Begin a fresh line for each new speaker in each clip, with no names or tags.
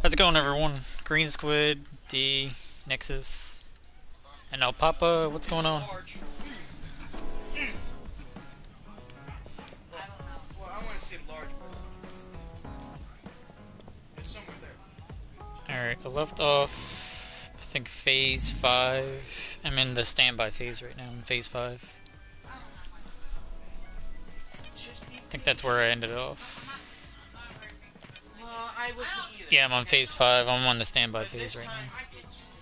How's it going, everyone? Green Squid, D, Nexus, and now Papa. What's going on? Alright, I left off, I think, phase 5. I'm in the standby phase right now, in phase 5. I think that's where I ended off. Yeah, I'm on phase 5. I'm on the standby phase right now.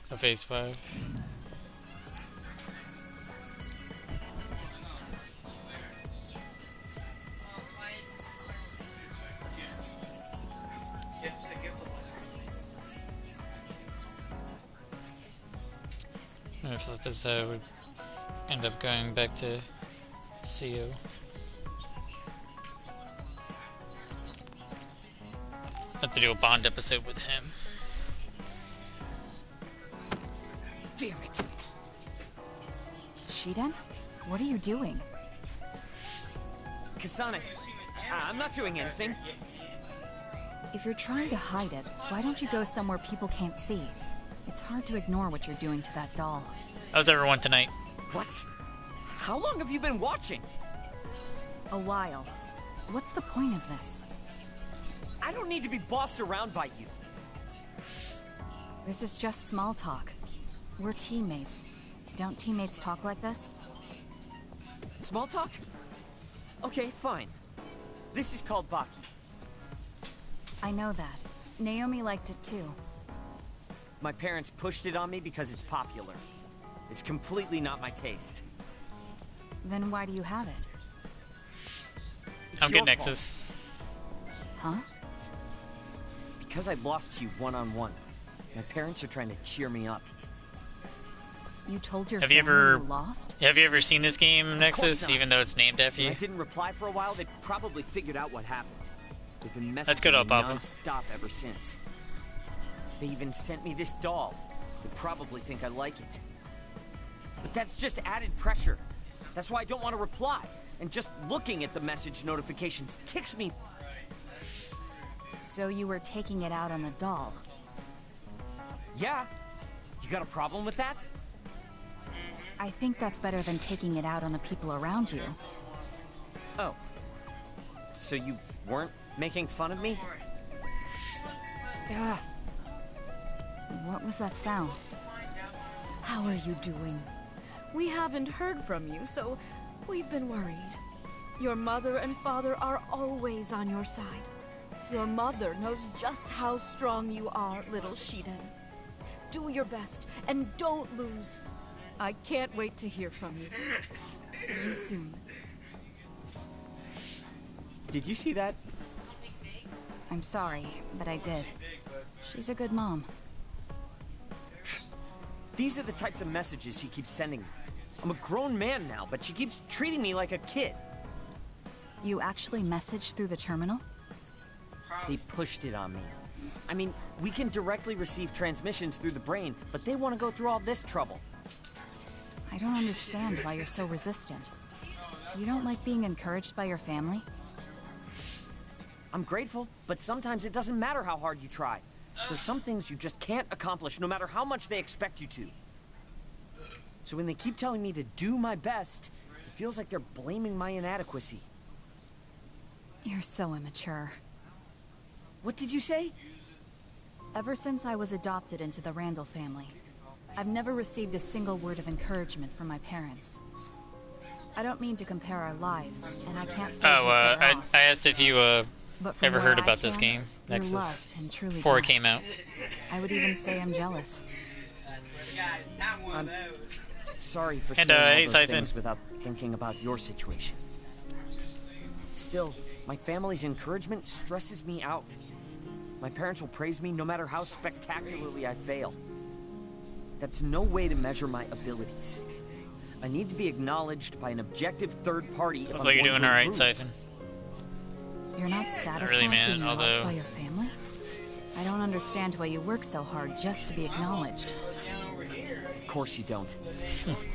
So phase 5. I thought this would end up going back to CO. Have to do a Bond episode with him.
Damn it! Shiden? What are you doing?
Kasane, I'm not doing anything.
If you're trying to hide it, why don't you go somewhere people can't see? It's hard to ignore what you're doing to that doll.
How's everyone tonight?
What? How long have you been watching?
A while. What's the point of this?
I don't need to be bossed around by you.
This is just small talk. We're teammates. Don't teammates talk like this?
Small talk? Okay, fine. This is called Baki.
I know that. Naomi liked it too.
My parents pushed it on me because it's popular. It's completely not my taste.
Then why do you have it?
It's
I'm
your
good, Nexus.
Huh?
Because I lost to you one-on-one. My parents are trying to cheer me up.
You told your
Have
family
you ever
you lost?
Have you ever seen this game,
Of
Nexus?
course not.
Even though it's named after
When
you.
I didn't reply for a while, they probably figured out what happened. They've been
That's good,
messaging me
Papa.
non-stop ever since. They even sent me this doll. They probably think I like it. But that's just added pressure. That's why I don't want to reply. And just looking at the message notifications ticks me.
So you were taking it out on the doll.
Yeah. You got a problem with that?
I think that's better than taking it out on the people around you.
Oh. So you weren't making fun of me? Ah.
What was that sound?
How are you doing? We haven't heard from you, so we've been worried. Your mother and father are always on your side. Your mother knows just how strong you are, little Shiden. Do your best, and don't lose. I can't wait to hear from you. See you soon.
Did you see that?
I'm sorry, but I did. She's a good mom.
These are the types of messages she keeps sending me. I'm a grown man now, but she keeps treating me like a kid.
You actually messaged through the terminal?
They pushed it on me. I mean, we can directly receive transmissions through the brain, but they want to go through all this trouble.
I don't understand why you're so resistant. You don't like being encouraged by your family?
I'm grateful, but sometimes it doesn't matter how hard you try. There's some things you just can't accomplish, no matter how much they expect you to. So when they keep telling me to do my best, it feels like they're blaming my inadequacy.
You're so immature.
What did you say?
Ever since I was adopted into the Randall family, I've never received a single word of encouragement from my parents. I don't mean to compare our lives, and I can't say who's better
I
off.
asked if you
But from
ever
where
heard
I
about this
stand,
game,
you're
Nexus,
loved and truly
before it
blessed.
came out.
I would even say I'm jealous.
I'm sorry for
And,
saying all
hey,
those
Siphon.
things without thinking about your situation. Still, my family's encouragement stresses me out. My parents will praise me no matter how spectacularly I fail. That's no way to measure my abilities. I need to be acknowledged by an objective third party if
Looks
I'm
like you're
going
doing
to
alright,
improve.
Siphon.
You're not satisfied
really, man,
being
although-
loved by your family? I don't understand why you work so hard just to be acknowledged.
Of course you don't.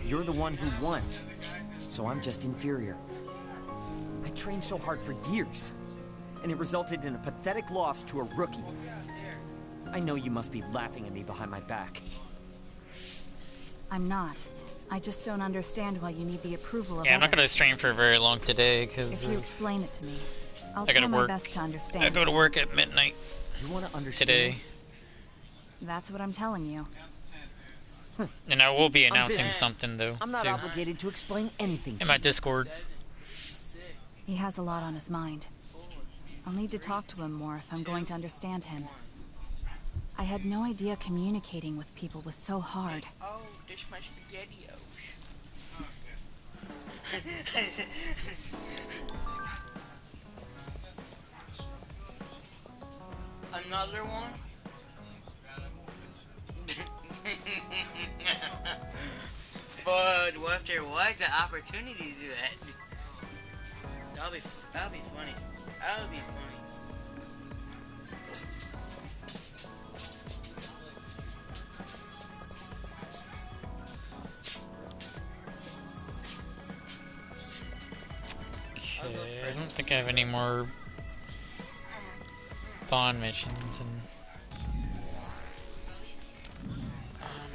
You're the one who won, so I'm just inferior. I trained so hard for years, and it resulted in a pathetic loss to a rookie. I know you must be laughing at me behind my back.
I'm not. I just don't understand why you need the approval of
Yeah, I'm not
others.
gonna stream for very long today because
If you explain it to me, I'll
I gotta
try my
work.
best to understand.
I go to work at midnight
You want to understand?
today,
That's what I'm telling you.
and I will be
I'm
announcing
busy.
something though
I'm not
too
obligated to explain anything to
in my
you.
Discord.
He has a lot on his mind. I'll need to talk to him more if I'm going to understand him. I had no idea communicating with people was so hard.
Oh, there's my spaghettios. Another one? But what if there was an opportunity to do that? That'll be funny. That'll be funny.
Okay, I don't think I have any more Bond missions, and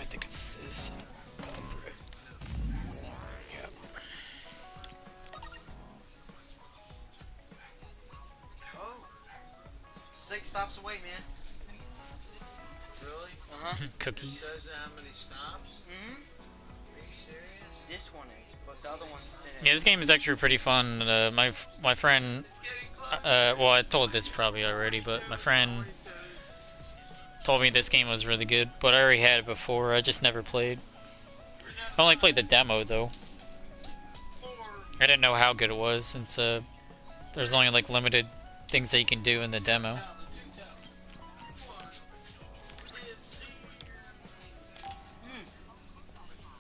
I think it's this. Yep.
Oh. 6 stops away, man. Really? Uh-huh.
Cookies.
Says how many stops? Mm-hmm. Are you serious? This one is, but the other one's didn't.
Yeah, this game is actually pretty fun. My friend, well, I told this probably already, but my friend told me this game was really good, but I already had it before. I just never played. I only played the demo though. I didn't know how good it was since there's only like limited things that you can do in the demo.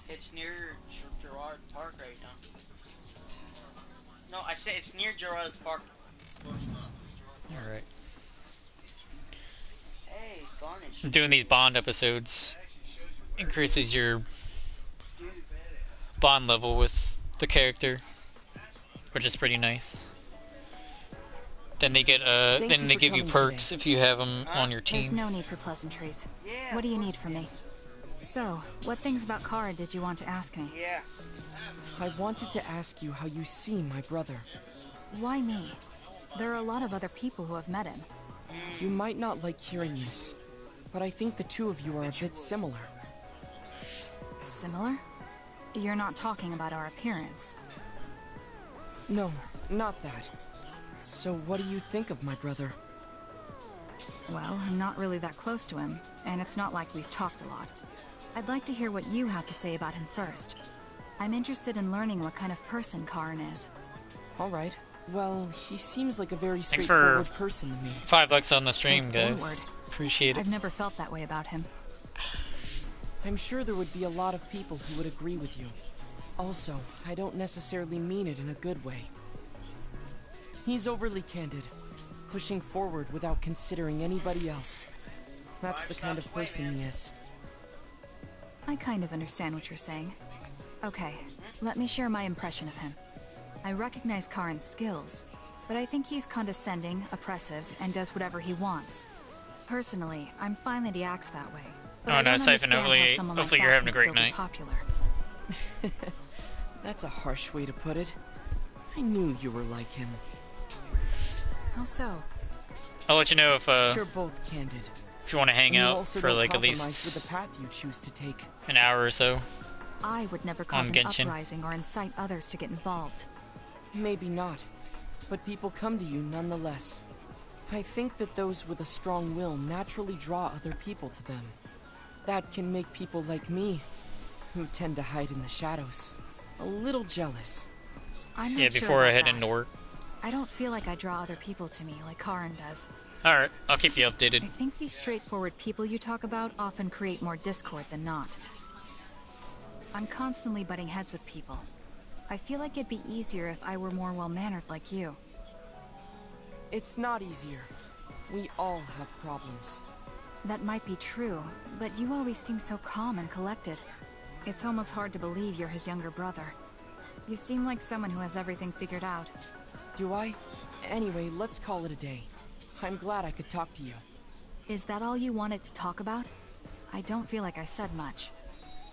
It's near Gerard Park right now. No, I said it's near Gerard Park.
Alright.
Hey, garnish.
Doing these Bond episodes increases your Bond level with the character, which is pretty nice. Then they get then they give you perks if you have them on your
There's
team.
no need for pleasantries.
Yeah.
What do you need from me? So, what things about Kara did you want to ask me?
Yeah.
I wanted to ask you how you see my brother.
Why me? There are a lot of other people who have met him.
You might not like hearing this, but I think the two of you are a bit similar.
Similar? You're not talking about our appearance.
No, not that. So what do you think of my brother?
Well, I'm not really that close to him, and it's not like we've talked a lot. I'd like to hear what you have to say about him first. I'm interested in learning what kind of person Karin is.
Alright. Well, he seems like a very
Thanks
straightforward
for
person to me.
$5 on the stream, guys.
Straightforward.
Appreciate it.
I've never felt that way about him.
I'm sure there would be a lot of people who would agree with you. Also, I don't necessarily mean it in a good way. He's overly candid, pushing forward without considering anybody else. That's the kind of person he is.
I kind of understand what you're saying. Okay, let me share my impression of him. I recognize Karin's skills, but I think he's condescending, oppressive, and does whatever he wants. Personally, I'm fine that he acts that way. But
Oh,
I
no,
don't
Siphon,
understand how
hopefully-
someone
hopefully
like
you're
that
having a
can
great
still be
night.
popular.
That's a harsh way to put it. I knew you were like him.
How so?
I'll let you know
You're both candid.
if you want to hang
And you
out
also
for
don't
like at
compromise
least
with the path you choose to take.
an hour or so.
I would never cause an
Genshin.
uprising or incite others to get involved.
Maybe not, but people come to you nonetheless. I think that those with a strong will naturally draw other people to them. That can make people like me, who tend to hide in the shadows, a little jealous.
I'm not
Yeah,
sure
before I
about
head
that.
into work.
I don't feel like I draw other people to me like Karin does.
Alright, I'll keep you
I
updated.
think these straightforward people you talk about often create more discord than not. I'm constantly butting heads with people. I feel like it'd be easier if I were more well-mannered like you.
It's not easier. We all have problems.
That might be true, but you always seem so calm and collected. It's almost hard to believe you're his younger brother. You seem like someone who has everything figured out.
Do I? Anyway, let's call it a day. I'm glad I could talk to you.
Is that all you wanted to talk about? I don't feel like I said much.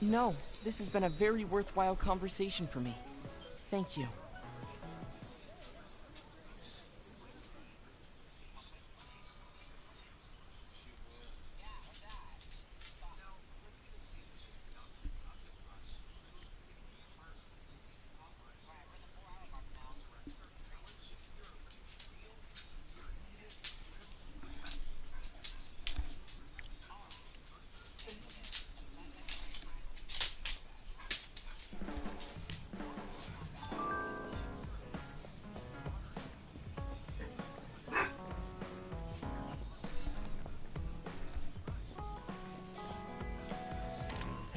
No, this has been a very worthwhile conversation for me. Thank you.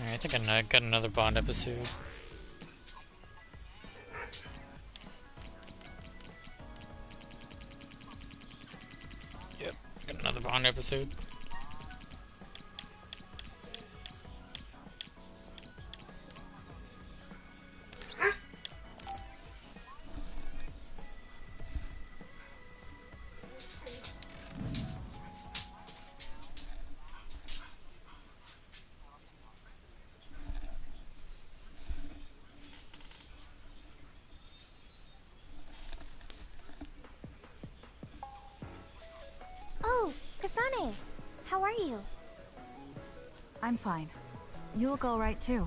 I think I got another Bond episode. Yep, got another Bond episode.
Oh, Kasane, how are you?
I'm fine. You look alright too.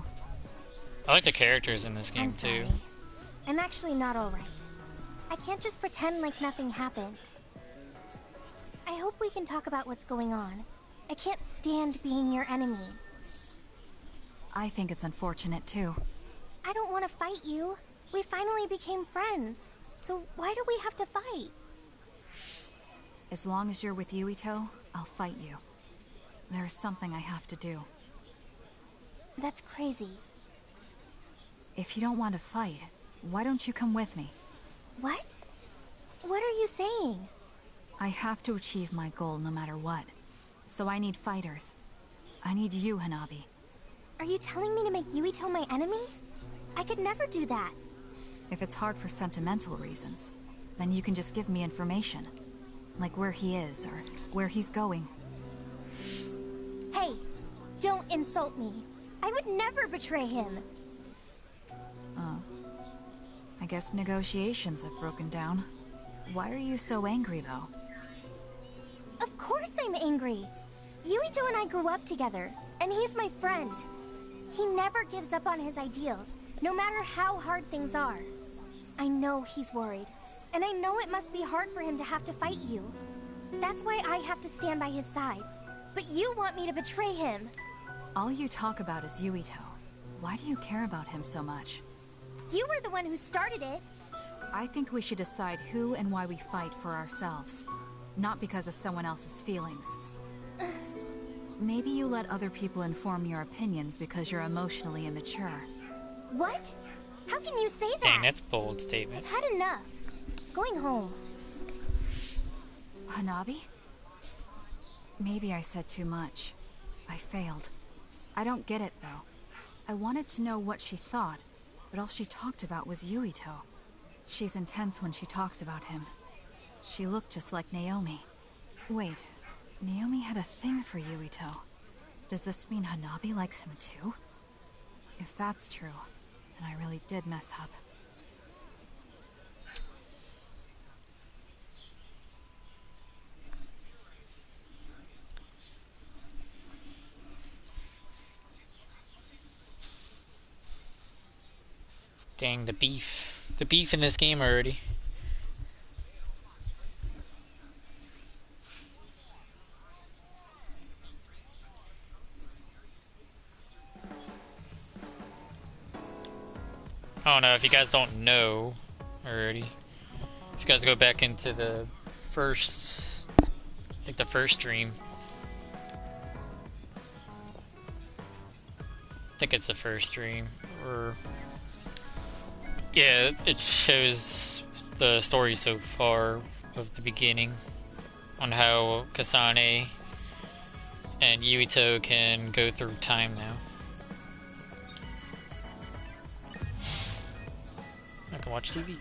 I like the characters in this game
I'm sorry.
too.
I'm actually not alright. I can't just pretend like nothing happened. I hope we can talk about what's going on. I can't stand being your enemy.
I think it's unfortunate too.
I don't want to fight you. We finally became friends. So why do we have to fight?
As long as you're with Yuito, I'll fight you. There's something I have to do.
That's crazy.
If you don't want to fight, why don't you come with me?
What? What are you saying?
I have to achieve my goal no matter what. So I need fighters. I need you, Hanabi.
Are you telling me to make Yuito my enemy? I could never do that.
If it's hard for sentimental reasons, then you can just give me information. Like where he is, or where he's going.
Hey, don't insult me. I would never betray him.
Oh. I guess negotiations have broken down. Why are you so angry, though?
Of course I'm angry. Yuito and I grew up together, and he's my friend. He never gives up on his ideals, no matter how hard things are. I know he's worried, and I know it must be hard for him to have to fight you. That's why I have to stand by his side. But you want me to betray him.
All you talk about is Yuito. Why do you care about him so much?
You were the one who started it.
I think we should decide who and why we fight for ourselves, not because of someone else's feelings. Maybe you let other people inform your opinions because you're emotionally immature.
What? How can you say that?
Dang, that's a bold statement.
I've had enough. Going home.
Hanabi? Maybe I said too much. I failed. I don't get it, though. I wanted to know what she thought, but all she talked about was Yuito. She's intense when she talks about him. She looked just like Naomi. Wait, Naomi had a thing for Yuito. Does this mean Hanabi likes him too? If that's true, then I really did mess up.
Dang, the beef. The beef in this game already. I don't know if you guys don't know already. If you guys go back into the first, like the first stream. I think it's the first stream, or yeah, it shows the story so far of the beginning on how Kasane and Yuito can go through time now. I can watch TV.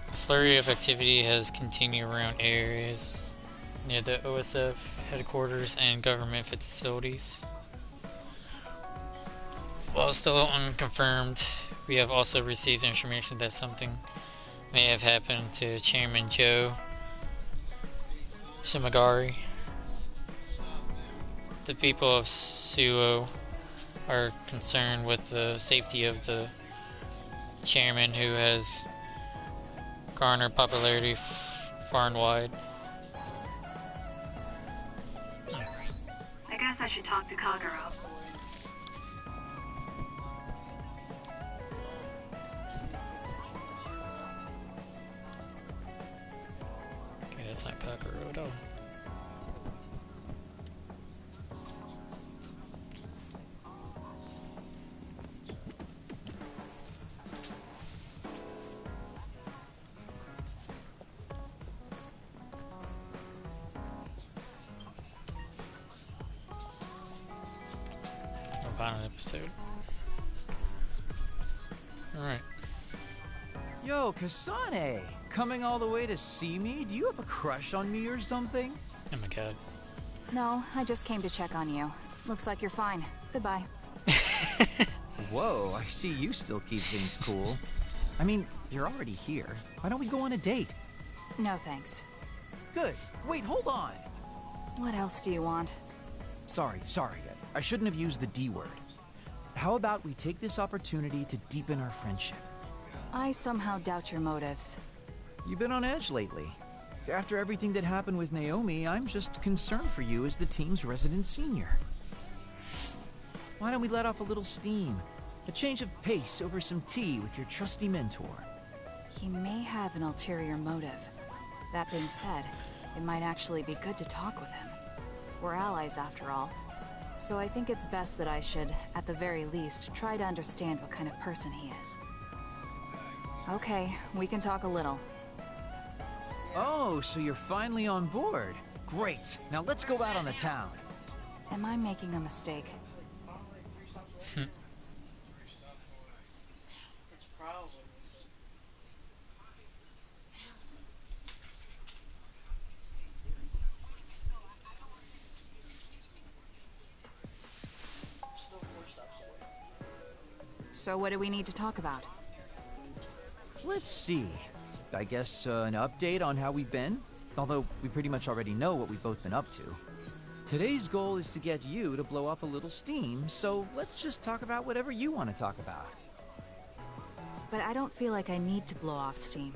A flurry of activity has continued around areas near the OSF headquarters and government facilities. While still unconfirmed, we have also received information that something may have happened to Chairman Joe Shimagari. The people of Suo are concerned with the safety of the chairman, who has garnered popularity far and wide.
I guess I should talk to Kagero.
Okay, that's not Kagero at all. Final episode. Alright.
Yo, Kasane! Coming all the way to see me? Do you have a crush on me or something?
Oh my god.
No, I just came to check on you. Looks like you're fine. Goodbye.
Whoa, I see you still keep things cool. I mean, you're already here. Why don't we go on a date?
No thanks.
Good. Wait, hold on!
What else do you want?
Sorry. I shouldn't have used the D word. How about we take this opportunity to deepen our friendship?
I somehow doubt your motives.
You've been on edge lately. After everything that happened with Naomi, I'm just concerned for you as the team's resident senior. Why don't we let off a little steam? A change of pace over some tea with your trusty mentor.
He may have an ulterior motive. That being said, it might actually be good to talk with him. We're allies after all. So I think it's best that I should, at the very least, try to understand what kind of person he is. Okay, we can talk a little.
Oh, so you're finally on board. Great. Now let's go out on the town.
Am I making a mistake? So what do we need to talk about?
Let's see. I guess an update on how we've been? Although we pretty much already know what we've both been up to. Today's goal is to get you to blow off a little steam, so let's just talk about whatever you want to talk about.
But I don't feel like I need to blow off steam.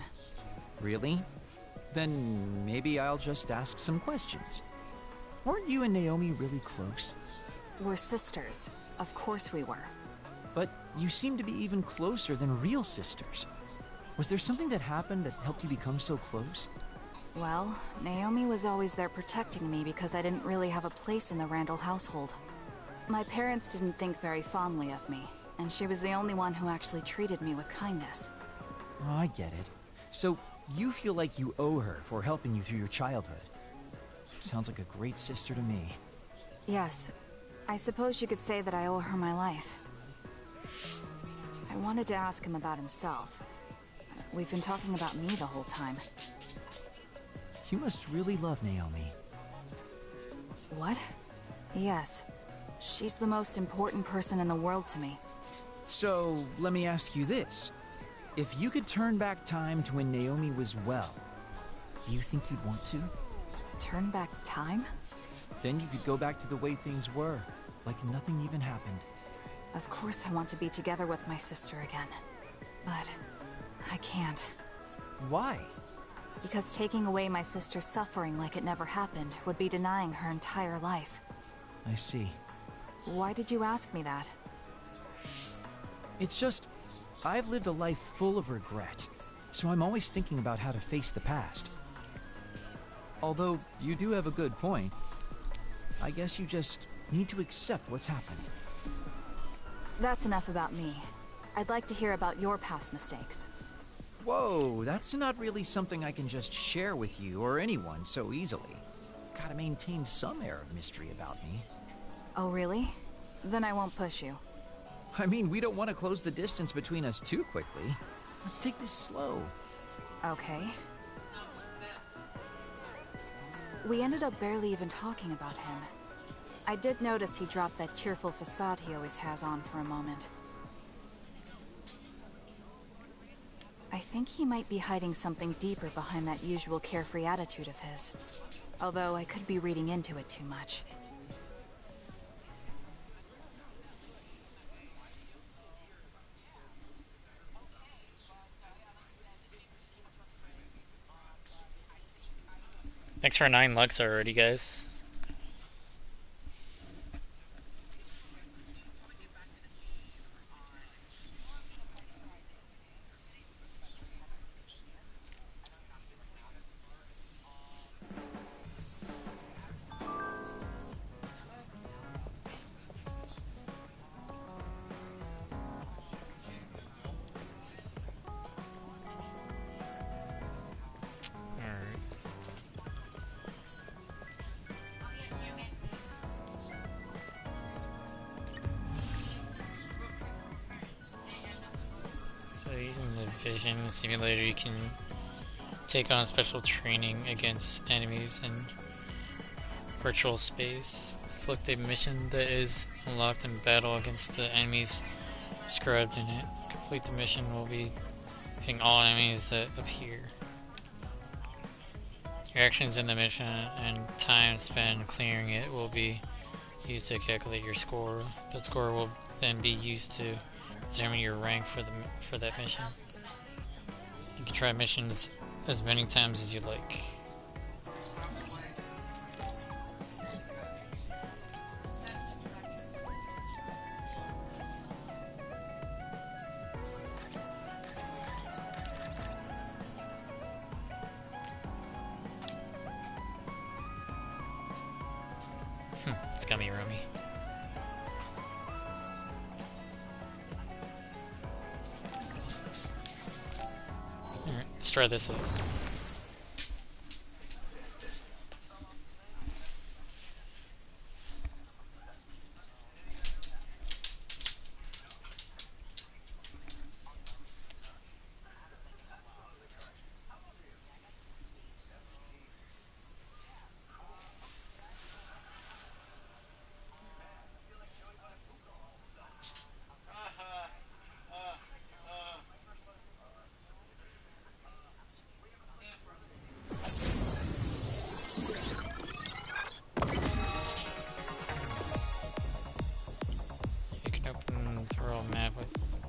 Really? Then maybe I'll just ask some questions. Weren't you and Naomi really close?
We're sisters. Of course we were.
But you seem to be even closer than real sisters. Was there something that happened that helped you become so close?
Well, Naomi was always there protecting me because I didn't really have a place in the Randall household. My parents didn't think very fondly of me, and she was the only one who actually treated me with kindness.
Oh, I get it. So you feel like you owe her for helping you through your childhood. Sounds like a great sister to me.
Yes, I suppose you could say that I owe her my life. I wanted to ask him about himself. We've been talking about me the whole time.
You must really love Naomi.
What? Yes. She's the most important person in the world to me.
So, let me ask you this. If you could turn back time to when Naomi was well, do you think you'd want to?
Turn back time?
Then you could go back to the way things were, like nothing even happened.
Of course I want to be together with my sister again. But I can't.
Why?
Because taking away my sister's suffering like it never happened would be denying her entire life.
I see.
Why did you ask me that?
It's just, I've lived a life full of regret, so I'm always thinking about how to face the past. Although, you do have a good point. I guess you just need to accept what's happened.
That's enough about me. I'd like to hear about your past mistakes.
Whoa, that's not really something I can just share with you or anyone so easily. Gotta maintain some air of mystery about me.
Oh, really? Then I won't push you.
I mean, we don't want to close the distance between us too quickly. Let's take this slow.
Okay. We ended up barely even talking about him. I did notice he dropped that cheerful facade he always has on for a moment. I think he might be hiding something deeper behind that usual carefree attitude of his. Although I could be reading into it too much.
Thanks for 9 likes already, guys. Using the vision simulator, you can take on special training against enemies in virtual space. Select a mission that is unlocked in battle against the enemies described in it. Complete the mission will be hitting all enemies that appear. Your actions in the mission and time spent clearing it will be used to calculate your score. That score will then be used to determine your rank for that mission. You can try missions as many times as you like. It's gummy rummy. Alright, let's try this out. Map with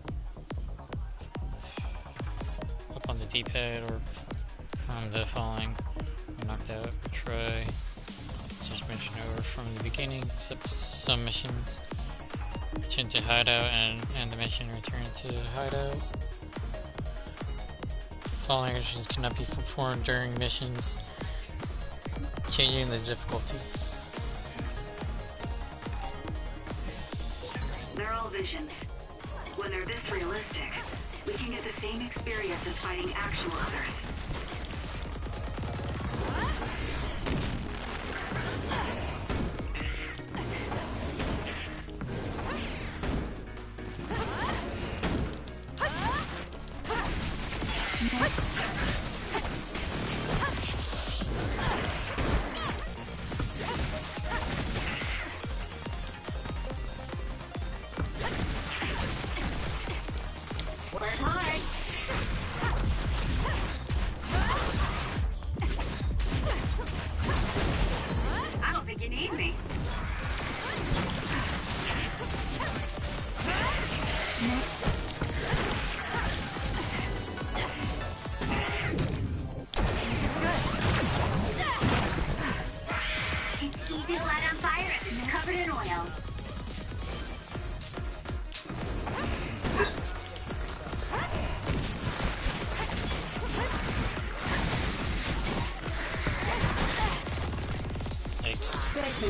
up on the D-pad or from the following. Knocked out. Try just mission over from the beginning, except some missions return to hideout and the mission return to hideout. Following actions cannot be performed during missions, changing the difficulty.
They're all visions. When they're this realistic, we can get the same experience as fighting actual others.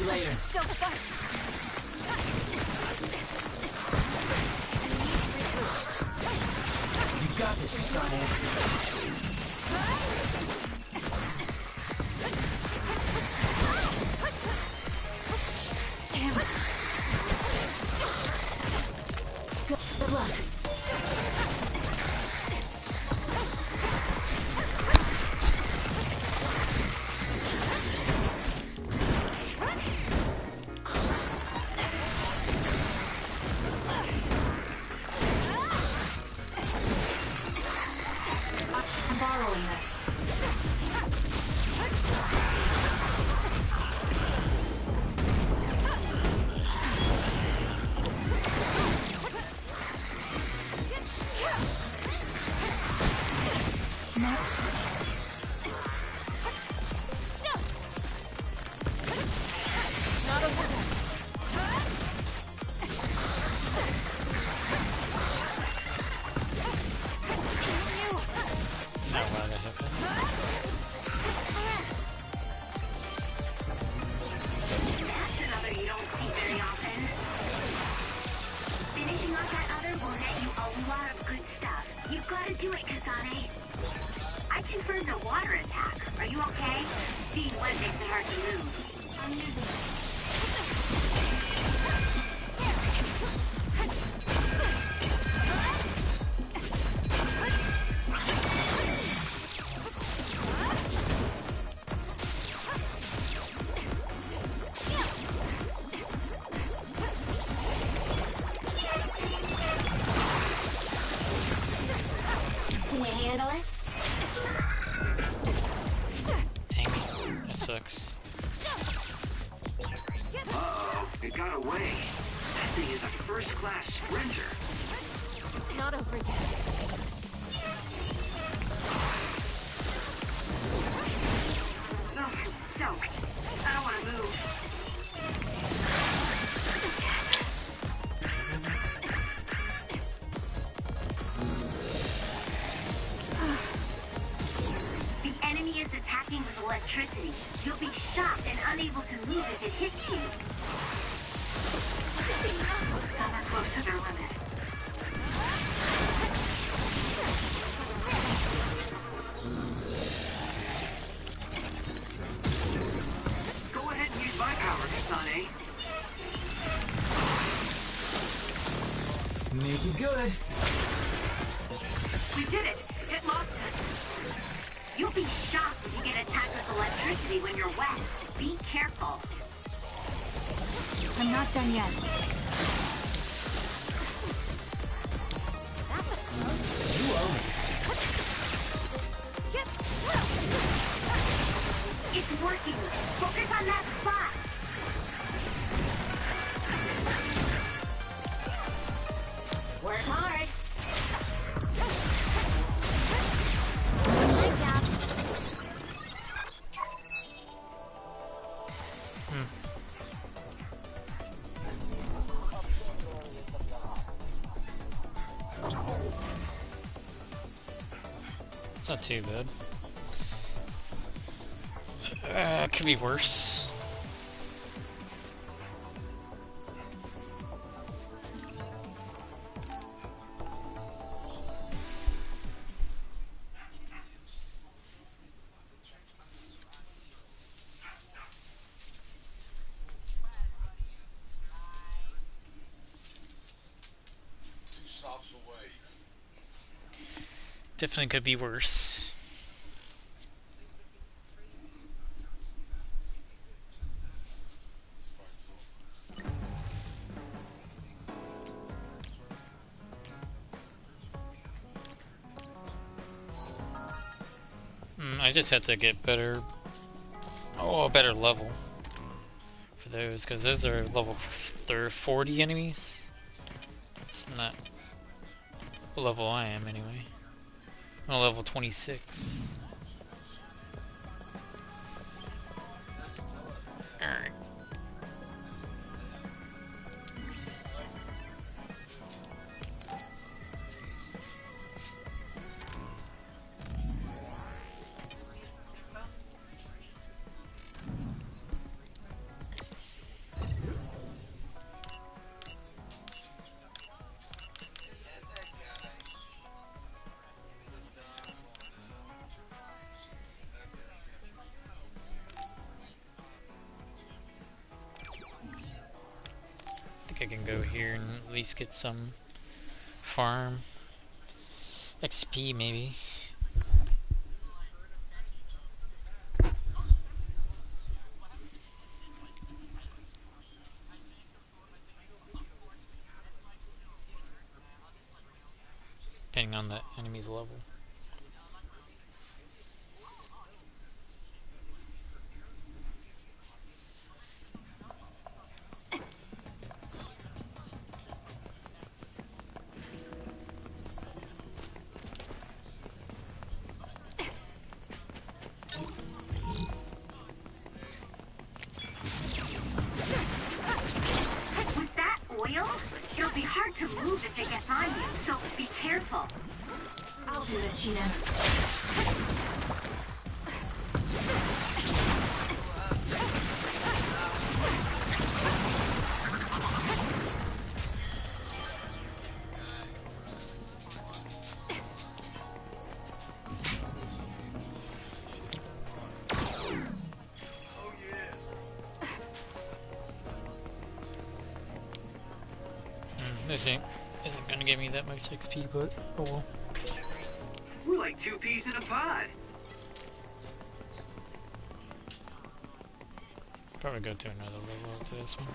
Later.
Still fight.
You got this, Kasane.
Damn it. Good luck.
is a water attack. Are you okay? Being wet makes it hard to move.
I'm using it.
Can you handle it?
Dang it. That sucks.
Uh-oh, it got away. That thing is a first-class sprinter.
It's not over yet.
Oh, I'm soaked. I don't want to move. The enemy is attacking with electricity. You'll be shocked and unable to move if it hits you. Some are close to their limit. Go ahead and use my power, Kasane.
Make it good.
We did it! It lost us! You'll be shocked if you get attacked with electricity when you're wet. Be careful.
I'm not done yet.
That was close.
You own it.
It's working. Focus on that spot.
Work hard.
Nice job.
It's not too bad. Could be worse. Definitely could be worse. I just have to get better, a better level for those, because those are level 40 enemies. It's not what level I am anyway. I'm level 26. Alright. I can go here and at least get some farm XP maybe. Depending on the enemy's level.
With that oil, it'll be hard to move if it gets on you, so be careful.
I'll do this, Sheena.
isn't gonna give me that much XP, but oh well.
We're like two peas in a pod.
Probably go to another level after this one.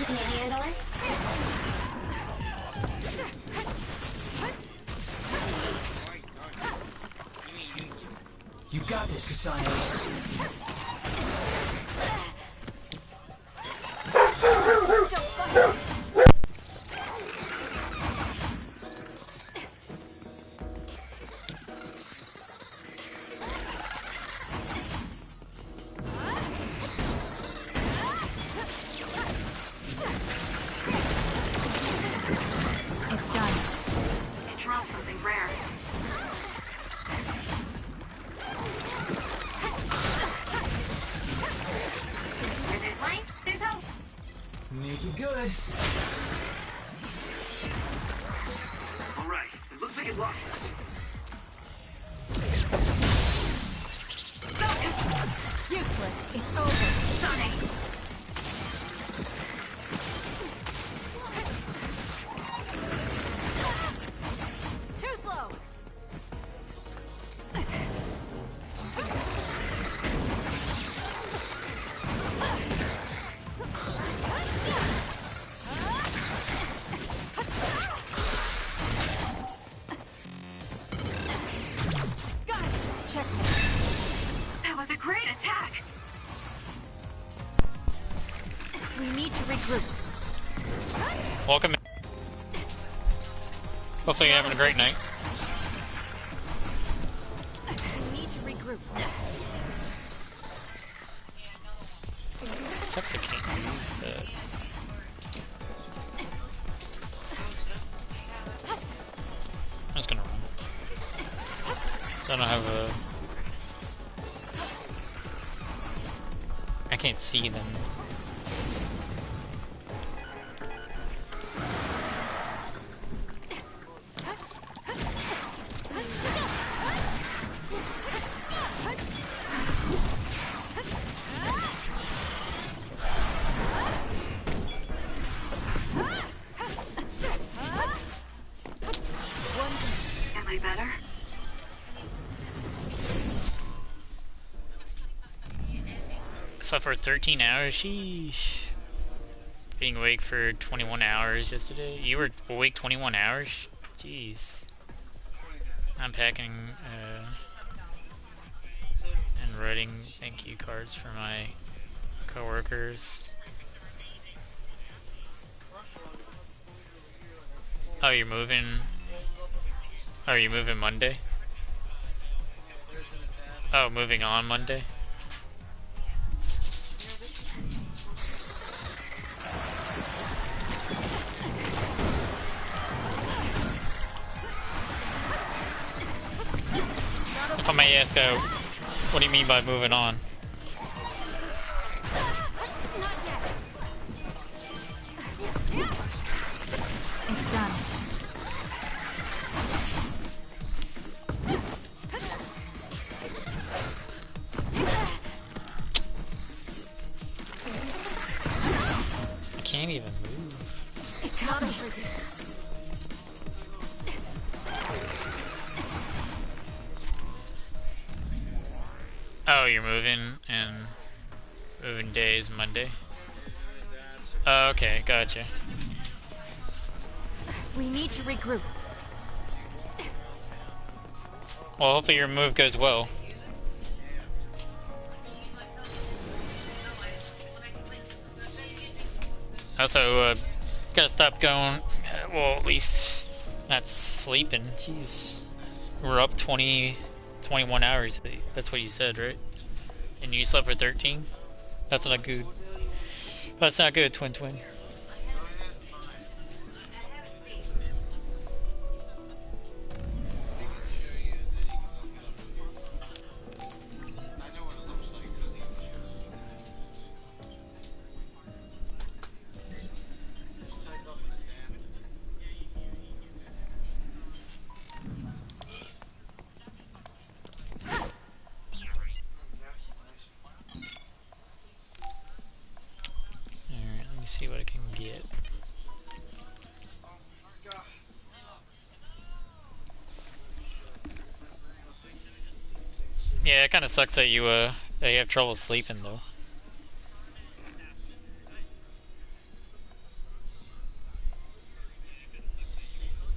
Can you handle it?
You got this, Cassandra.
It's done.
It dropped something rare. Where there's light, there's hope.
Make it good.
All right, it looks like it lost us.
Useless. It's over.
Sonic.
Too slow. Got it. Checkmate.
That was a great attack.
We need to regroup.
Welcome. Hopefully you're having a great night.
We need to regroup.
Sucks I can't use that. I'm just gonna run. So I don't have a... I can't see them.
Am I better?
Slept for 13 hours, sheesh. Being awake for 21 hours yesterday. You were awake 21 hours? Jeez. I'm packing and writing thank you cards for my coworkers. Oh, you're moving. Oh, you're moving Monday? Oh, moving on Monday? If I may ask, what do you mean by moving on?
It's done.
I can't even move.
It's not over yet.
Oh, you're moving, and moving day is Monday? Oh, okay, gotcha.
We need to regroup.
Well, hopefully your move goes well. Also, gotta stop going, well, at least not sleeping. Jeez. We're up 20 21 hours. That's what you said, right? And you slept for 13? That's not good. That's not good, Twin Twin. Alright, let me see what I can get. Yeah, it kind of sucks that you have trouble sleeping though.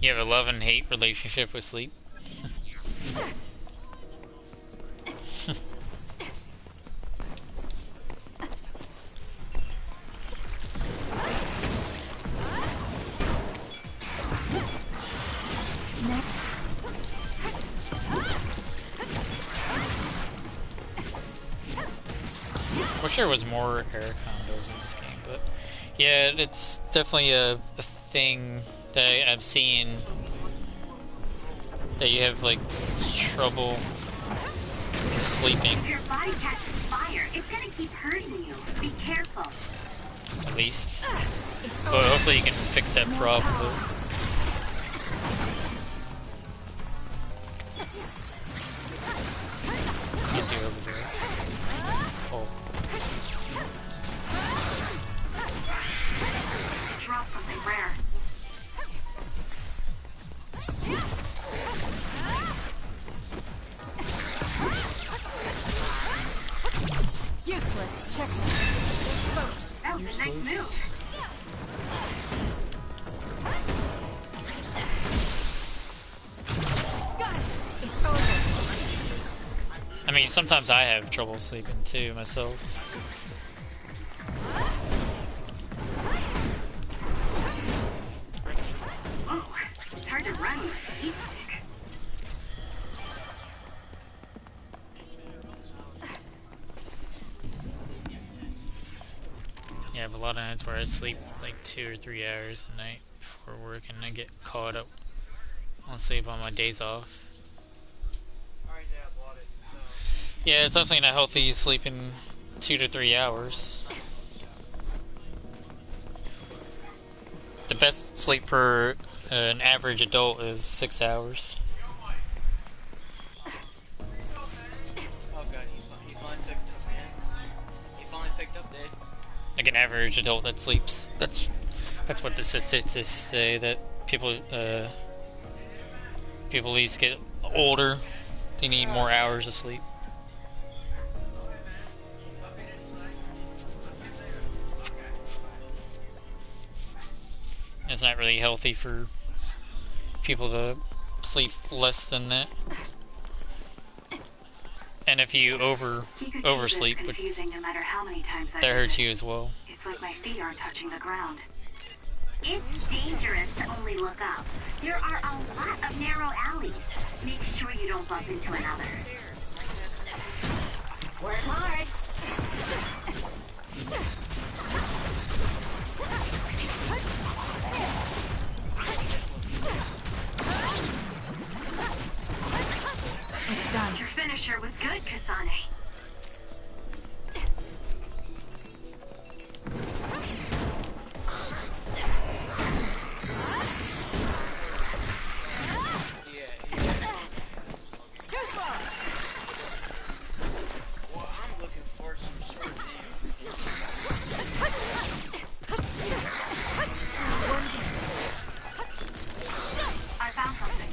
You have a love and hate relationship with sleep.
Next.
Wish there was more air combos in this game, but yeah, it's definitely a thing that I've seen that you have like trouble sleeping.
If your body catches fire, it's gonna keep hurting you. Be careful.
At least. But hopefully you can fix that problem. Can't do over there. Oh.
Drop something rare.
Useless. Check
That was a nice move.
Got it. It's over.
I mean, sometimes I have trouble sleeping too myself.
Whoa, it's hard to run with a heat stick.
Yeah, I have a lot of nights where I sleep like 2 or 3 hours a night before work and I get caught up on sleep on my days off. Yeah, it's definitely not healthy sleeping 2 to 3 hours. The best sleep for an average adult is 6 hours.
Oh god, he finally picked up, man. He finally picked up, Dave.
Like an average adult that sleeps, that's what the statistics say, that people at least get older, they need more hours of sleep. It's not really healthy for people to sleep less than that. And if you oversleep,
It's confusing no matter how many times I
that hurts
visit.
you as well.
It's like my feet aren't touching the ground. It's dangerous to only look up. There are a lot of narrow alleys. Make sure you don't bump into another. Work hard.
It's done.
Your finisher was good, Kasane.
Too slow.
Well, I'm looking for some sort of
I found something.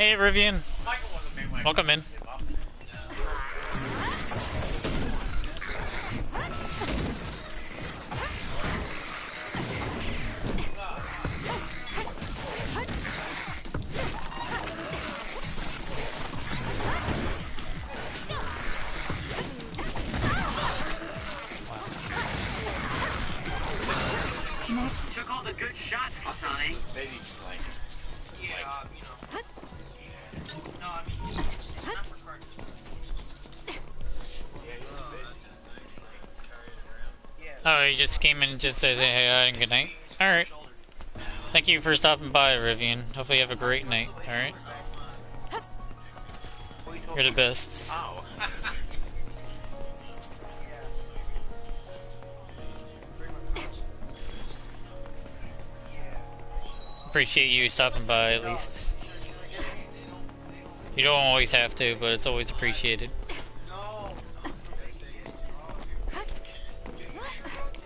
Hey, Rivian. Welcome in.
Next.
Took all the good shots, Kasane.
Oh, he just came in and just says, hey, and good night. Alright. Thank you for stopping by, Rivian. Hopefully you have a great night, alright? You're the best. Appreciate you stopping by, at least. You don't always have to, but it's always appreciated.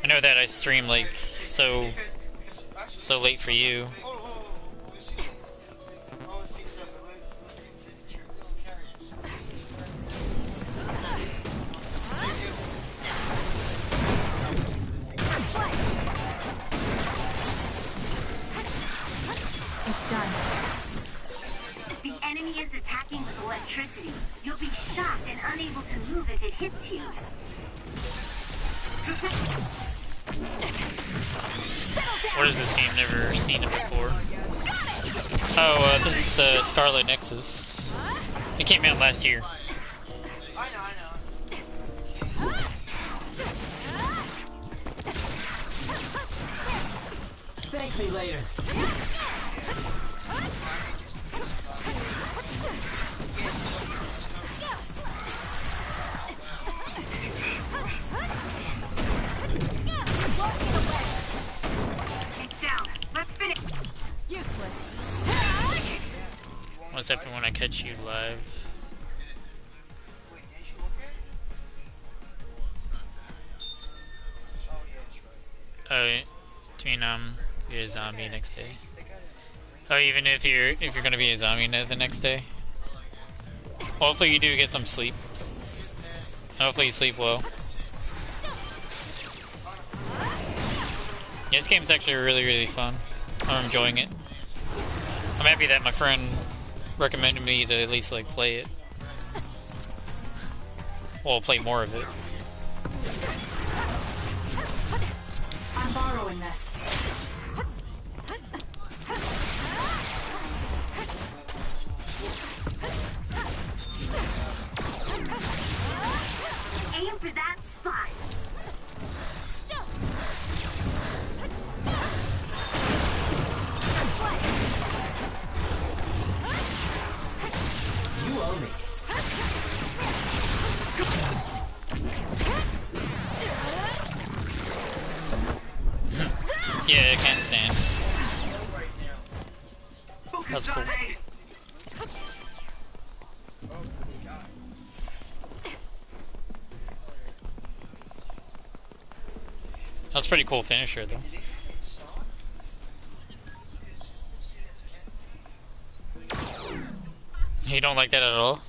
I know that I stream like so late for you.
It's done.
The enemy is attacking with electricity. You'll be shocked and unable to move as it hits you.
What is this game? Never seen it before. Oh, this is Scarlet Nexus. It came out last year.
Thank me later.
It's down. Let's finish.
Useless.
What's happening when I catch you live? Oh, you mean be a zombie next day? Oh, even if you're gonna be a zombie the next day? Well, hopefully you do get some sleep. Hopefully you sleep well. Yeah, this game's actually really fun. I'm enjoying it. I'm happy that my friend recommended me to at least like play it. Well, play more of it.
I'm borrowing this.
Aim for that spot.
You owe me.
Yeah, I can't stand. That's cool. That's a pretty cool finisher, though. You don't like that at all?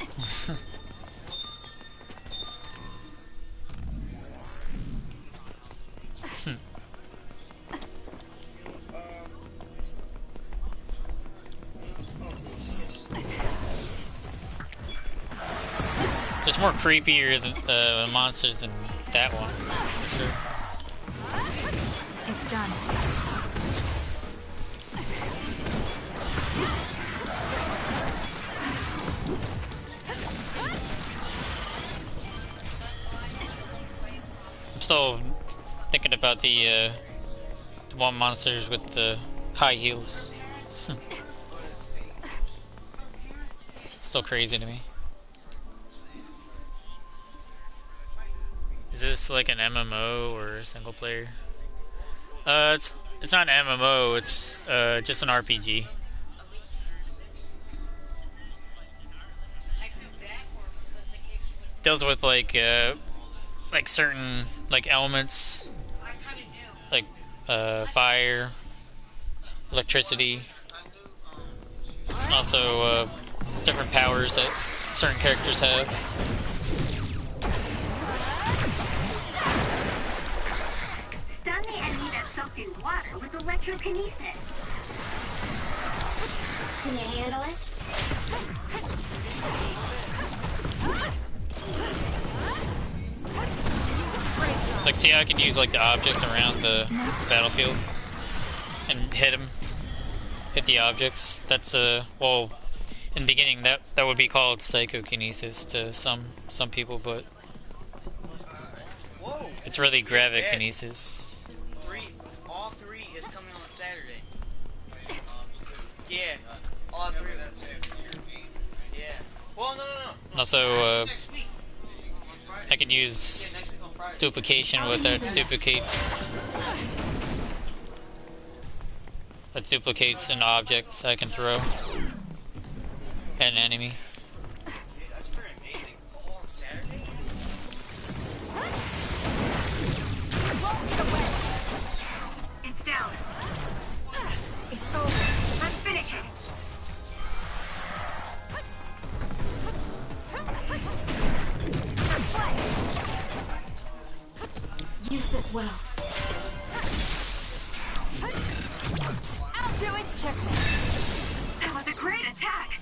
There's more creepier than, monsters than that one, for sure.
It's done.
I'm still thinking about the one monsters with the high heels. Still crazy to me. Is this like an MMO or a single player? It's not an MMO. It's just an RPG. Deals with like certain like elements, like fire, electricity, also different powers that certain characters have.
Stun the enemy that's soaked in water with electrokinesis.
Can you handle it?
Like, see how I can use like the objects around the battlefield and hit them, hit the objects. That's well, in the beginning that would be called psychokinesis to some people, but
Whoa.
it's really gravikinesis.
All three is coming on Saturday. Yeah, all three. Yeah. Well, no.
And also,
Next week.
I can use duplication with that duplicates an object I can throw at an enemy.
That's pretty amazing. All on Saturday.
It's down.
It's over.
Let's finish it.
Use this well. I'll do it. Check.
That was a great attack.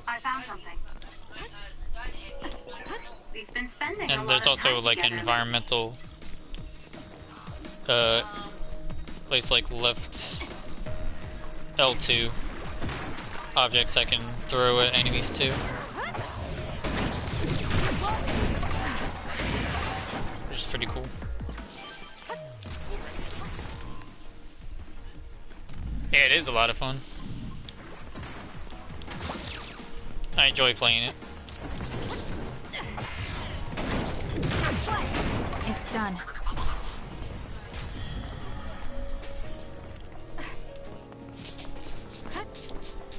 I found something. We've been spending a
And
lot
there's
of
also
time
like
together.
environmental place like left L2 objects I can throw at enemies too. Which is pretty cool. Yeah, it is a lot of fun. I enjoy playing it.
It's done.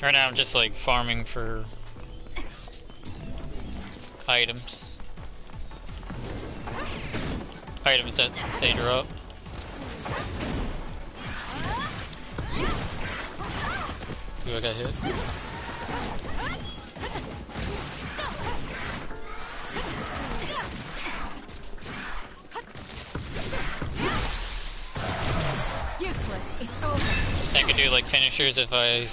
Right now I'm just like farming for items. Items that they drop. Ooh, I got hit.
Useless. It's over.
I could do like finishers if I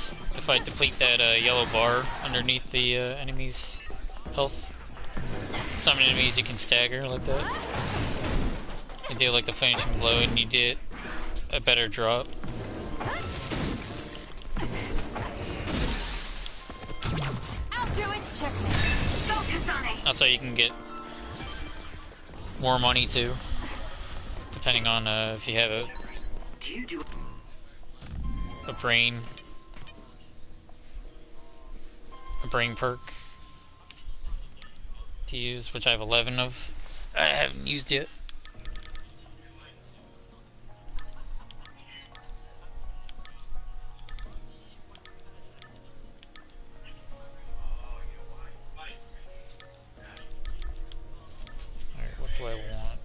deplete that yellow bar underneath the enemy's health. Some enemies you can stagger like that. You do like the finishing blow and you get a better drop.
I'll do it. Check.
Focus on it.
Also, you can get more money too, depending on if you have
Do you do
a brain perk to use, which I have 11 of. I haven't used yet. Alright, what do I want?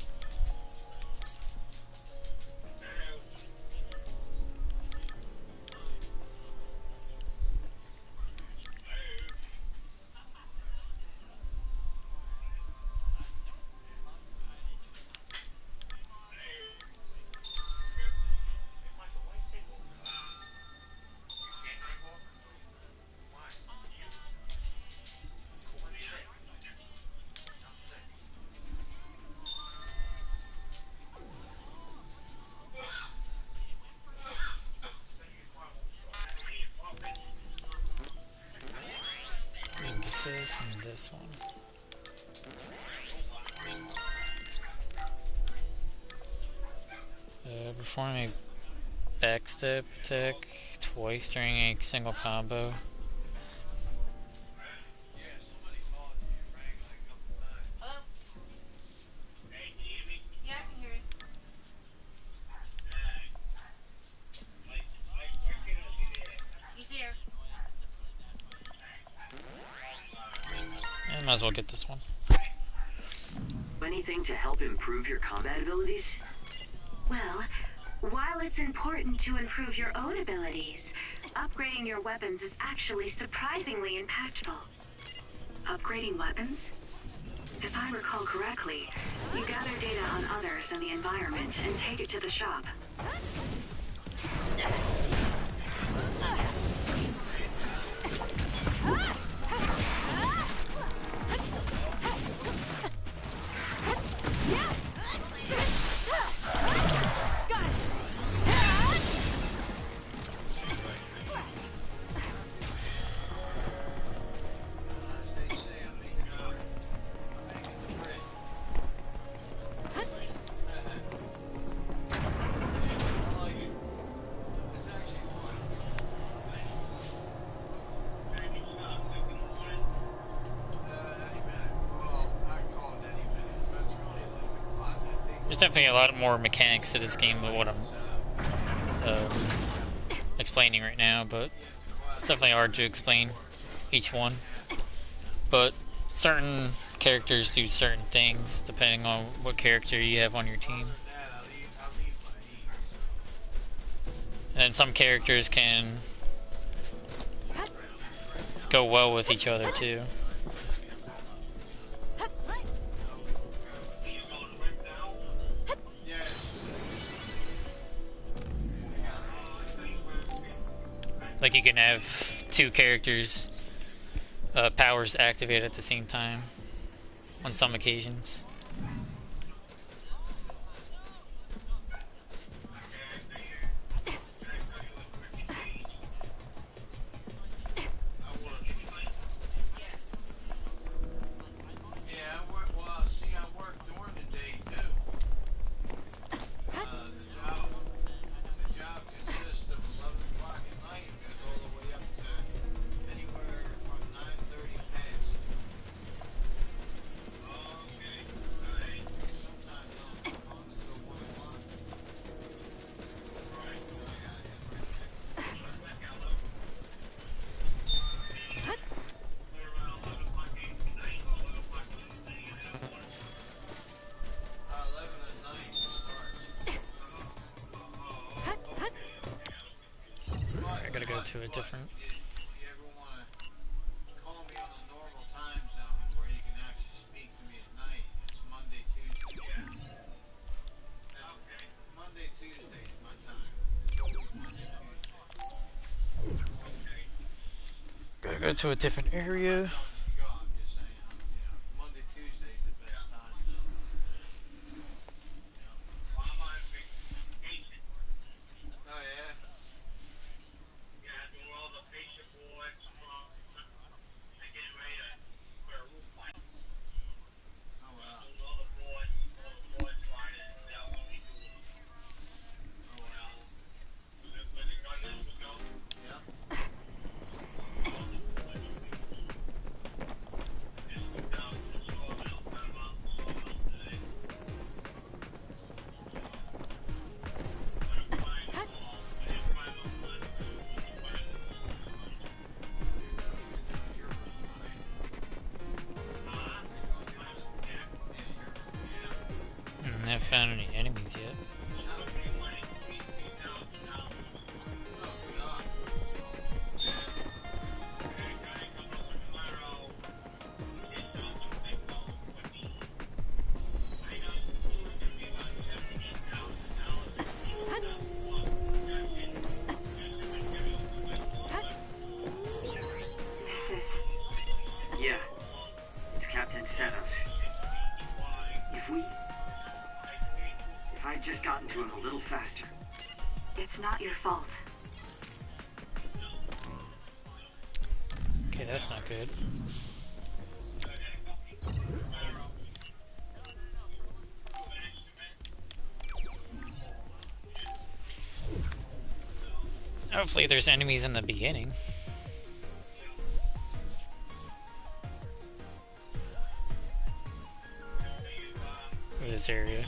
We can get this and this one. Perform a backstep attack twice during a single combo.
Yeah, I can hear you. He's here.
And might as well get this one.
Anything to help improve your combat abilities?
well? While it's important to improve your own abilities, upgrading your weapons is actually surprisingly impactful. Upgrading weapons? If I recall correctly, you gather data on others and the environment and take it to the shop.
There's definitely a lot more mechanics to this game than what I'm explaining right now, but it's definitely hard to explain each one. But certain characters do certain things depending on what character you have on your team. And then some characters can go well with each other too. Like you can have two characters' powers activate at the same time on some occasions. I gotta go to a different. Gotta go to a different area. I haven't found any enemies yet.
Yeah, it's Captain Setos. If I'd just gotten to him a little faster. It's not your fault.
Okay, that's not good. Hopefully there's enemies in the beginning. Of this area.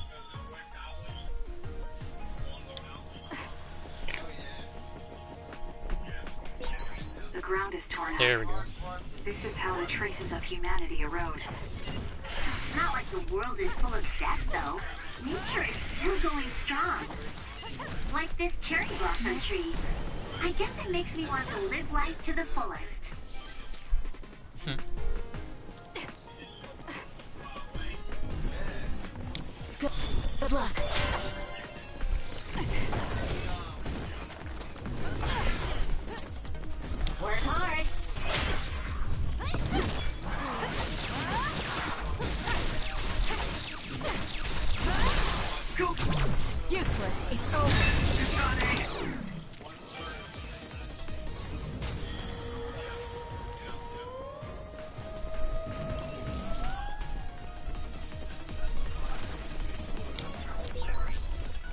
The ground is torn out.
There we go.
This is how the traces of humanity erode. It's not like the world is full of death, though. Nature is still going strong. Like this cherry blossom tree. I guess it makes me want to live life to the fullest.
Good luck.
Work hard.
Useless. It's over.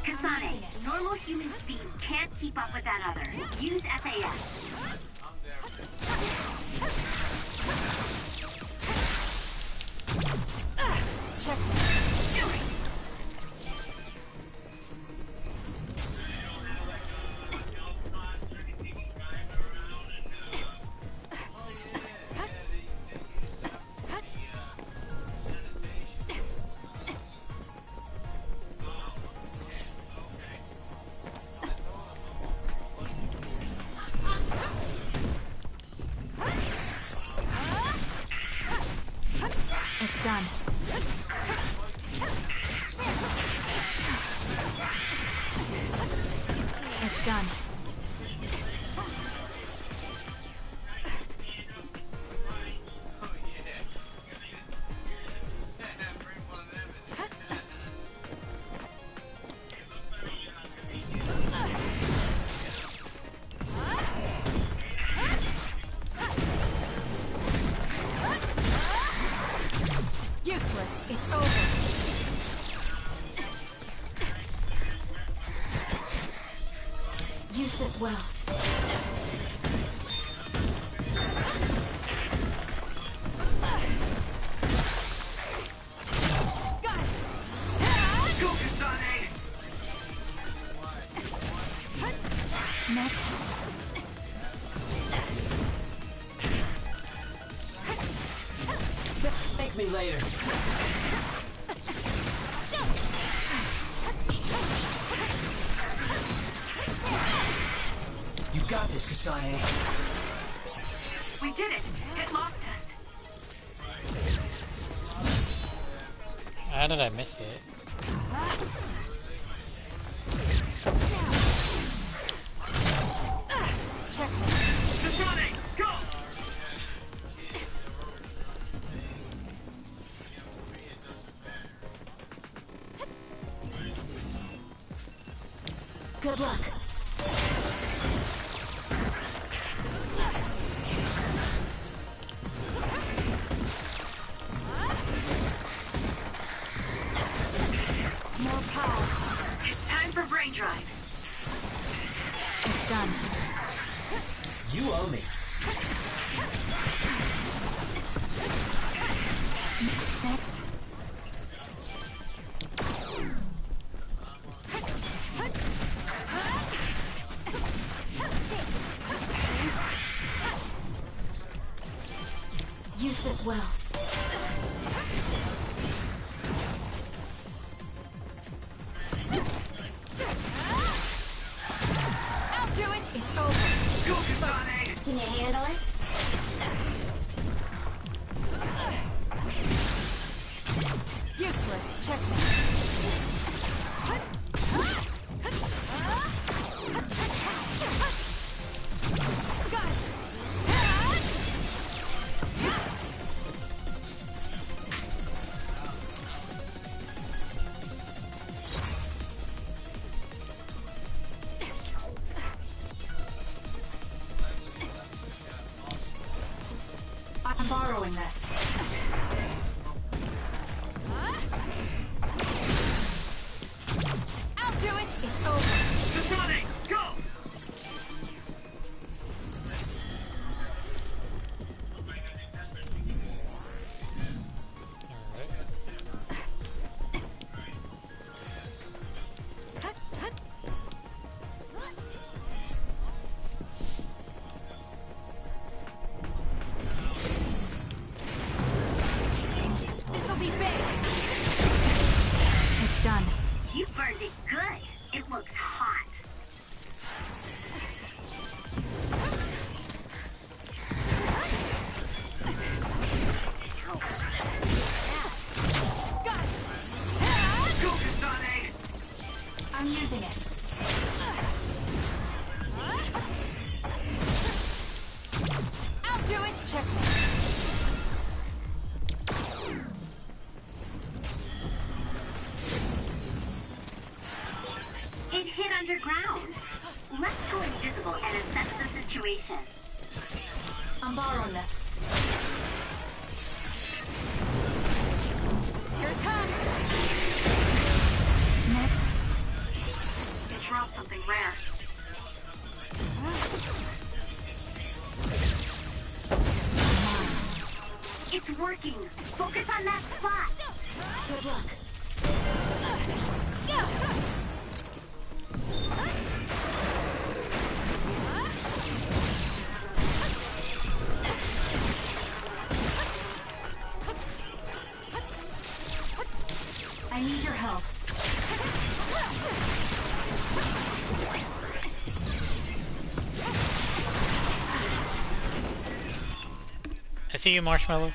Kasane, normal human speed can't keep up with that other. Use SAS.
Check.
Do it!
It's done. It's done. Useless. It's over. Use this well. Got it.
Go, Kasane!
Next.
Thank me later. You got this, Kasane.
We did it! It lost us!
How did I miss it?
Check.
Kasane, go!
Good luck. More power.
It's time for brain drive.
It's done.
You owe me.
Next. Use this well. I'll do it. It's over.
Go, Kasane!
Can you handle it?
Useless. Check. Got it. I'm borrowing this. I'll do it. It's over.
Kasane, go!
Checkmate.
It hit underground. Let's go invisible and assess the situation.
I'm borrowing this. Here it comes. Next.
It dropped something rare. It's working. Focus on that spot.
Good luck. I need your help.
I see you, Marshmallow.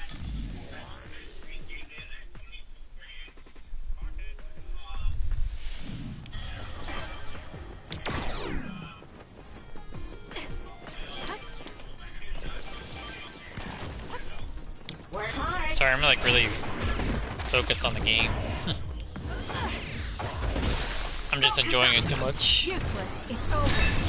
Work hard.
Sorry, I'm like really focused on the game. I'm just enjoying it too much.
Useless. It's over.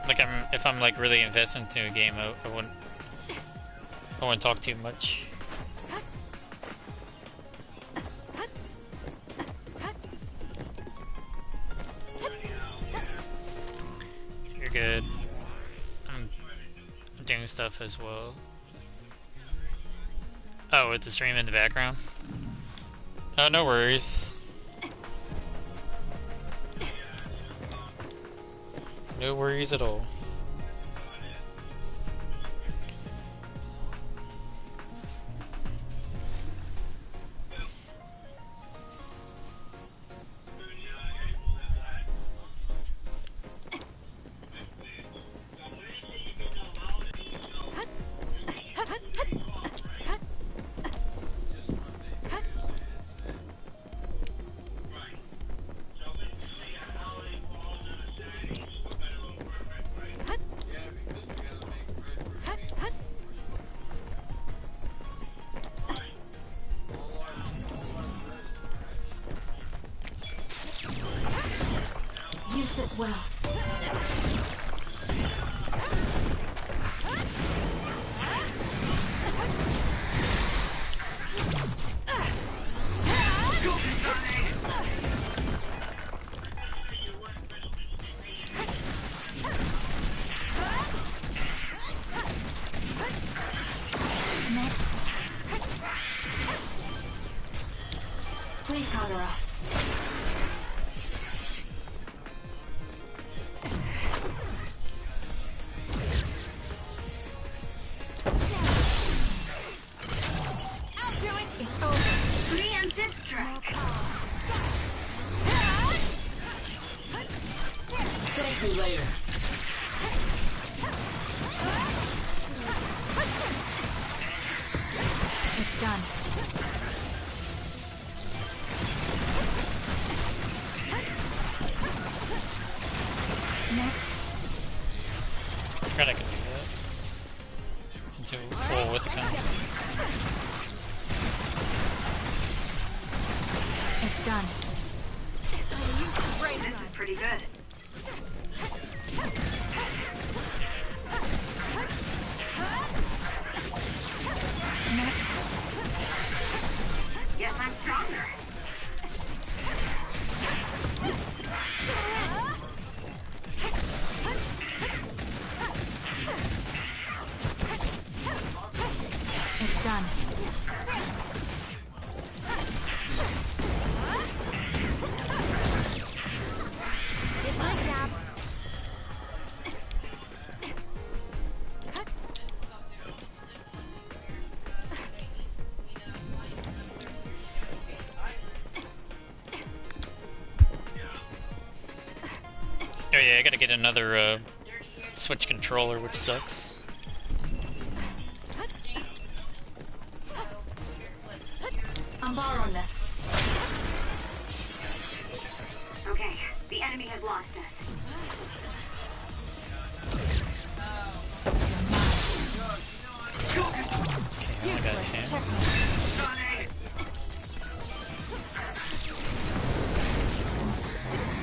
Like if I'm like really invested into a game, I wouldn't talk too much. You're good. I'm doing stuff as well. Oh, with the stream in the background? Oh, no worries. No worries at all.
Use this well. Next. Please, Kagura.
Thank you later.
It's done. Next.
I forgot I could do that. Into full with the count.
It's done.
This is pretty good.
Next.
Yes, I'm stronger.
It's done.
Did my job.
Oh yeah, I gotta get another Switch controller, which sucks.
I'm borrowing this.
Okay, the enemy has lost us.
Useless. Check me.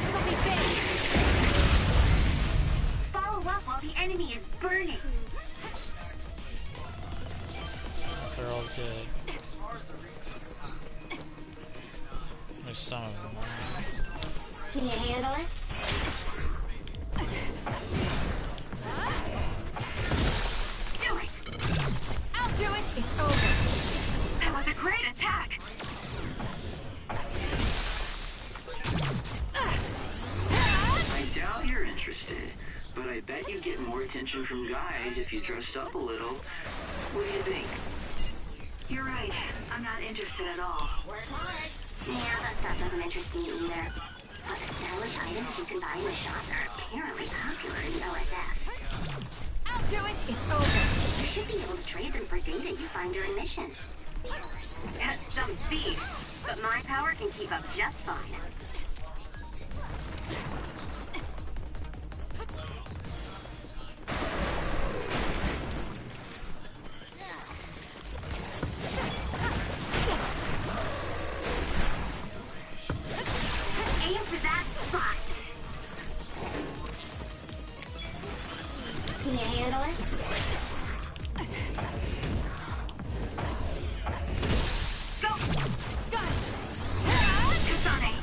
This'll be big.
Follow up while the enemy is burning.
They're all good. There's some of them.
Can you handle it?
Do it!
I'll do it. It's over.
That was a great attack!
I doubt you're interested, but I bet you get more attention from guys if you dressed up a little. What do you think?
You're right. I'm not interested at all.
Work hard. Yeah, that stuff doesn't interest me either. But the stylish items you can buy in the shops are apparently popular in the OSF.
I'll do it. It's over.
You should be able to trade them for data you find during missions.
That's some speed, but my power can keep up just fine. Aim for that spot.
Can you handle it?
Go!
Got it.
Kasane!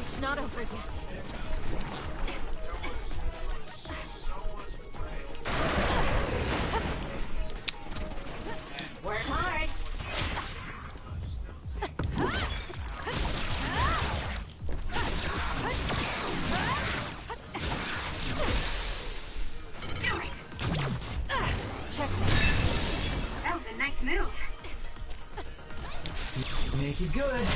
It's not over yet.
Work hard.
Do it!
Check me.
That was a nice move.
Make it good.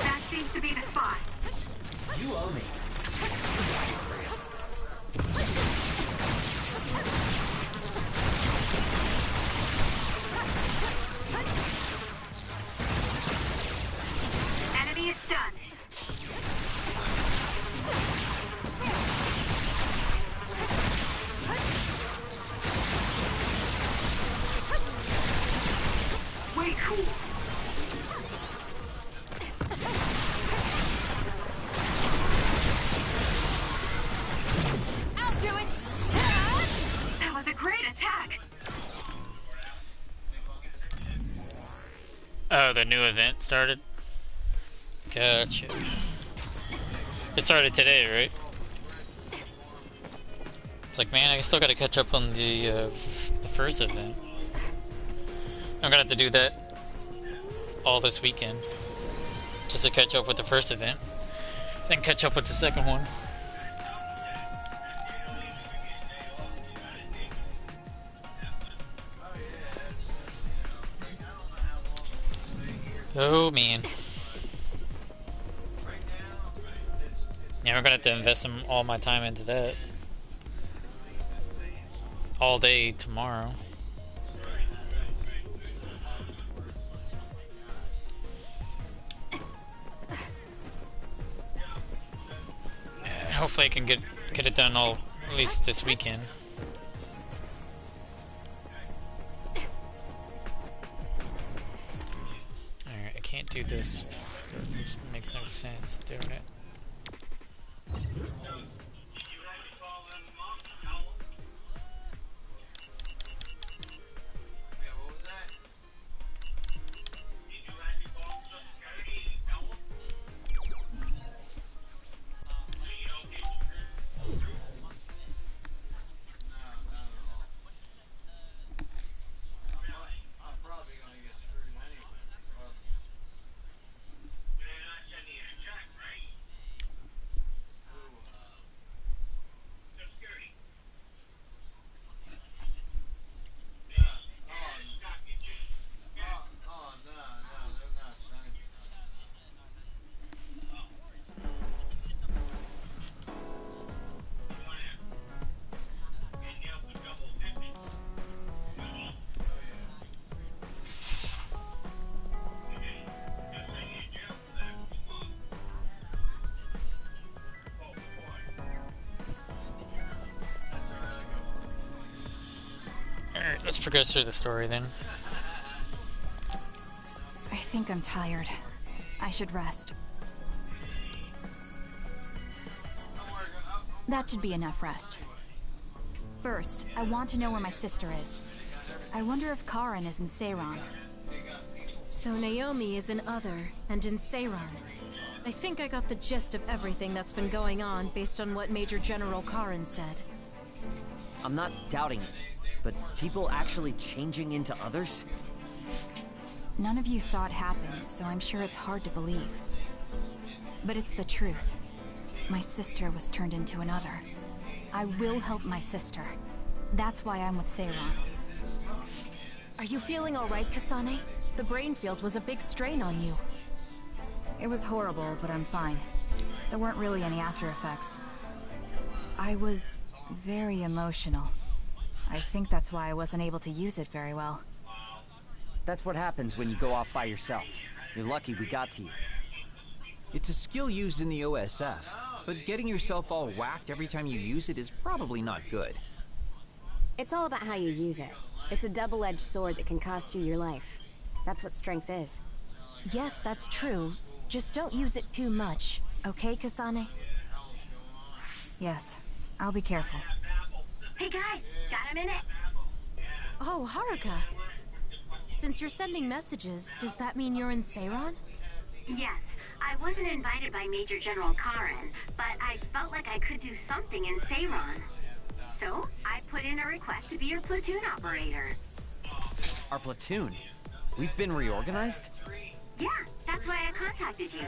That seems to be the spot.
You owe me.
Enemy is stunned. Way cool.
I'll do it.
That was a great attack.
Oh, the new event started? Gotcha. It started today, right? It's like, man, I still gotta catch up on the first event. I'm gonna have to do that all this weekend. Just to catch up with the first event. Then catch up with the second one. Oh man. Yeah, I'm gonna have to invest all my time into that. All day tomorrow. Hopefully I can get it done at least this weekend. Alright, I can't do this. It doesn't make no sense doing it. Let's progress through the story then.
I think I'm tired. I should rest. That should be enough rest. First, I want to know where my sister is. I wonder if Karen is in Seiran.
So Naomi is in Other and in Seiran. I think I got the gist of everything that's been going on based on what Major General Karen said.
I'm not doubting it, but people actually changing into others?
None of you saw it happen, so I'm sure it's hard to believe. But it's the truth. My sister was turned into another. I will help my sister. That's why I'm with Seiran.
Are you feeling alright, Kasane? The brain field was a big strain on you.
It was horrible, but I'm fine. There weren't really any after effects. I was very emotional. I think that's why I wasn't able to use it very well.
That's what happens when you go off by yourself. You're lucky we got to you.
It's a skill used in the OSF, but getting yourself all whacked every time you use it is probably not good.
It's all about how you use it. It's a double-edged sword that can cost you your life. That's what strength is.
Yes, that's true. Just don't use it too much, okay, Kasane?
Yes, I'll be careful.
Hey guys, got a minute?
Oh, Haruka. Since you're sending messages, does that mean you're in Seiran?
Yes, I wasn't invited by Major General Karen, but I felt like I could do something in Seiran. So, I put in a request to be your platoon operator.
Our platoon? We've been reorganized?
Yeah, that's why I contacted you.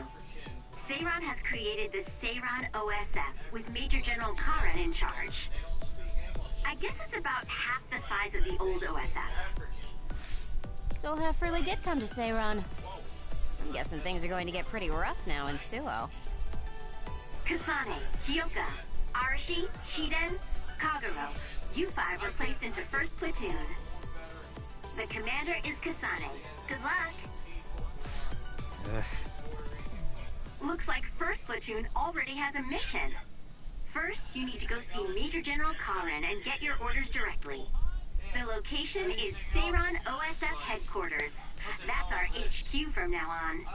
Seiran has created the Seiran OSF with Major General Karen in charge. I guess it's about half the size of the old OSF.
So Hef really did come to Seiran. I'm guessing things are going to get pretty rough now in Suo.
Kasane, Hyoka, Arashi, Shiden, Kagero, you five were placed into 1st Platoon. The commander is Kasane. Good luck. Looks like 1st Platoon already has a mission. First, you need to go see Major General Karen and get your orders directly. The location is Seiran OSF headquarters. That's our HQ from now on.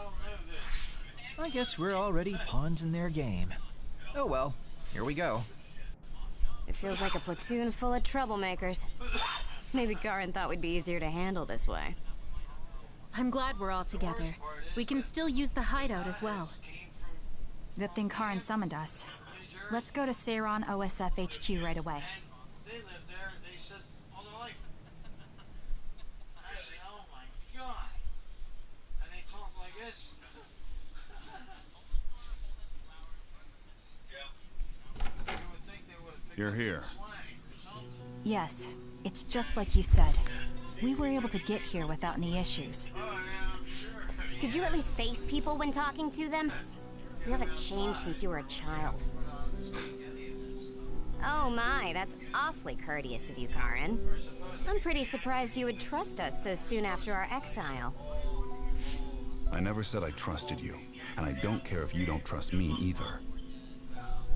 I guess we're already pawns in their game. Oh well, here we go.
It feels like a platoon full of troublemakers. Maybe Karen thought we'd be easier to handle this way.
I'm glad we're all together. We can still use the hideout as well.
Good thing Karen summoned us. Let's go to Seiran OSF HQ right away.
They lived there, they said all their life. I said, oh my god. And they talk like this.
You're here.
Yes, it's just like you said. We were able to get here without any issues.
Could you at least face people when talking to them? You haven't changed since you were a child. Oh my, that's awfully courteous of you, Karen. I'm pretty surprised you would trust us so soon after our exile.
I never said I trusted you, and I don't care if you don't trust me either.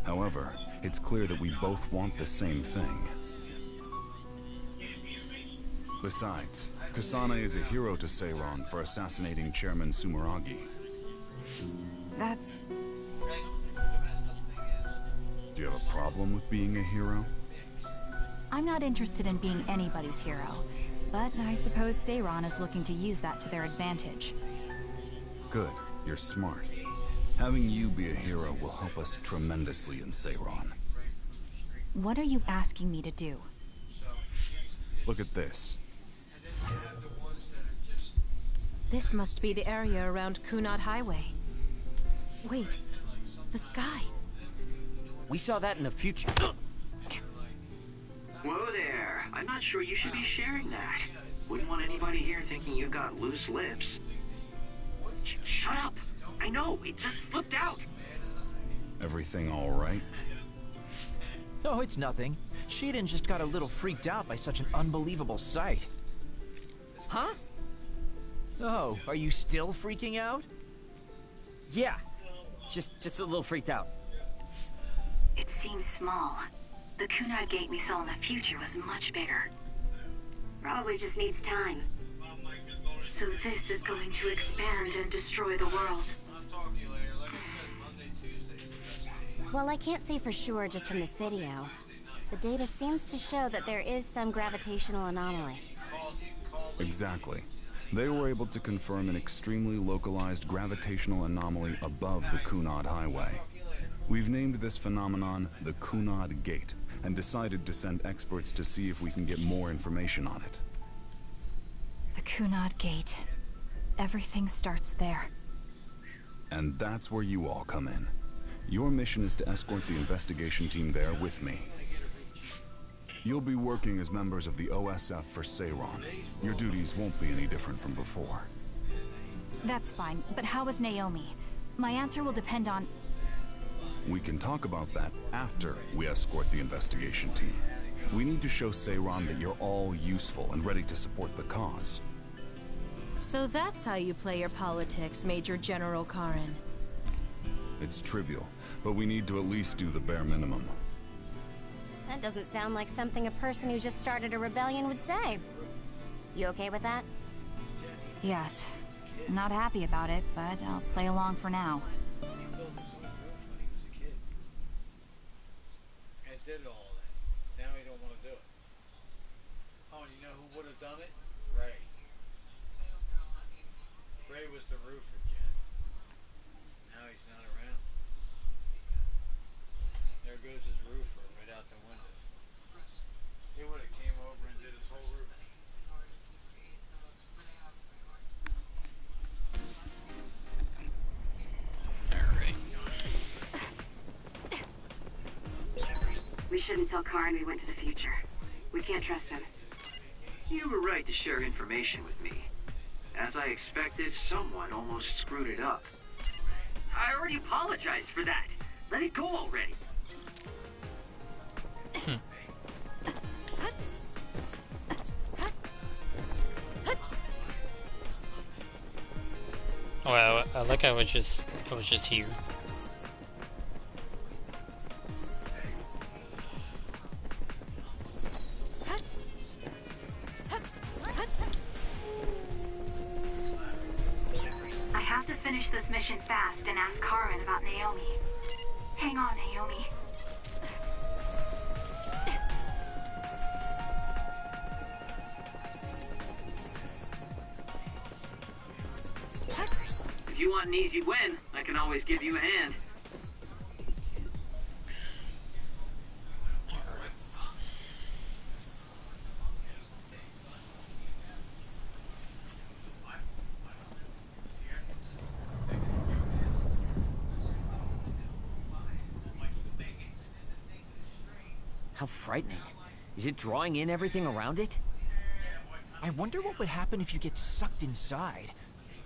However, it's clear that we both want the same thing. Besides, Kasane is a hero to Seiran for assassinating Chairman Sumeragi.
That's...
Do you have a problem with being a hero?
I'm not interested in being anybody's hero, but I suppose Seiran is looking to use that to their advantage.
Good, you're smart. Having you be a hero will help us tremendously in Seiran.
What are you asking me to do?
Look at this.
This must be the area around Kunad Highway. Wait, the sky.
We saw that in the future.
Whoa there. I'm not sure you should be sharing that. Wouldn't want anybody here thinking you got loose lips. Shut up! I know, it just slipped out.
Everything all right?
Oh, it's nothing. Shiden just got a little freaked out by such an unbelievable sight.
Huh?
Oh, are you still freaking out?
Yeah. Just a little freaked out.
It seems small. The Kunad gate we saw in the future was much bigger. Probably just needs time. So this is going to expand and destroy the world.
Well, I can't say for sure just from this video. The data seems to show that there is some gravitational anomaly.
Exactly. They were able to confirm an extremely localized gravitational anomaly above the Kunad Highway. We've named this phenomenon the Kunad Gate, and decided to send experts to see if we can get more information on it.
The Kunad Gate. Everything starts there.
And that's where you all come in. Your mission is to escort the investigation team there with me. You'll be working as members of the OSF for Seiron. Your duties won't be any different from before.
That's fine, but how is Naomi? My answer will depend on...
We can talk about that after we escort the investigation team. We need to show Seiron that you're all useful and ready to support the cause.
So that's how you play your politics, Major General Karen.
It's trivial, but we need to at least do the bare minimum.
That doesn't sound like something a person who just started a rebellion would say. You okay with that?
Yes. I'm not happy about it, but I'll play along for now.
And did all that. Now he don't want to do it. Oh, and you know who would have done it? Ray. Ray was the roofer, Jen. Now he's not around. There goes his roofer right out the window. He would have came over and did his whole roof.
We shouldn't tell Karen we went to the future. We can't trust him.
You were right to share information with me. As I expected, someone almost screwed it up. I already apologized for that. Let it go already.
Well, I like I was just here.
I have to finish this mission fast and ask Karen about Naomi. Hang on, Naomi.
If you want an easy win, I can always give you a hand.
How frightening. Is it drawing in everything around it?
I wonder what would happen if you get sucked inside.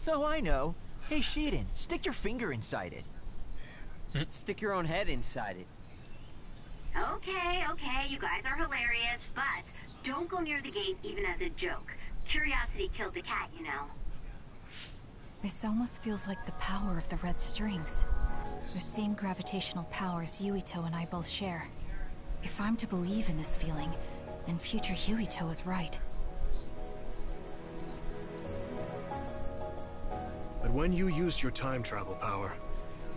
Oh, I know. Hey, Sheedan, stick your finger inside it.
Stick your own head inside it.
Okay, you guys are hilarious, but don't go near the gate even as a joke. Curiosity killed the cat, you know.
This almost feels like the power of the red strings. The same gravitational powers Yuito and I both share. If I'm to believe in this feeling, then future Yuito is right.
But when you used your time travel power,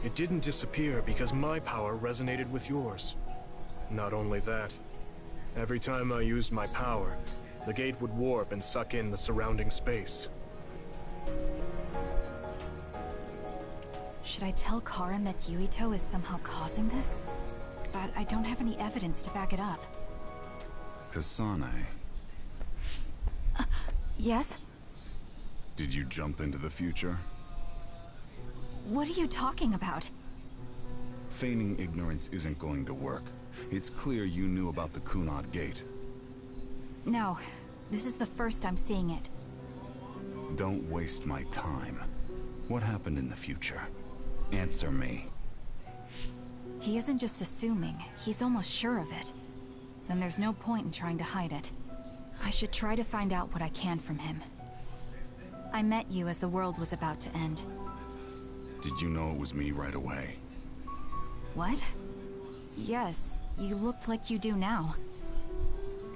it didn't disappear because my power resonated with yours. Not only that, every time I used my power, the gate would warp and suck in the surrounding space.
Should I tell Karen that Yuito is somehow causing this? But I don't have any evidence to back it up.
Kasane,
Yes?
did you jump into the future?
What are you talking about?
Feigning ignorance isn't going to work. It's clear you knew about the Kunad Gate.
No. This is the first I'm seeing it.
Don't waste my time. What happened in the future? Answer me.
He isn't just assuming, he's almost sure of it. Then there's no point in trying to hide it. I should try to find out what I can from him. I met you as the world was about to end.
Did you know it was me right away?
What? Yes, you looked like you do now.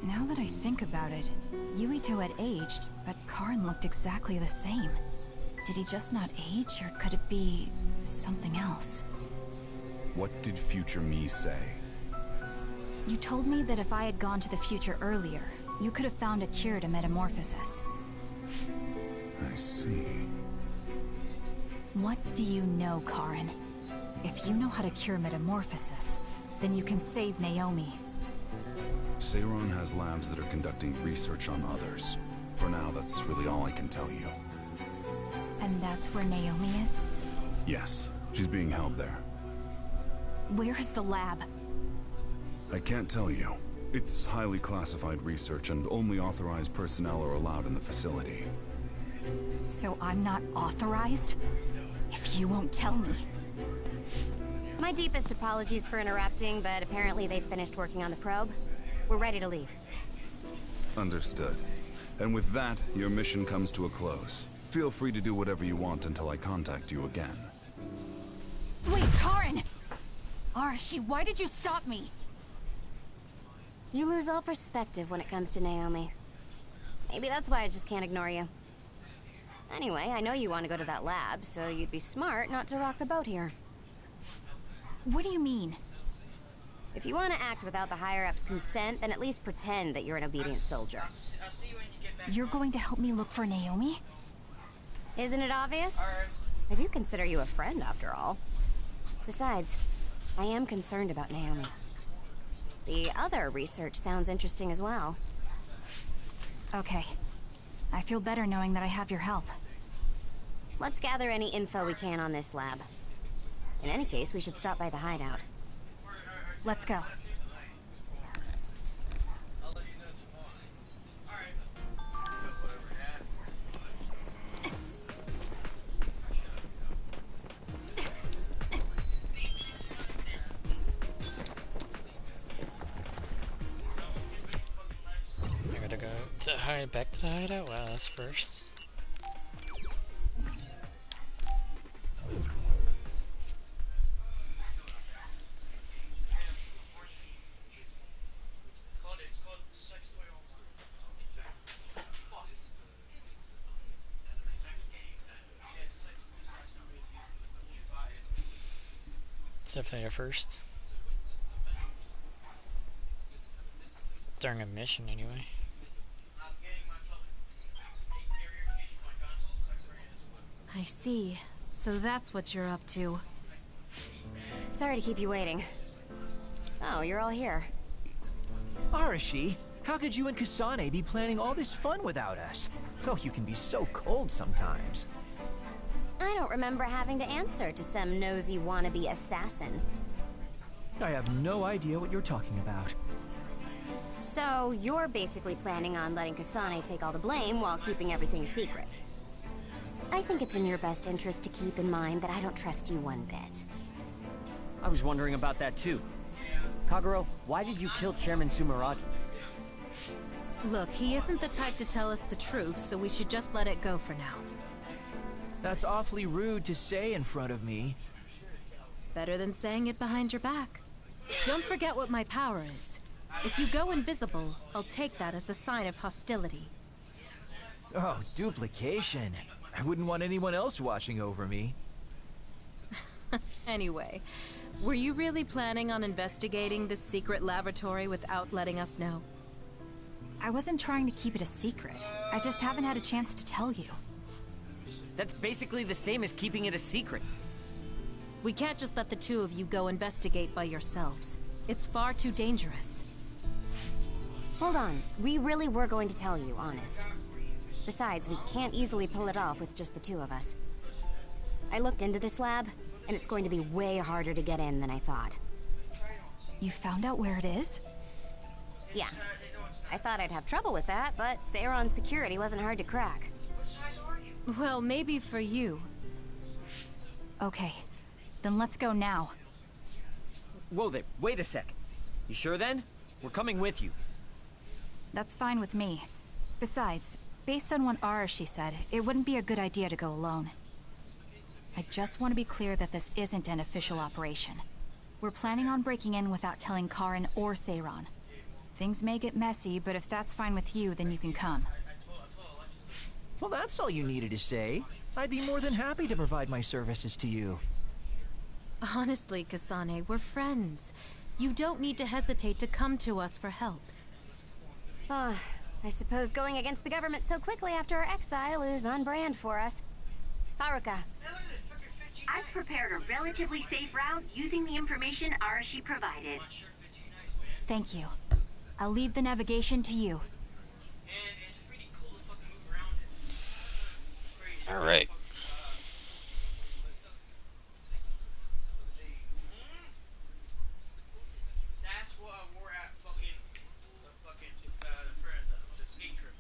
Now that I think about it, Yuito had aged, but Karin looked exactly the same. Did he just not age, or could it be something else?
What did future me say?
You told me that if I had gone to the future earlier, you could have found a cure to metamorphosis.
I see.
What do you know, Karin? If you know how to cure metamorphosis, then you can save Naomi.
Seiron has labs that are conducting research on others. For now, that's really all I can tell you.
And that's where Naomi is?
Yes, she's being held there.
Where is the lab?
I can't tell you. It's highly classified research, and only authorized personnel are allowed in the facility.
So I'm not authorized? If you won't tell me.
My deepest apologies for interrupting, but apparently they've finished working on the probe. We're ready to leave.
Understood. And with that, your mission comes to a close. Feel free to do whatever you want until I contact you again.
Wait, Karin! Arashi, why did you stop me?
You lose all perspective when it comes to Naomi. Maybe that's why I just can't ignore you. Anyway, I know you want to go to that lab, so you'd be smart not to rock the boat here.
What do you mean?
If you want to act without the higher-ups' consent, then at least pretend that you're an obedient soldier.
You're going to help me look for Naomi?
Isn't it obvious? I do consider you a friend, after all. Besides, I am concerned about Naomi. The other research sounds interesting as well.
Okay. I feel better knowing that I have your help.
Let's gather any info we can on this lab. In any case, we should stop by the hideout.
Let's go.
I gotta go back to the hideout? Wow, that's first. It's definitely a first. During a mission, anyway.
I see. So that's what you're up to.
Sorry to keep you waiting. Oh, you're all here.
Arashi, how could you and Kasane be planning all this fun without us? Oh, you can be so cold sometimes.
I don't remember having to answer to some nosy wannabe assassin.
I have no idea what you're talking about.
So, you're basically planning on letting Kasane take all the blame while keeping everything a secret. I think it's in your best interest to keep in mind that I don't trust you one bit.
I was wondering about that too. Kagero, why did you kill Chairman Sumeragi?
Look, he isn't the type to tell us the truth, so we should just let it go for now.
That's awfully rude to say in front of me.
Better than saying it behind your back. Don't forget what my power is. If you go invisible, I'll take that as a sign of hostility.
Oh, duplication. I wouldn't want anyone else watching over me.
Anyway, were you really planning on investigating this secret laboratory without letting us know?
I wasn't trying to keep it a secret. I just haven't had a chance to tell you.
That's basically the same as keeping it a secret.
We can't just let the two of you go investigate by yourselves. It's far too dangerous.
Hold on, we really were going to tell you, honest. Besides, we can't easily pull it off with just the two of us. I looked into this lab, and it's going to be way harder to get in than I thought.
You found out where it is?
Yeah. I thought I'd have trouble with that, but Seiron's security wasn't hard to crack.
Well, maybe for you.
Okay, then let's go now.
Whoa there, wait a sec. You sure then? We're coming with you.
That's fine with me. Besides, based on what Arashi said, it wouldn't be a good idea to go alone. I just want to be clear that this isn't an official operation. We're planning on breaking in without telling Karin or Seiron. Things may get messy, but if that's fine with you, then you can come.
Well, that's all you needed to say. I'd be more than happy to provide my services to you.
Honestly, Kasane, we're friends. You don't need to hesitate to come to us for help.
Ah, I suppose going against the government so quickly after our exile is on brand for us. Haruka.
I've prepared a relatively safe route using the information Arashi provided.
Thank you. I'll leave the navigation to you.
Alright.
That's what we're at the ski trip.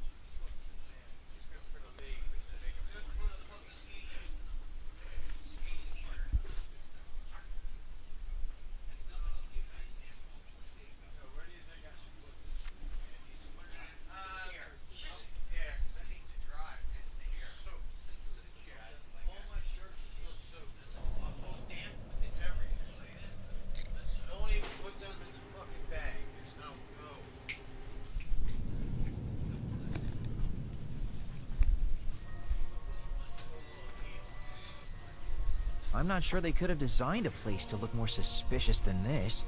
I'm not sure they could have designed a place to look more suspicious than this.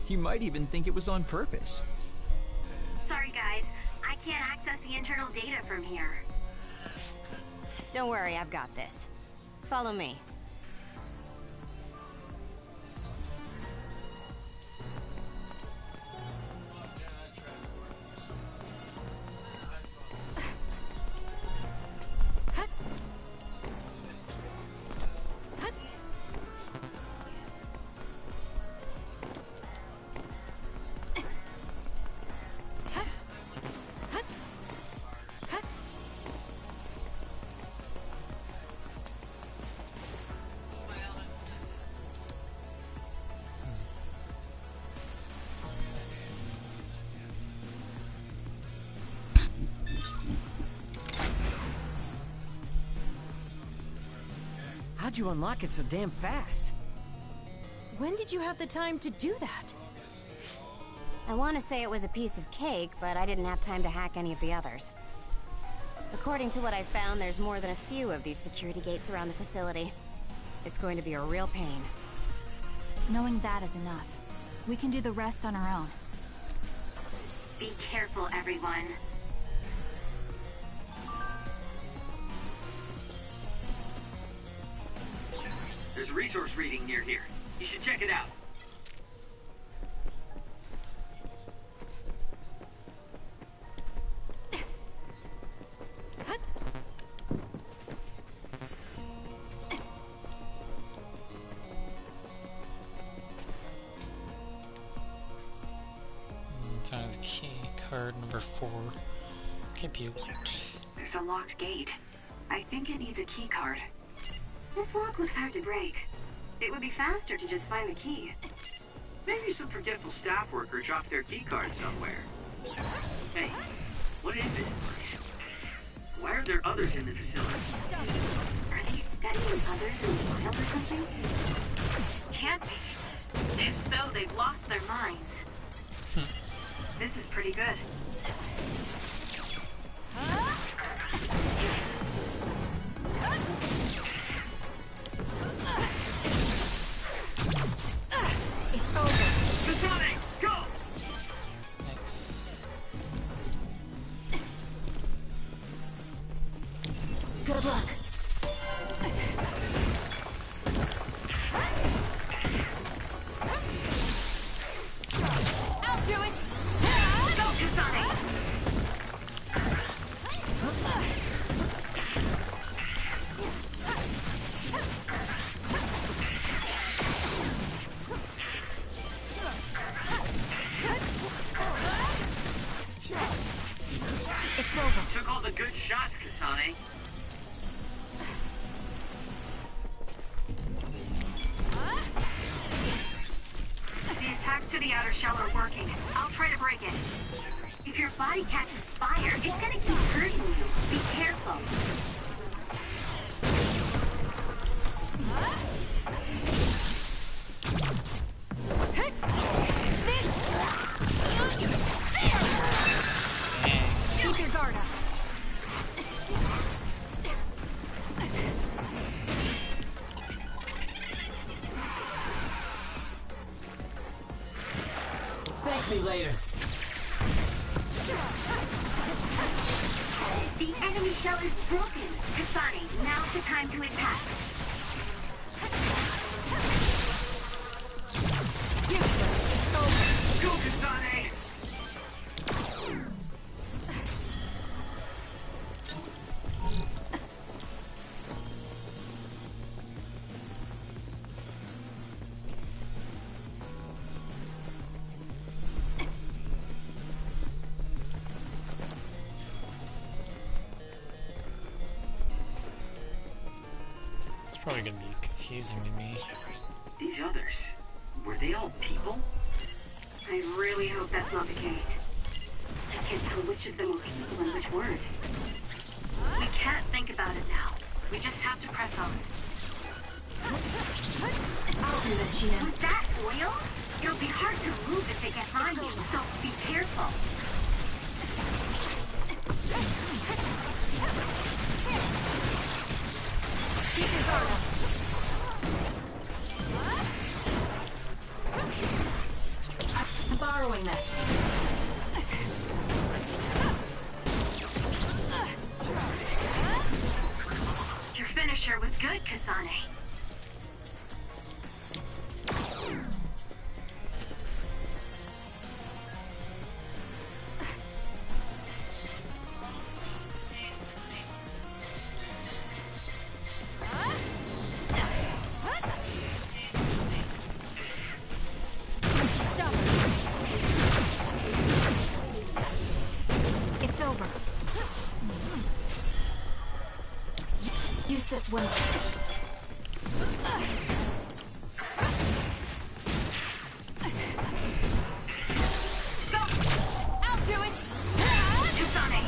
You might even think it was on purpose.
Sorry guys, I can't access the internal data from here.
Don't worry, I've got this. Follow me.
How'd you unlock it so damn fast?
When did you have the time to do that?
I want to say it was a piece of cake, but I didn't have time to hack any of the others. According to what I found, there's more than a few of these security gates around the facility. It's going to be a real pain.
Knowing that is enough. We can do the rest on our own.
Be careful, everyone.
There's a resource reading near here. You should check it out.
Time key card number 4. Compute.
There's a locked gate. I think it needs a key card. This lock looks hard to break. It would be faster to just find the key.
Maybe some forgetful staff worker dropped their keycard somewhere. Hey, what is this place? Why are there others in the facility?
Are they studying others in the wild or something? Can't be. If so, they've lost their minds. This is pretty good.
It's over.
Kasane, go!
Next.
Good luck. I'll do it.
Go, Kasane!
It's over.
Took all the good shots, Kasane.
The attacks to the outer shell are working. I'll try to break it. If your body catches fire, it's gonna keep hurting you. Be careful.
This. There.
me later.
The enemy shell is broken. Kasane, now's the time to attack.
Go, Kasane!
It's probably gonna be confusing to me.
These others, were they all people?
I really hope that's not the case. I can't tell which of them are people and which weren't. We can't think about it now. We just have to press on.
I'll do this, Sheena.
With that oil, it'll be hard to move if they get on you, so be careful.
Keep your guard up. I'm borrowing this.
Your finisher was good, Kasane.
It's over. Use this one. I'll do it.
Kasane!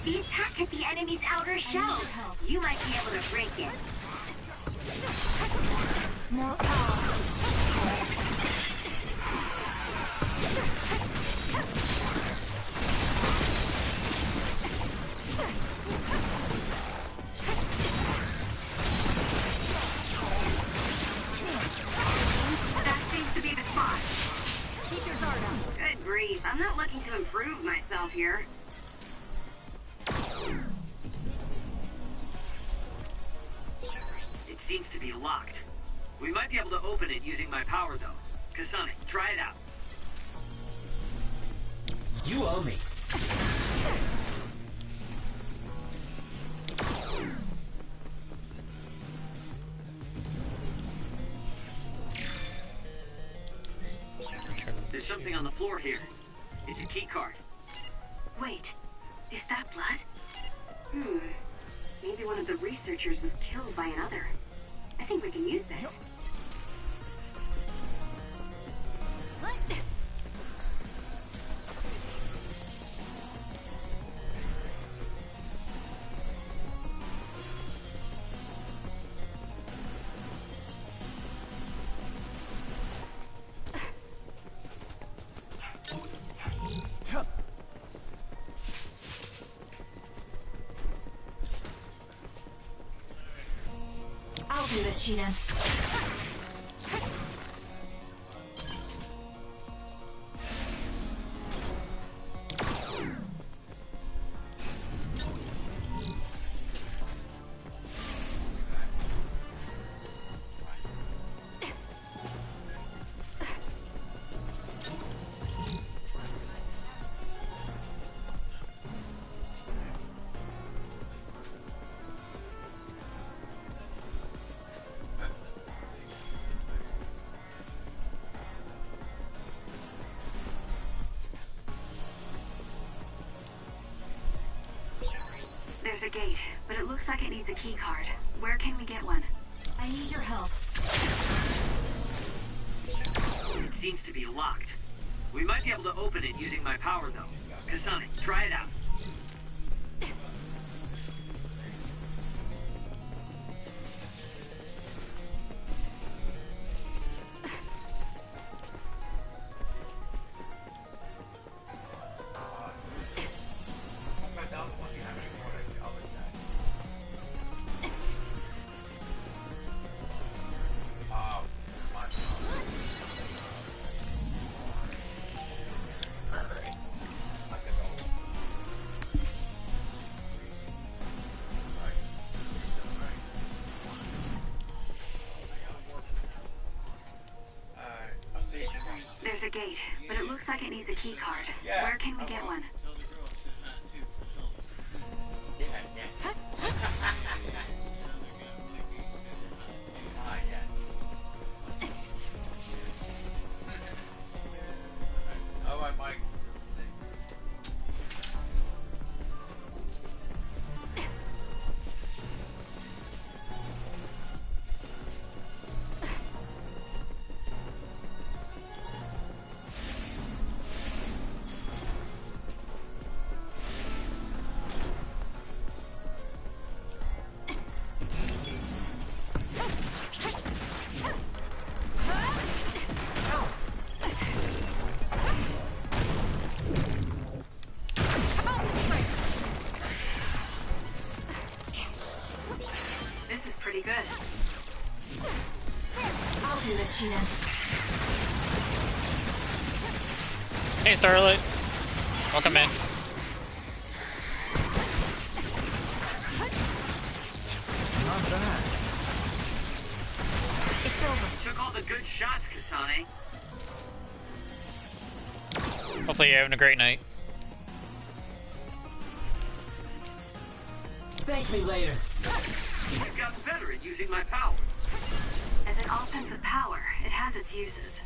The attack at the enemy's outer shell. You might be able to break it.
More power.
That seems to be the spot.
Keep your guard up.
Good grief, I'm not looking to improve myself here.
It seems to be locked. We might be able to open it using my power, though. Kasane, try it out.
You owe me.
There's something on the floor here. It's a key card.
Wait, is that blood? Maybe one of the researchers was killed by another. I think we can use this.
I'll do this, Sheena.
There's a gate, but it looks like it needs a key card. Where can we get one?
I need your help.
It seems to be locked. We might be able to open it using my power, though. Kasane, try it out.
There's a gate, but it looks like it needs a key card. Where can we get one?
Alright, Mike.
This is pretty good.
I'll do this, Sheena.
Hey, Starlight. Welcome in.
Not bad.
It's over. Took all the good shots, Kasane.
Hopefully you're having a great night.
Thank me later.
You've gotten better at using my power.
As an offensive power, it has its uses.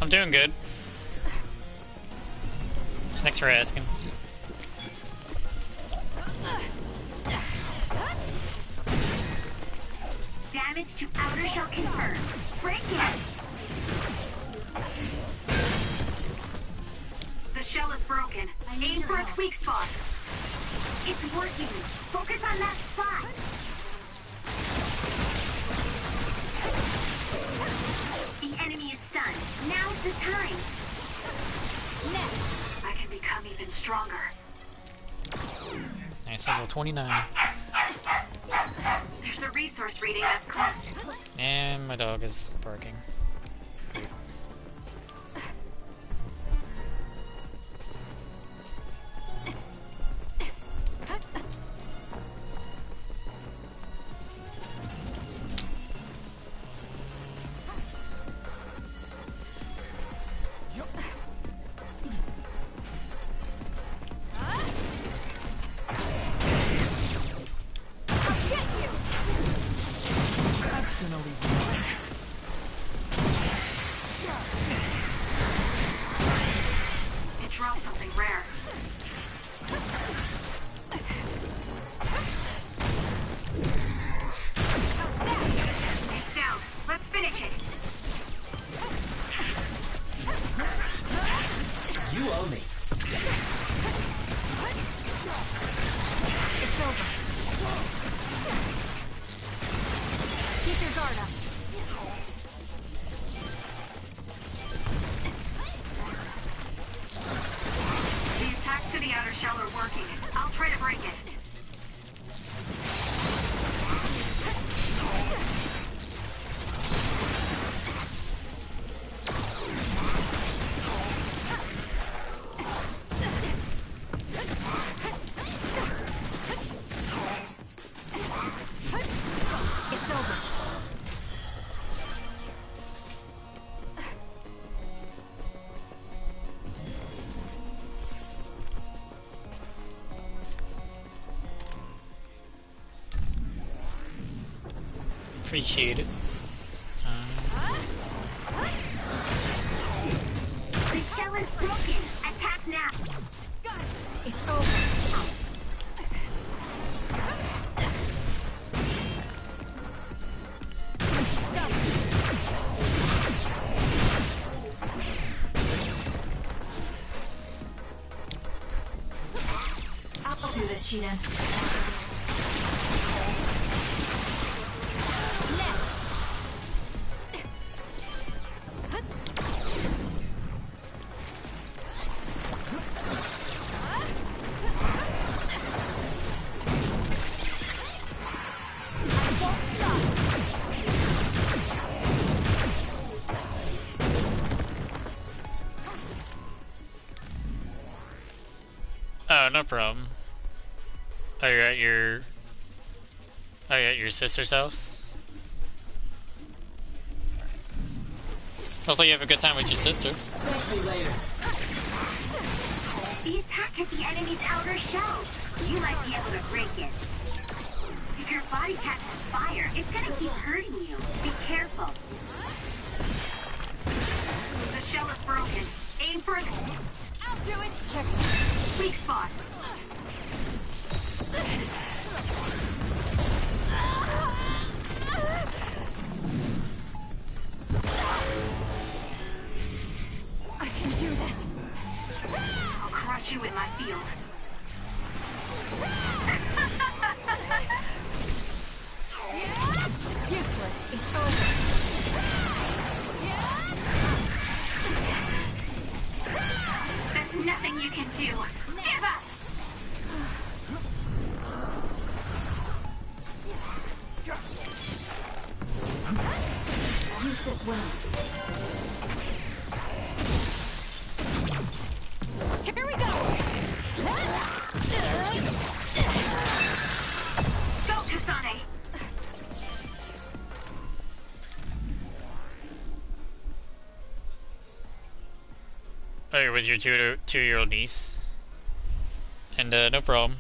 I'm doing good. Thanks for asking.
Damage to outer shell confirmed. Break it! The shell is broken. Aim for its weak spot. It's working. Focus on that spot. The enemy is stunned. Now's the time. Next, I can become even stronger.
Nice, level 29.
There's a resource reading that's close.
And my dog is barking. Great.
That's gonna leave me.
It dropped something rare. It's down. Let's finish it.
You owe me.
It's over. Keep your guard up.
The attacks to the outer shell are working. I'll try to break it.
It's over.
Appreciate it.
The shell is broken. Attack now.
Got it. It's over. I'll do this, Sheena. Next.
Oh, no problem. Oh, you're at your... Oh, you're at your sister's house? Hopefully you have a good time with your sister.
Thank me later.
The attack hit the enemy's outer shell. You might be able to break it. If your body catches fire, it's gonna keep hurting you. Be careful. The shell is broken. Aim for it.
I'll do it. Check.
Weak spot.
I can do this.
I'll crush you with my field.
Useless. It's over.
There's nothing you can do. Give up.
Use this well. Here we go.
Go, Kasane.
Oh, you're with your two-year-old niece? And, no problem.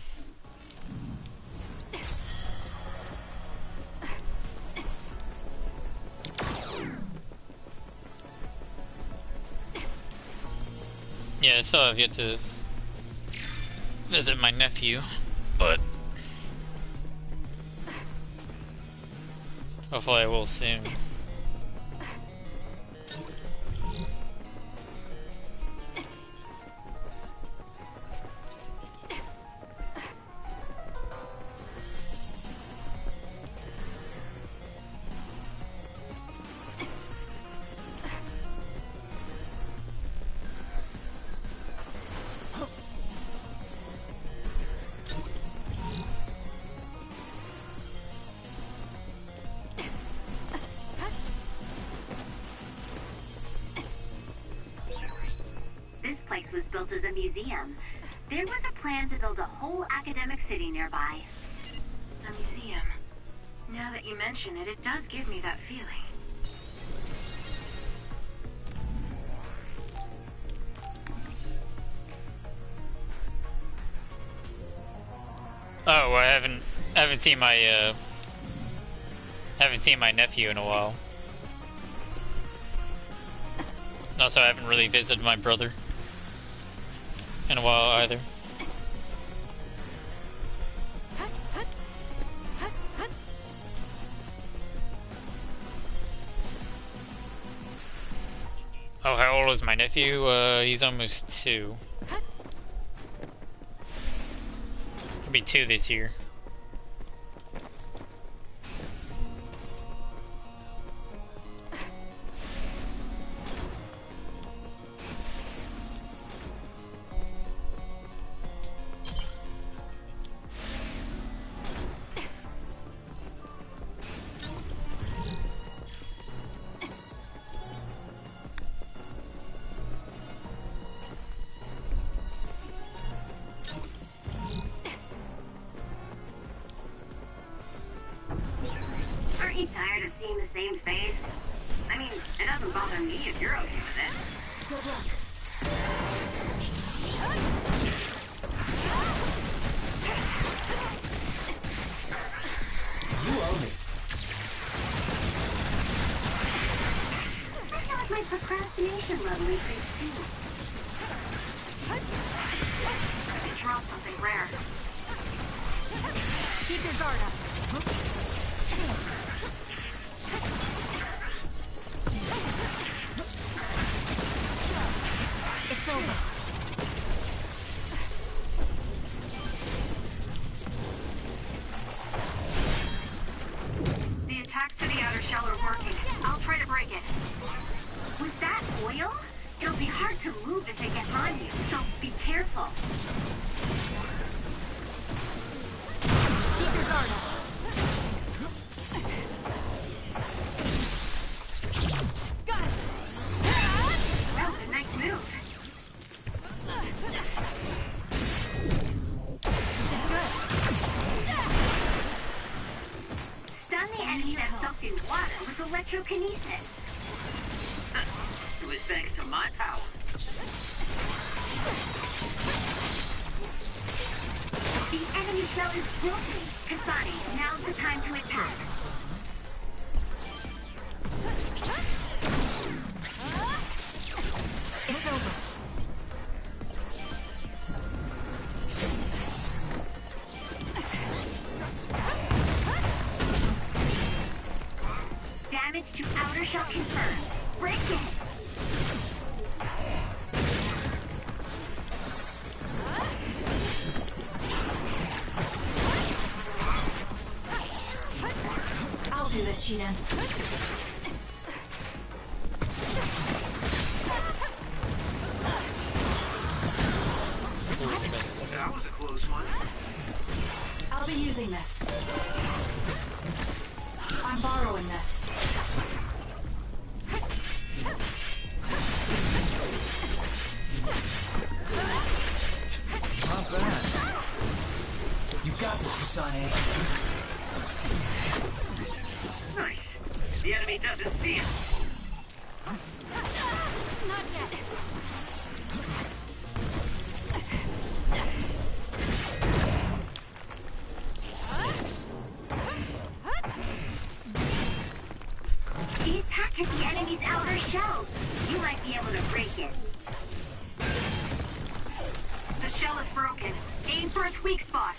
Yeah, I still have yet to visit my nephew, but hopefully I will soon.
This place was built as a museum. There was a plan to build a whole academic city nearby. A museum. Now that you mention it, it does give me that feeling.
Oh, I haven't seen my nephew in a while. Also, I haven't really visited my brother in a while either. Oh, how old is my nephew? He's almost 2. He'll be 2 this year.
Aren't you tired of seeing the same face? I mean, it doesn't bother me if you're okay with it.
Good luck.
You owe me.
I feel like my procrastination level increased too. I dropped something rare.
Keep your guard up. It's over.
The attacks to the outer shell are working. I'll try to break it. Was that oil? It'll be hard to move if it gets on you, so be careful.
Keep your guard up. Got it.
That was a nice move. electrokinesis.
It was thanks to my power.
The enemy shell is broken. Kasani, now's the time to attack.
It's over.
Damage to outer shell confirmed. Break it.
I'll do this, Shidan.
That was a close one.
I'll be using this. I'm borrowing this.
Not bad. You got this, Kasane.
Nice. The enemy doesn't see us.
Not yet.
The attack hit the enemy's outer shell. You might be able to break it.
The shell is broken. Aim for its weak spot.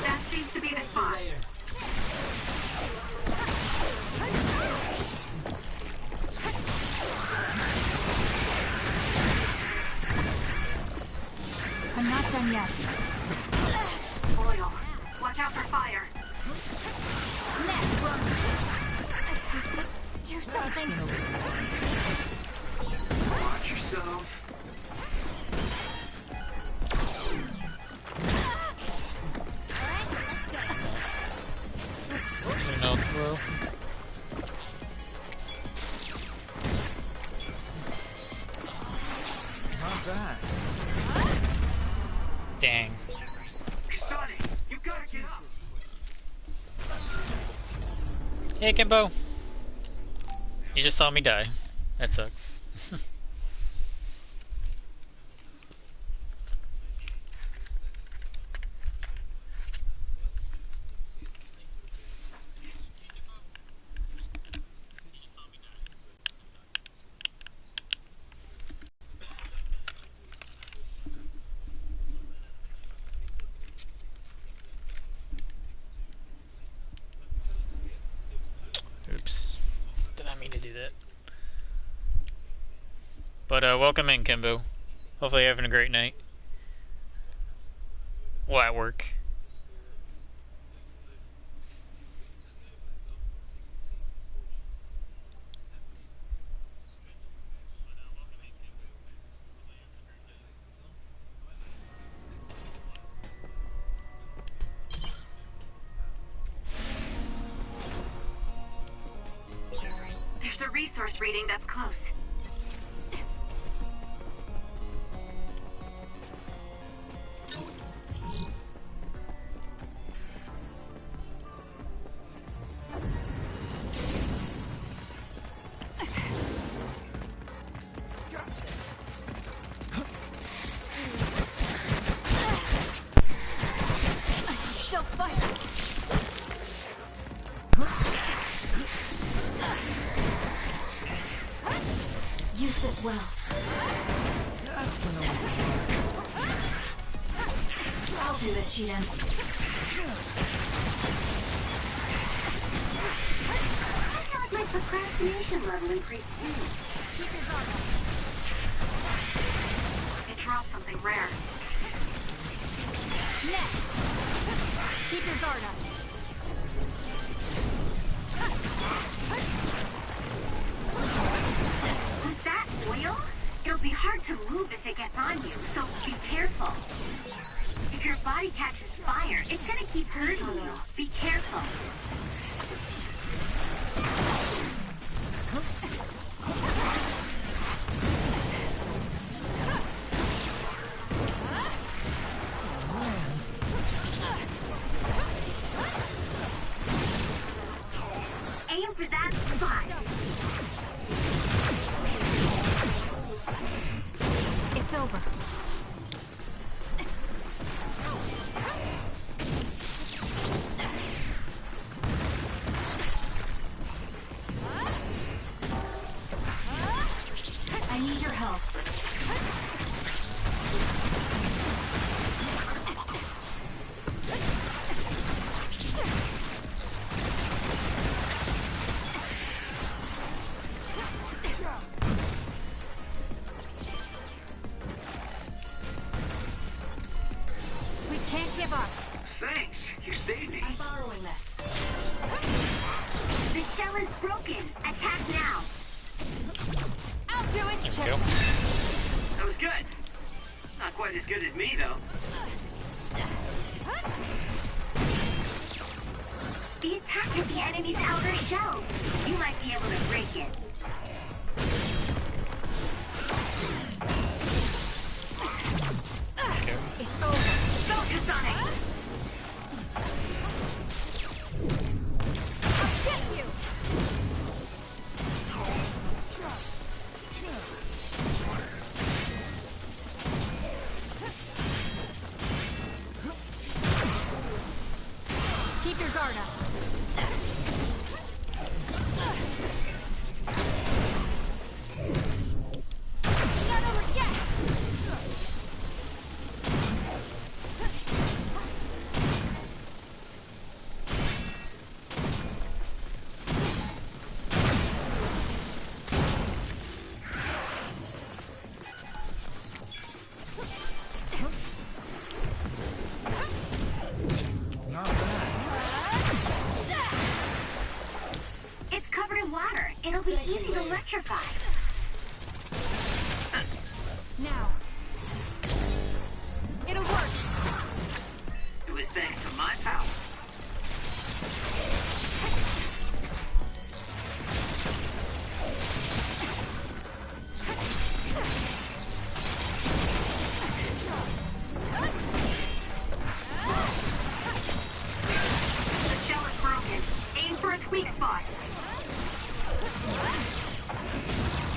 That seems to be the spot.
I'm not done yet.
Oil. Watch out for fire.
I have to do something.
Watch yourself.
No throw.
Not bad.
Dang.
Sonny, you gotta get up.
Hey, Kimbo. You just saw me die. That sucks. Oops. Did not mean to do that. But welcome in, Kimbo. Hopefully you're having a great night. Well, at work.
There's a resource reading that's close.
Still fighting.
Use this well.
That's gonna work.
I'll do this, Shidan.
I feel like my procrastination level increased too.
It dropped something rare.
Next. Keep your guard up.
With that oil, it'll be hard to move if it gets on you, so be careful. If your body catches fire, it's gonna keep hurting you. Be careful. for that spot.
It's over. I need your help. We can't give up.
Thanks, you saved me.
I'm borrowing this.
The shell is broken. Attack now.
I'll do it,
There we go.
That was good. Not quite as good as me, though.
The attack hit the enemy's outer shell. You might be able to break it.
It's over.
Focus on it.
I'll get you. Keep your guard up. Not over yet.
It's covered in water. It'll be easy to electrify.
Now. It'll work.
It was thanks to my power.
The shell is broken. Aim for its weak spot.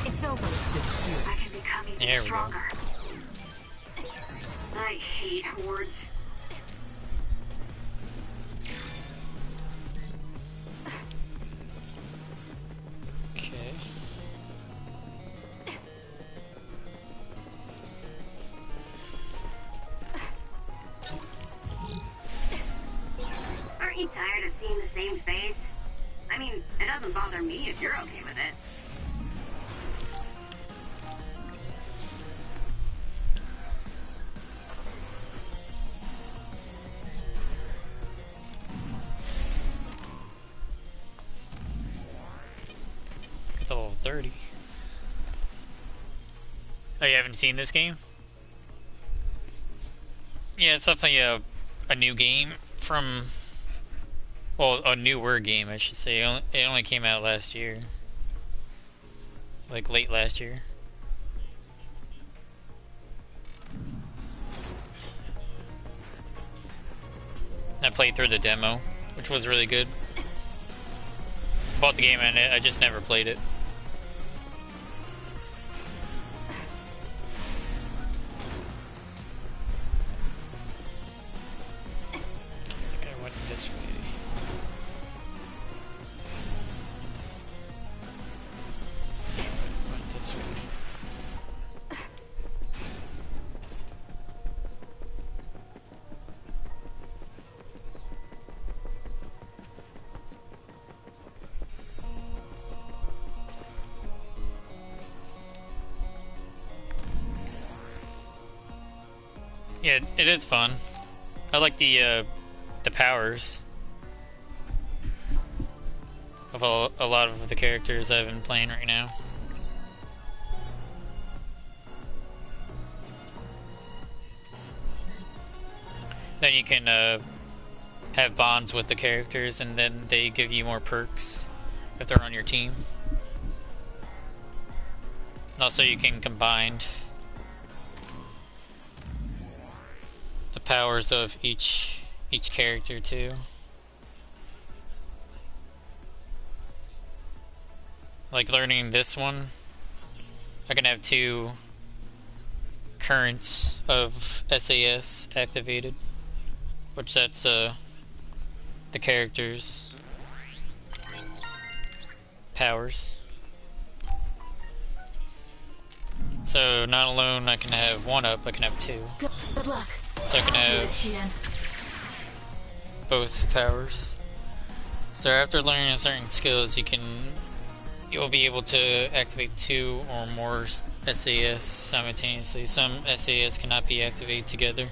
It's over.
I can become even
There we go.
stronger. I hate hordes.
Okay.
Aren't you tired of seeing the same face? I mean, it doesn't bother me if you're okay with it.
Level 30. Oh, you haven't seen this game? Yeah, it's definitely a new game from, well, a newer game, I should say. It only came out last year. Like, late last year. I played through the demo, which was really good. Bought the game and I just never played it. I think I went this way. Went this way. Yeah, it is fun. I like the powers of a lot of the characters I've been playing right now. Then you can have bonds with the characters, and then they give you more perks if they're on your team. Also, you can combine the powers of each character too. like learning this one, I can have 2 currents of SAS activated, which that's the character's powers. So not alone I can have 1 up, I can have 2.
Good luck.
So I can have both powers. So after learning certain skills, you'll be able to activate 2 or more SAS simultaneously. Some SAS cannot be activated together.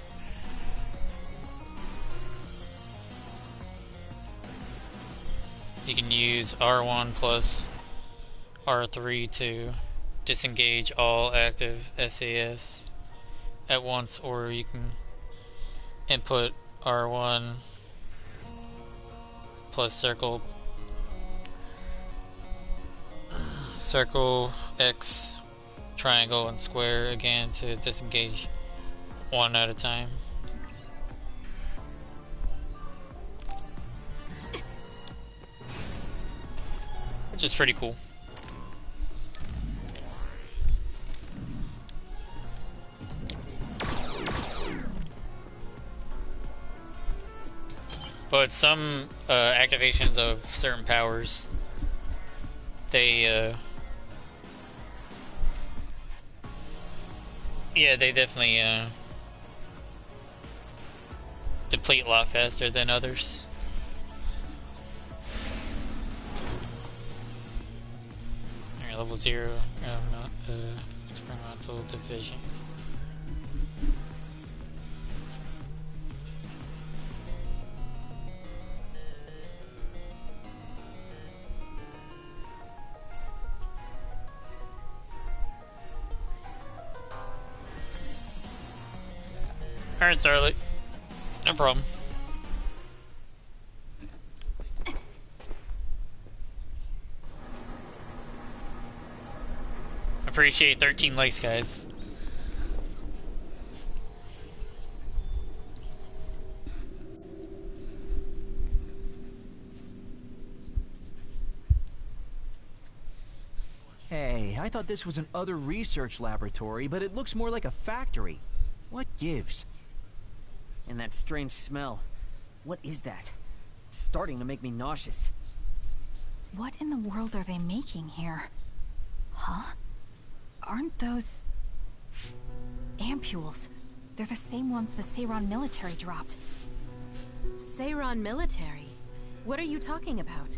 You can use R1 plus R3 to disengage all active SAS at once, or you can input R1 plus circle X, triangle, and square again to disengage 1 at a time. Which is pretty cool. But some activations of certain powers, they definitely deplete a lot faster than others. Alright, level 0, experimental division. Alright, Scarlet. No problem. Appreciate 13 likes, guys.
Hey, I thought this was an other research laboratory, but it looks more like a factory. What gives?
And that strange smell. What is that? It's starting to make me nauseous.
What in the world are they making here? Huh? Aren't those... ampules? They're the same ones the Seiran military dropped.
Seiran military? What are you talking about?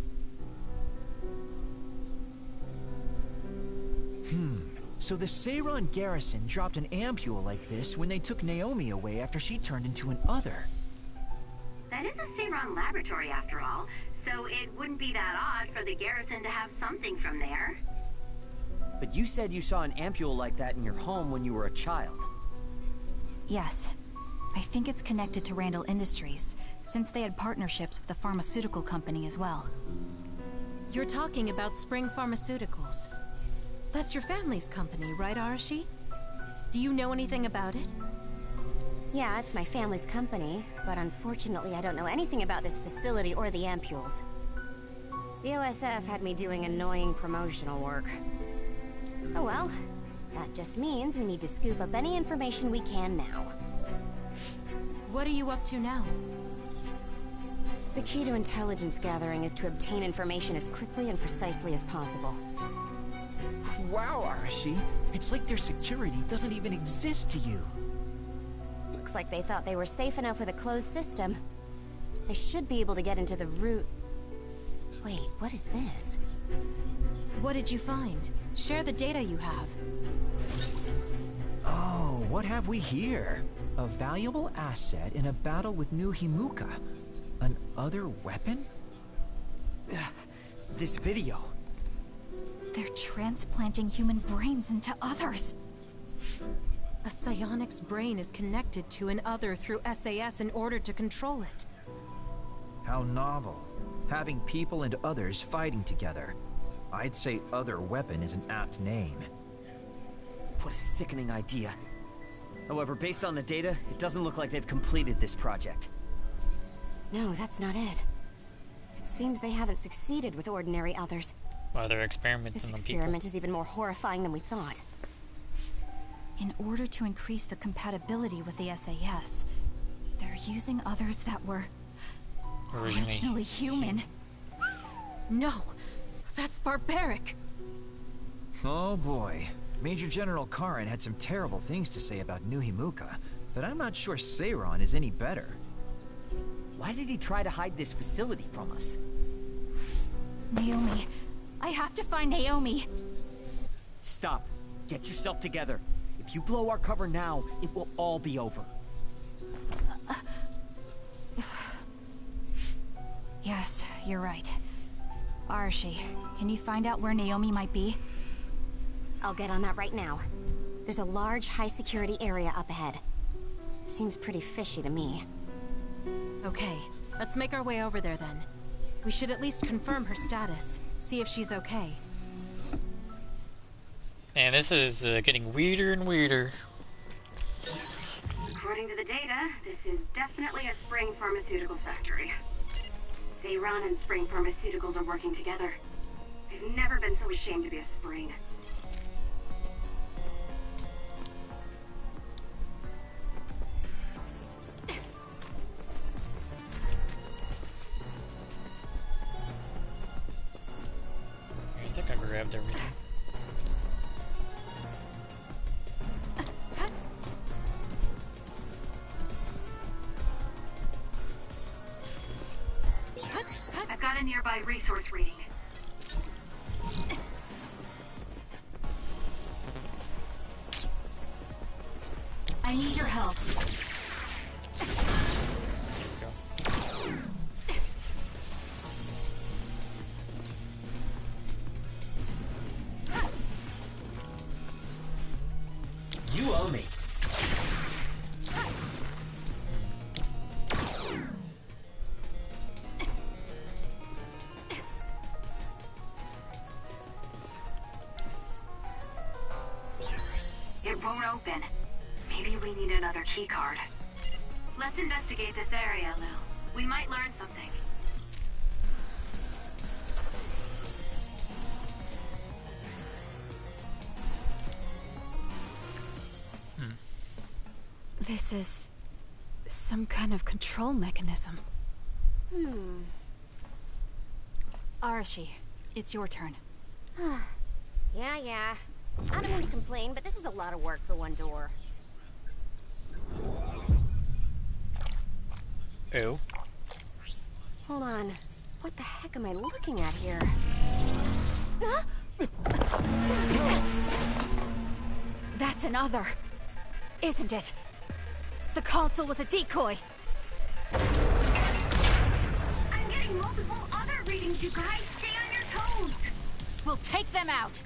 So the Seiran garrison dropped an ampule like this when they took Naomi away after she turned into an other.
That is a Seiran laboratory after all, so it wouldn't be that odd for the garrison to have something from there.
But you said you saw an ampule like that in your home when you were a child.
Yes. I think it's connected to Randall Industries, since they had partnerships with a pharmaceutical company as well.
You're talking about Spring Pharmaceuticals. That's your family's company, right, Arashi? Do you know anything about it?
Yeah, it's my family's company, but unfortunately I don't know anything about this facility or the ampules. The OSF had me doing annoying promotional work. Oh well, that just means we need to scoop up any information we can now.
What are you up to now?
The key to intelligence gathering is to obtain information as quickly and precisely as possible.
Wow, Arashi. It's like their security doesn't even exist to you.
Looks like they thought they were safe enough with a closed system. I should be able to get into the root... Wait, what is this?
What did you find? Share the data you have.
Oh, what have we here? A valuable asset in a battle with New Himuka. An other weapon?
This video.
They're transplanting human brains into others.
A psionic's brain is connected to an other through SAS in order to control it.
How novel. Having people and others fighting together. I'd say other weapon is an apt name.
What a sickening idea. However, based on the data, it doesn't look like they've completed this project.
No, that's not it. It seems they haven't succeeded with ordinary others.
While they're experimenting
This
on people.
experiment is even more horrifying than we thought.
In order to increase the compatibility with the SAS, they're using others that were originally human.
No, that's barbaric.
Oh boy. Major General Karen had some terrible things to say about New Himuka, but I'm not sure Seiron is any better.
Why did he try to hide this facility from us?
Naomi. I have to find Naomi.
Stop. Get yourself together. If you blow our cover now, it will all be over.
Yes, you're right. Arashi, can you find out where Naomi might be?
I'll get on that right now. There's a large, high-security area up ahead. Seems pretty fishy to me.
Okay, let's make our way over there then. We should at least confirm her status, see if she's okay.
And this is getting weirder and weirder.
According to the data, this is definitely a Spring Pharmaceuticals factory. Seiron and Spring Pharmaceuticals are working together. I've never been so ashamed to be a Spring.
I think I grabbed everything.
I've got a nearby resource reading.
I need your help.
You owe me.
It won't open. Maybe we need another key card. Let's investigate this area, Lil. We might learn something.
This is some kind of control mechanism. Arashi, it's your turn.
Yeah. I don't mean to complain, but this is a lot of work for one door.
Ew.
Hold on. What the heck am I looking at here?
That's another, isn't it? The console was a decoy.
I'm getting multiple other readings, you guys. Stay on your toes.
We'll take them out.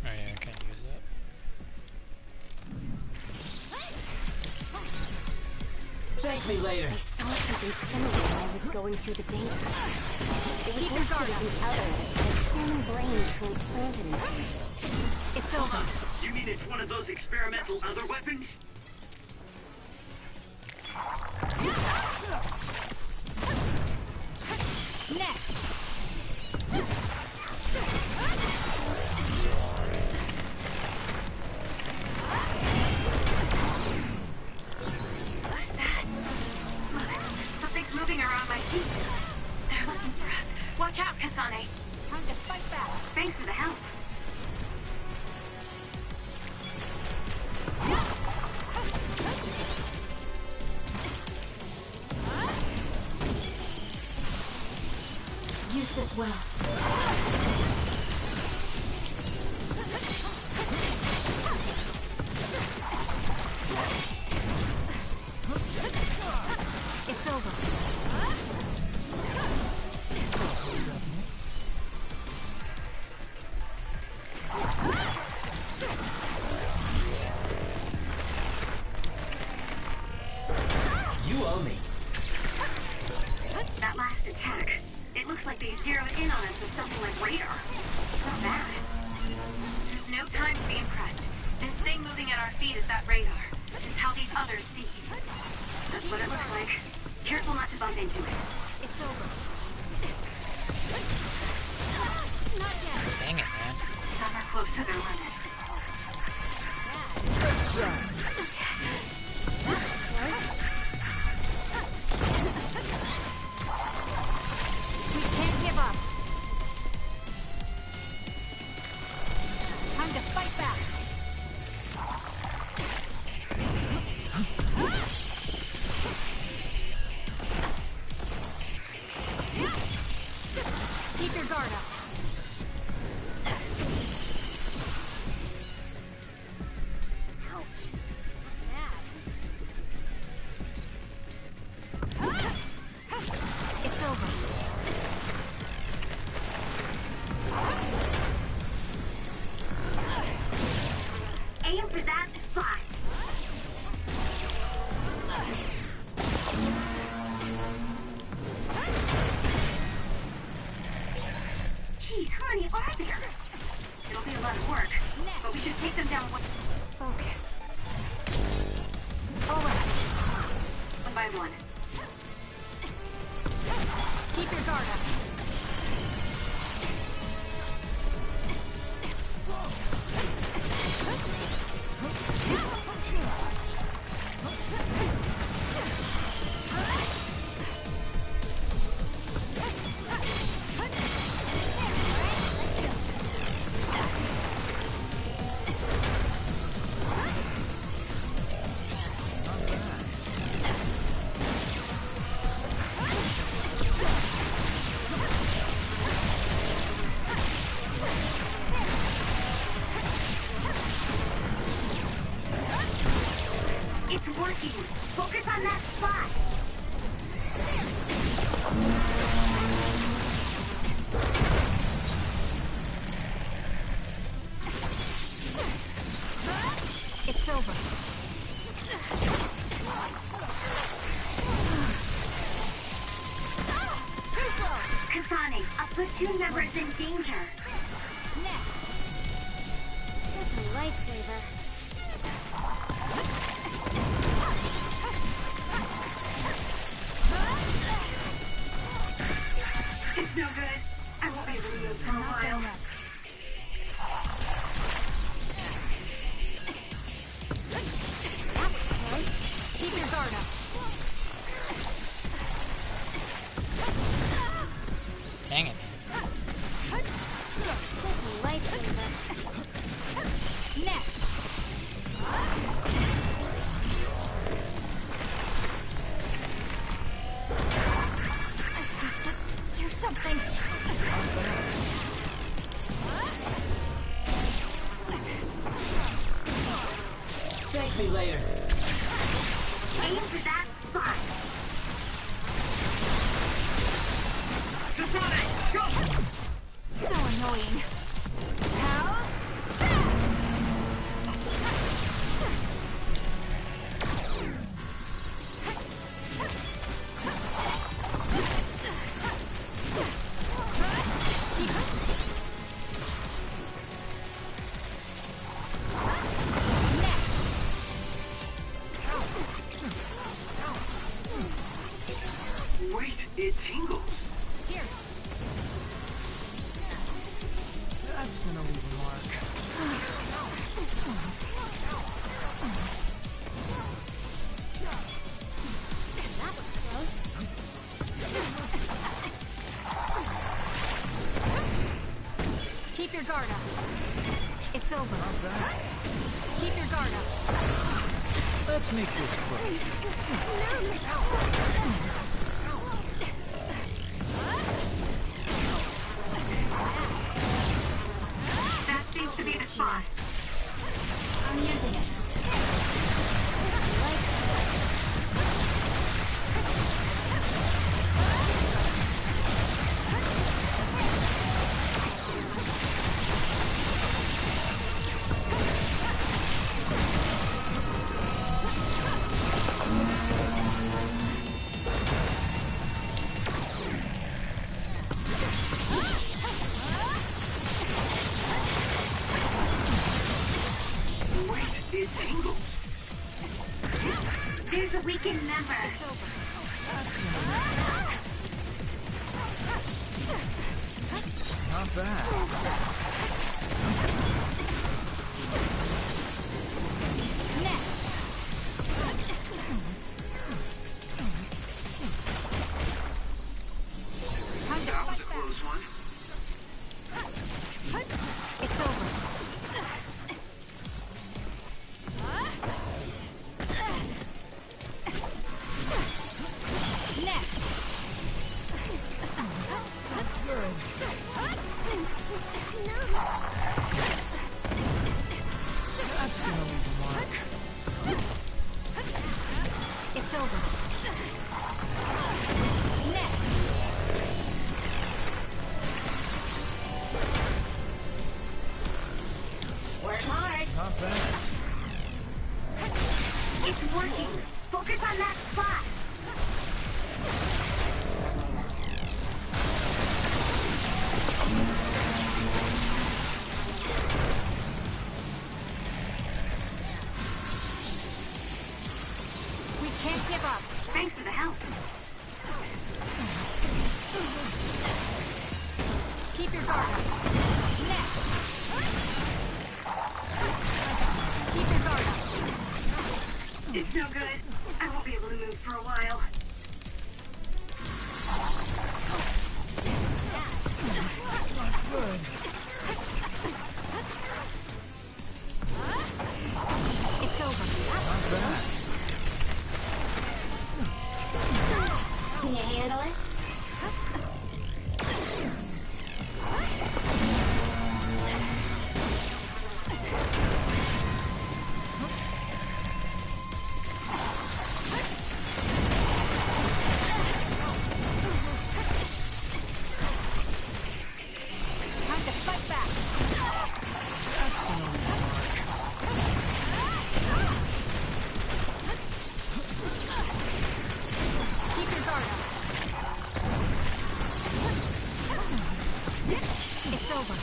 Oh yeah, I can't use that.
Thank me later.
I saw something similar when I was going through the data. It was listed as an element with a human brain transplanted into it.
It's over.
You mean it's one of those experimental other weapons?
Next.
What's that? Look, something's moving around my feet. They're looking for us. Watch out, Kasane.
Time to fight back.
Thanks for the help.
as well. It's over.
You owe me.
That last attack, it looks like they zeroed in on us with something like radar. Not bad. There's no time to be impressed. This thing moving at our feet is that radar. It's how these others see. That's what it looks like. Careful not to bump into it.
It's over.
Dang it, man.
Some are close to their limit.
We can't give up. Time to fight back. Keep your guard up.
Ouch.
It's over.
Aim for that spot. Jeez, how many are there? It'll be a lot of work, but we should take them down one
Focus. All right.
by one.
Keep your guard up.
It's working. Focus on that spot.
It's over.
Too slow. Kasane, a platoon member is in danger.
Next.
That's a lifesaver.
It's no good. I won't be able to move for a while.
That was close. Keep your guard up.
Dang it, man.
That's a lifesaver.
Next. I have to do something.
Thank me later.
Aim for that spot. Kasane, go!
So annoying. How's
Wait, it tingles.
here?
That's gonna leave a mark.
That was close.
Keep your guard up. It's over. Keep your guard up.
Let's make this quick.
spot.
I'm using it.
It tingles. There's a weekend member.
Not bad.
That was a close one.
It's over.
That's gonna leave a mark.
It's over. Next.
Work hard.
Not bad.
It's working. Focus on that spot.
We can't give up.
Thanks for the help.
Keep your guard up. Next. Keep your guard up.
It's no good. I won't be able to move for a while.
Good.
It's over.
Not bad.
Can you handle it?
Time to fight back.
That's gonna leave a mark.
Keep your guard up. It's over.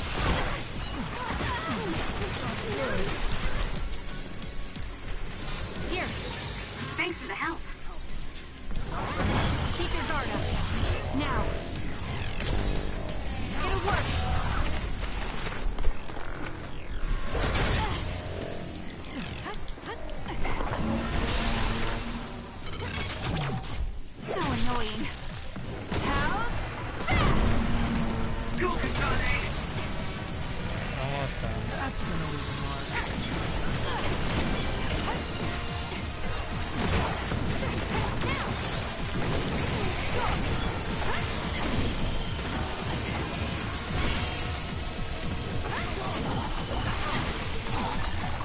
Here,
Thanks for the help.
keep your guard up. Now. It'll work. So annoying. How's that?
Go, Kasane!
Almost done.
That's gonna leave a mark.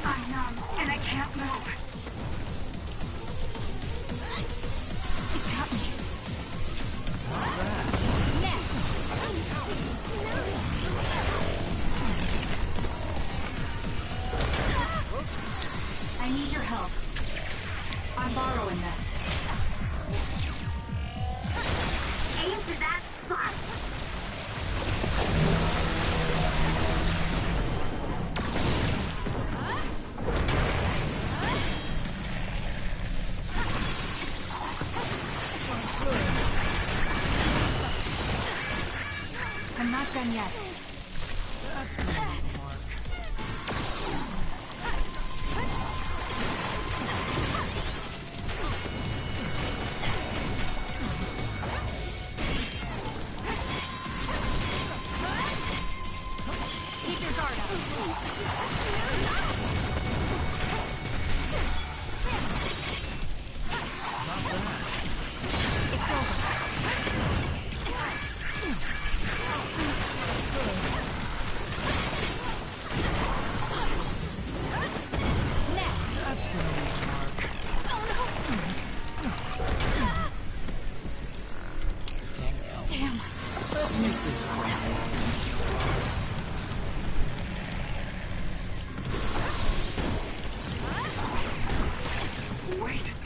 I'm numb, and I can't move.
It got me.
Not bad.
Next. I need your help. I'm borrowing this.
Aim for that spot.
I'm not done yet.
That's gonna leave a mark.
Keep your guard up. It's over.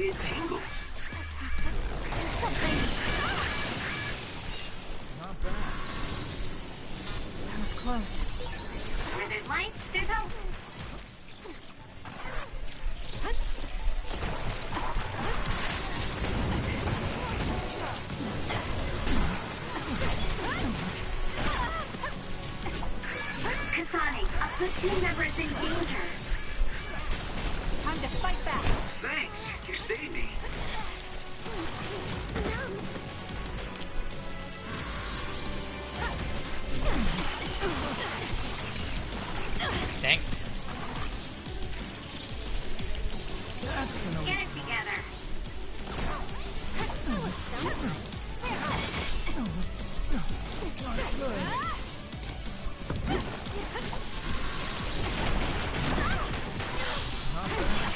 It tingles.
Do something.
Not bad.
That was close.
Where there's light, there's hope. Kasani, a platoon member is in danger.
Time to fight back.
Thanks, you saved me.
Dang.
That's gonna
Get it together.
not good. Not bad.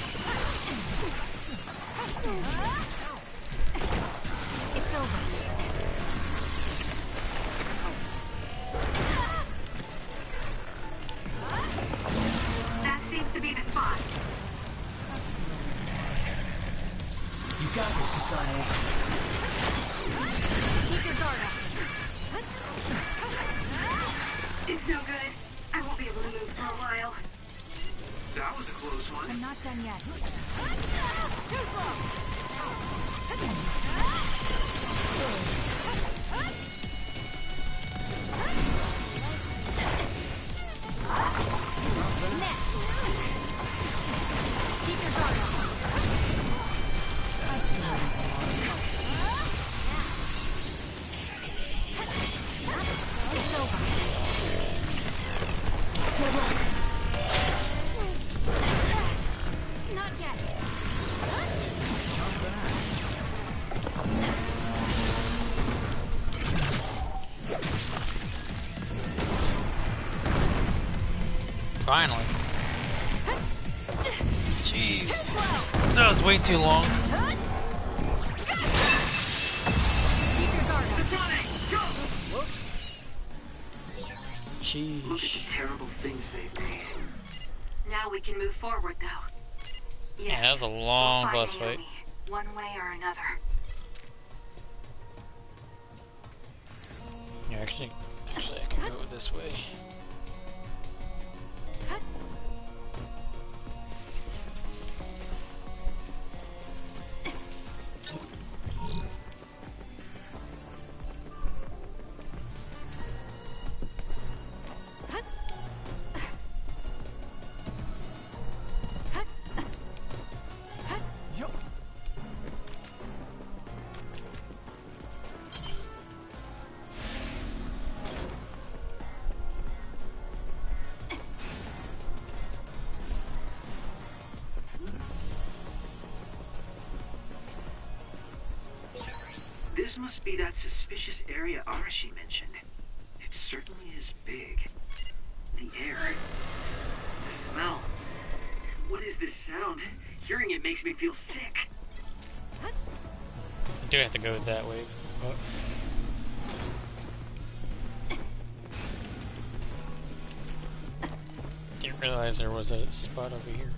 It's over.
That seems to be the spot.
You got this, Kasane.
Keep your guard up.
It's no good. I won't be able to move for a while.
That was a close one.
I'm not done yet. Too slow. Next. Keep your guard up.
That's gonna be a lot of cuts.
It's over. Not yet.
Not bad.
Finally. Jeez. That was way too long.
Keep your guard up.
Look at
Sheesh.
the terrible things they've made.
Now we can move forward, though. Yes,
Yeah, that was a long
we'll
boss
find
fight.
Naomi, one way or another.
Yeah, actually, I can go this way.
Yup.
This must be that suspicious area Arashi mentioned. It certainly is big. The air. The smell. What is this sound? Hearing it makes me feel sick.
I do have to go that way. But... didn't realize there was a spot over here.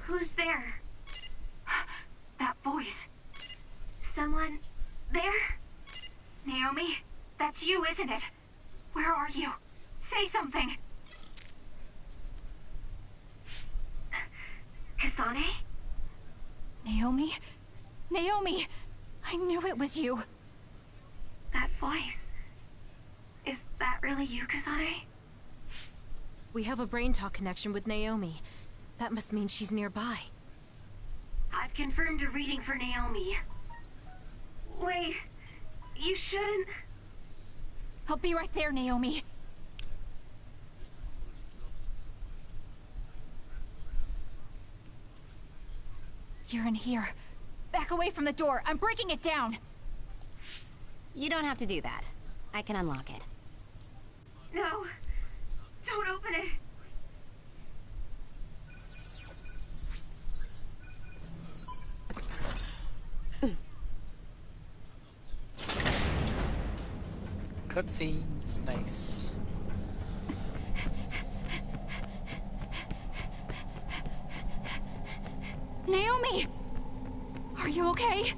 Who's there? That voice. Someone there? Naomi, that's you, isn't it? Where are you? Say something. Kasane?
Naomi? Naomi! I knew it was you.
That voice. Is that really you, Kasane?
We have a brain talk connection with Naomi. That must mean she's nearby.
I've confirmed a reading for Naomi. Wait, you shouldn't...
I'll be right there, Naomi. You're in here. Back away from the door. I'm breaking it down.
You don't have to do that. I can unlock it.
No, don't open it.
Cutscene. Nice.
Naomi! Are you okay?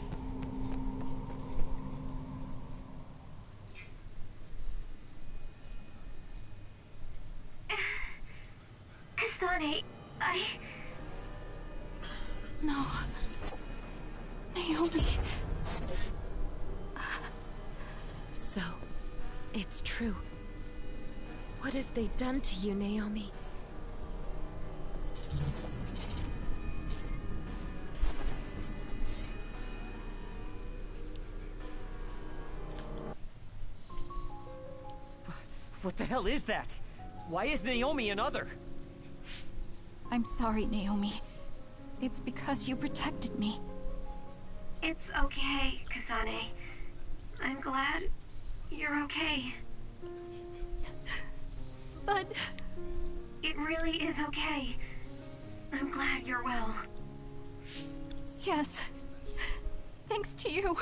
Kasane,
No. Naomi.
So, it's true. What have they done to you, Naomi?
What the hell is that? Why is Naomi another?
I'm sorry, Naomi. It's because you protected me.
it's okay, Kasane. I'm glad you're okay.
But...
It really is okay. I'm glad you're well.
Yes. Thanks to you.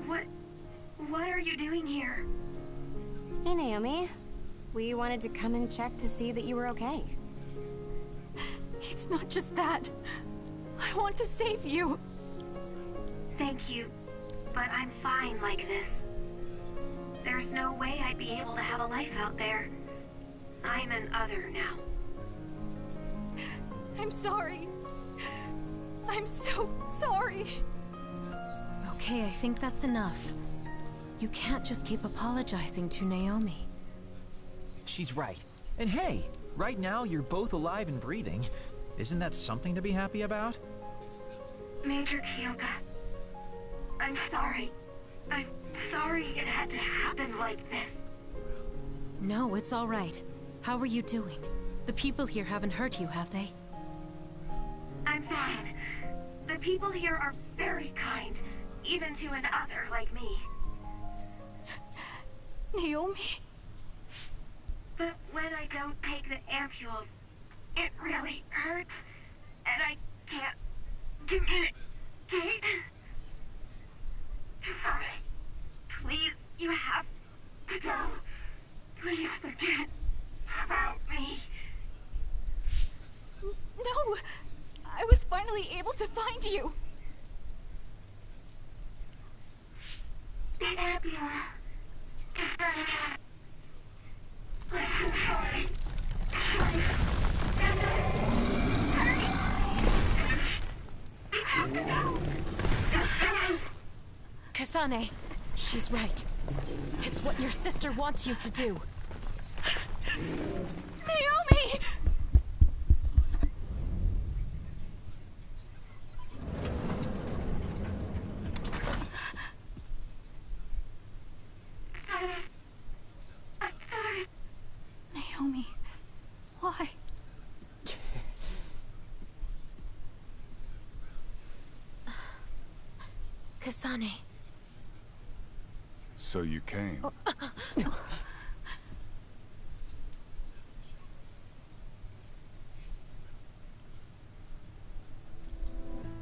What are you doing here?
Hey, Naomi. We wanted to come and check to see that you were okay.
It's not just that. I want to save you.
Thank you, but I'm fine like this. There's no way I'd be able to have a life out there. I'm an other now.
I'm sorry. I'm so sorry.
Okay, I think that's enough. You can't just keep apologizing to Naomi.
She's right. And hey, right now you're both alive and breathing. Isn't that something to be happy about?
Major Kyoka, I'm sorry. I'm sorry it had to happen like this.
No, it's all right. How are you doing? The people here haven't hurt you, have they?
I'm fine. The people here are very kind, even to an other like me.
Naomi?
But when I don't take the ampules, it really hurts, and I can't communicate. Sorry. Please, you have to go. Please forget about me.
No! I was finally able to find you!
The ambulance.
Kasane, she's right. It's what your sister wants you to do.
Naomi! Naomi, why?
Kasane.
So you came.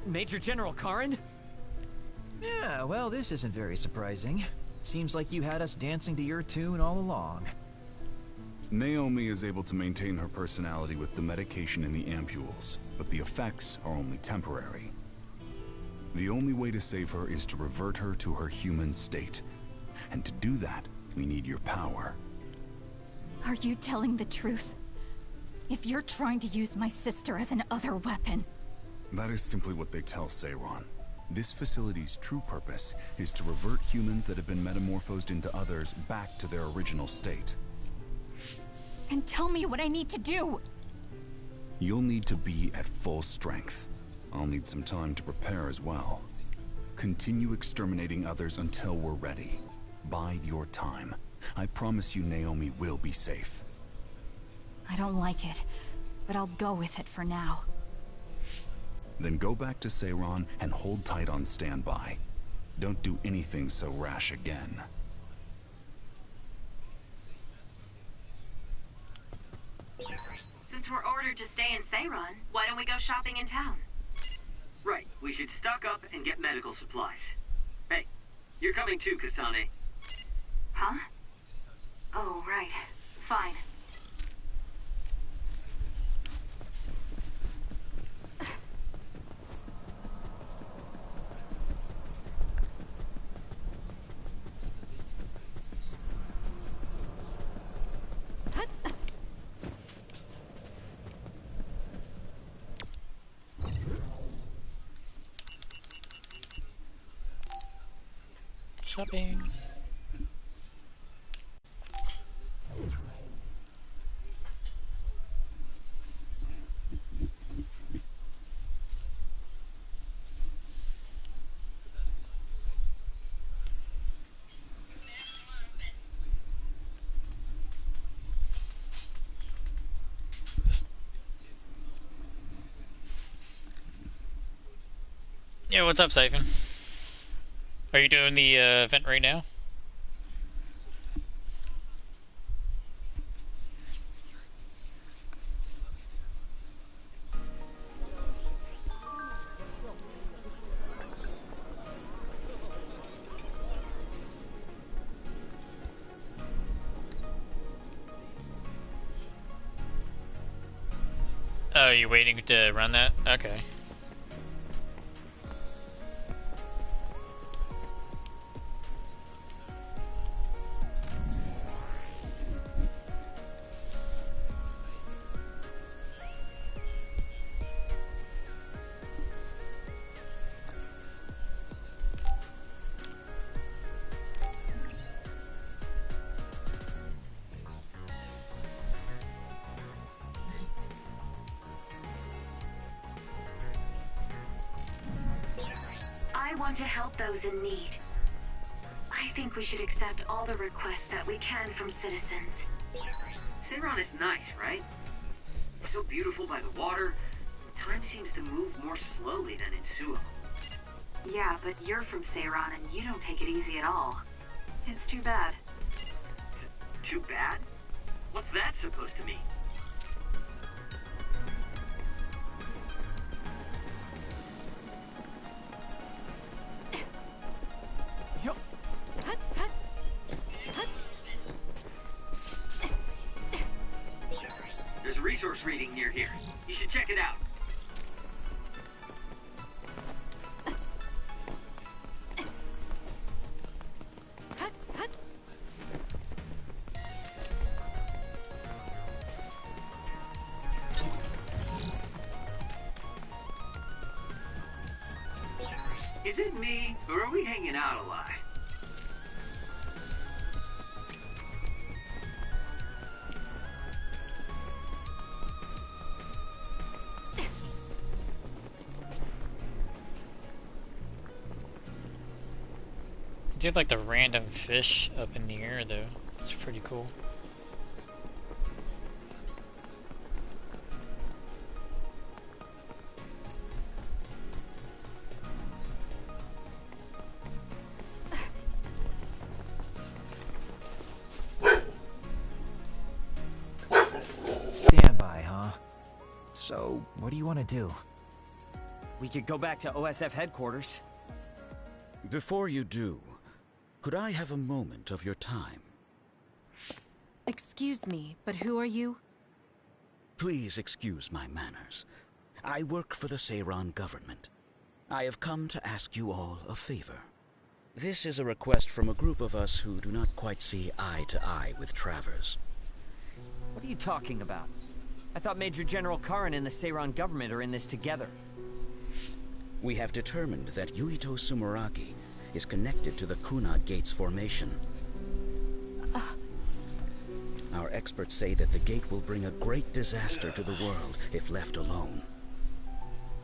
Major General Karin?
Yeah, well, this isn't very surprising. Seems like you had us dancing to your tune all along.
Naomi is able to maintain her personality with the medication in the ampules, but the effects are only temporary. The only way to save her is to revert her to her human state. And to do that, we need your power.
Are you telling the truth? If you're trying to use my sister as an other weapon...
That is simply what they tell Seiron. This facility's true purpose is to revert humans that have been metamorphosed into others back to their original state.
And tell me what I need to do!
You'll need to be at full strength. I'll need some time to prepare as well. Continue exterminating others until we're ready. Bide your time. I promise you Naomi will be safe.
I don't like it, but I'll go with it for now.
Then go back to Seiron and hold tight on standby. Don't do anything so rash again.
Since we're ordered to stay in Seiron, why don't we go shopping in town?
Right, we should stock up and get medical supplies. Hey, you're coming too, Kasane.
Huh? Oh, right. Fine.
Shopping. Yeah, what's up, Siphon? Are you doing the event right now? Oh, you're waiting to run that? Okay.
I want to help those in need. I think we should accept all the requests that we can from citizens.
Seiron is nice, right? It's so beautiful by the water. Time seems to move more slowly than in Suo.
Yeah, but you're from Seiron and you don't take it easy at all. It's too bad.
Too bad? What's that supposed to mean? There's a resource reading near here. You should check it out. Is it me, or are we hanging out a lot?
I do like the random fish up in the air though. It's pretty cool.
Standby, huh? So, what do you want to do?
We could go back to OSF headquarters.
Before you do, could I have a moment of your time?
Excuse me, but who are you?
Please excuse my manners. I work for the Seiran government. I have come to ask you all a favor. This is a request from a group of us who do not quite see eye to eye with Travers.
What are you talking about? I thought Major General Karin and the Seiran government are in this together.
We have determined that Yuito Sumeragi is connected to the Kunad Gate's formation. Our experts say that the gate will bring a great disaster to the world if left alone.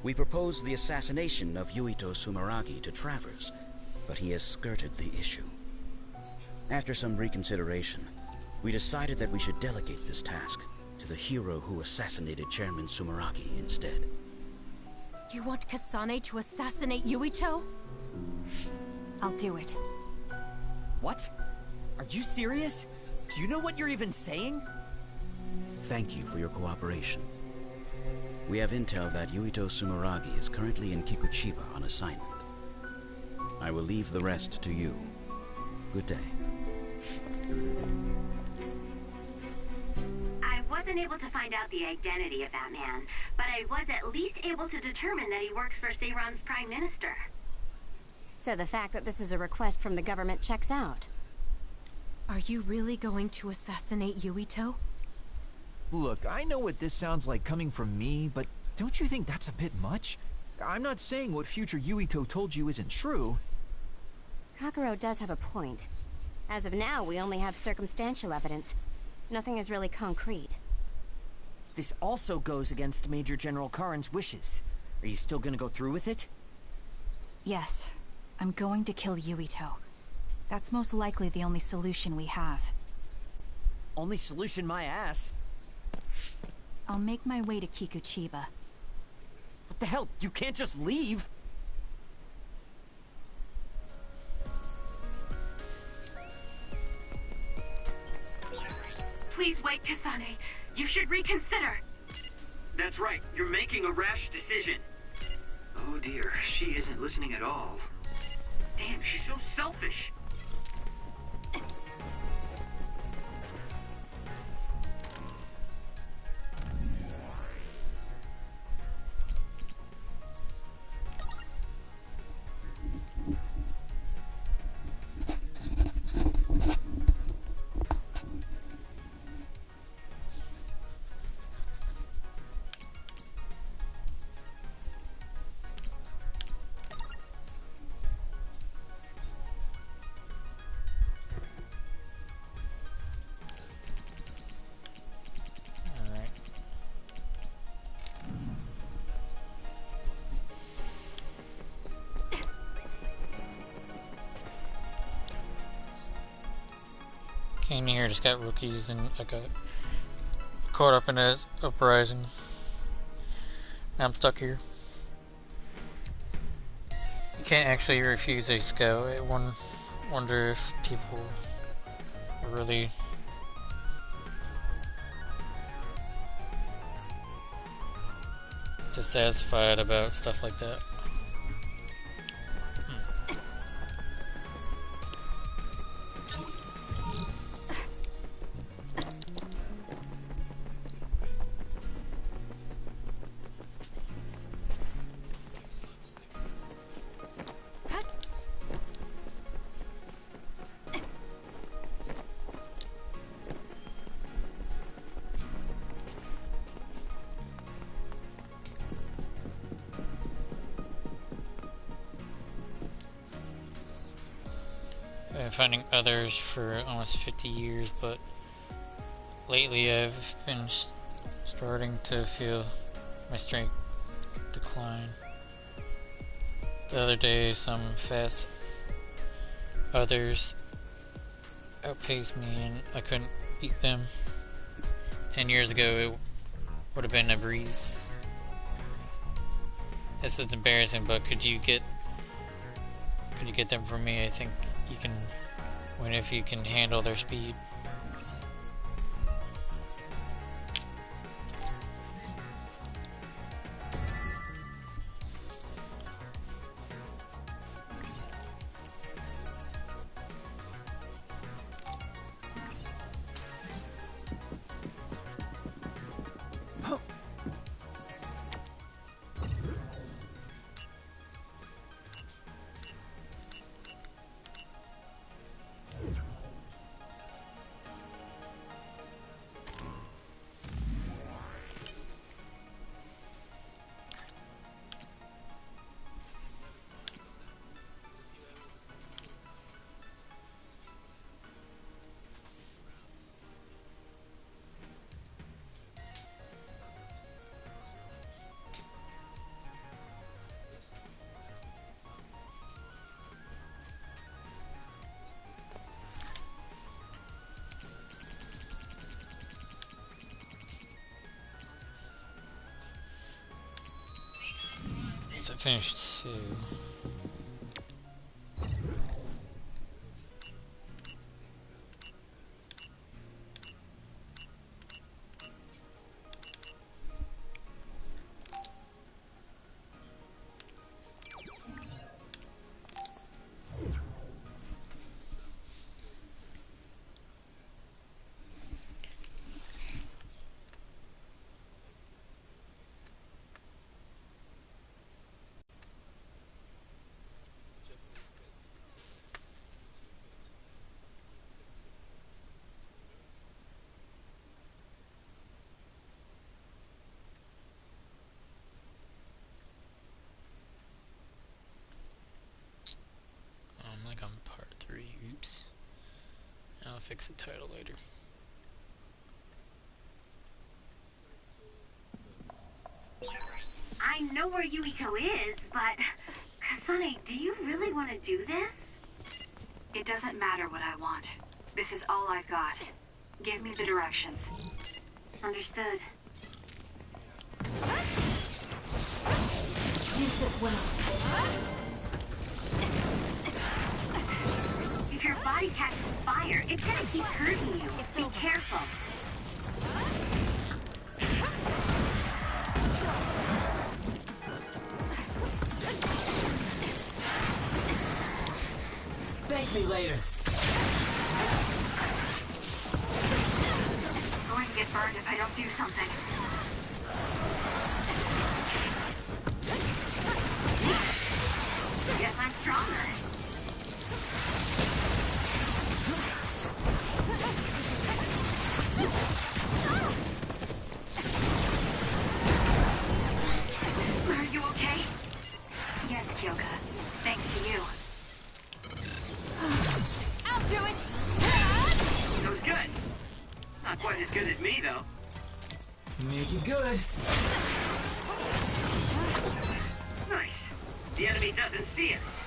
We proposed the assassination of Yuito Sumeragi to Travers, but he has skirted the issue. After some reconsideration, we decided that we should delegate this task to the hero who assassinated Chairman Sumeragi instead.
You want Kasane to assassinate Yuito? I'll do it.
What? Are you serious? Do you know what you're even saying?
Thank you for your cooperation. We have intel that Yuito Sumeragi is currently in Kikuchiba on assignment. I will leave the rest to you. Good day.
I wasn't able to find out the identity of that man, but I was at least able to determine that he works for Seiran's Prime Minister.
So the fact that this is a request from the government checks out.
Are you really going to assassinate Yuito?
Look, I know what this sounds like coming from me, but don't you think that's a bit much? I'm not saying what future Yuito told you isn't true.
Kakuro does have a point. As of now, we only have circumstantial evidence. Nothing is really concrete.
This also goes against Major General Karin's wishes. Are you still gonna go through with it?
Yes. I'm going to kill Yuito. That's most likely the only solution we have.
Only solution, my ass.
I'll make my way to Kikuchiba.
What the hell? You can't just leave!
Please wait, Kasane. You should reconsider.
That's right. You're making a rash decision. Oh dear, she isn't listening at all. Damn, she's so selfish.
Came here, just got rookies, and I got caught up in this uprising. Now I'm stuck here. You can't actually refuse a scout. I wonder if people are really dissatisfied about stuff like that. Been finding others for almost 50 years, but lately I've been starting to feel my strength decline. The other day, some fast others outpaced me and I couldn't beat them. 10 years ago, it would have been a breeze. This is embarrassing, but could you get them for me? I think you can win if you can handle their speed. So I finished 2. Like on part 3, oops. I'll fix the title later.
I know where Yuito is, but... Kasane, do you really want to do this? It doesn't matter what I want. This is all I've got. Give me the directions. Understood.
Use this well.
If your body catches fire, it's gonna keep hurting you. Be careful.
Thank me later.
I'm going to get burned if I don't do something. Guess I'm stronger. Are you okay? Yes, Kyoka. Thanks to you.
I'll do it!
That was good. Not quite as good as me, though.
Make it good.
Nice. The enemy doesn't see us.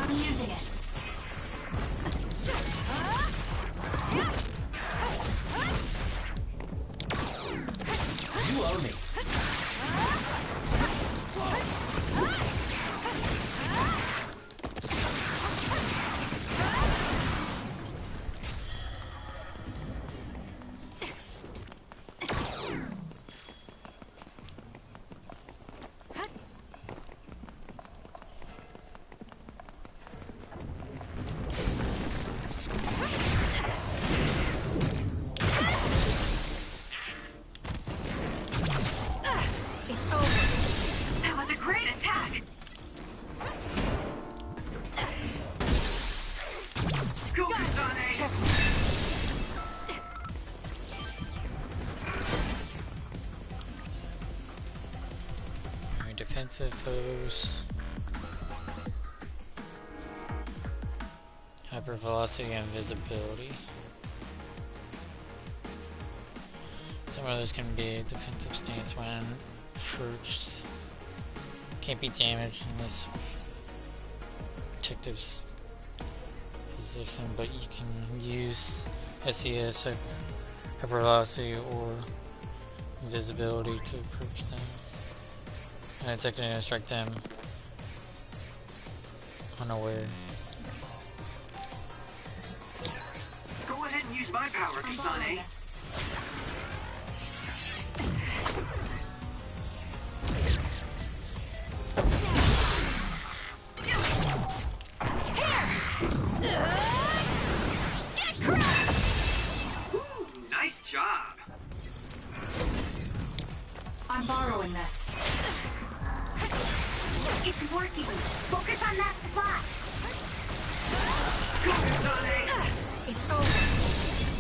I'm using it.
You owe me.
That was a great attack.
Go, Kasane!
Alright, defensive foes. Hypervelocity and visibility. Some others can be a defensive stance when approached. Can't be damaged in this protective position, but you can use SES, hypervelocity, or invisibility to approach them. And attack and strike them unaware.
Go ahead and use my power, Kasane. Nice job.
I'm borrowing this.
It's working. Focus on that spot.
Go, Kasane!
It's over.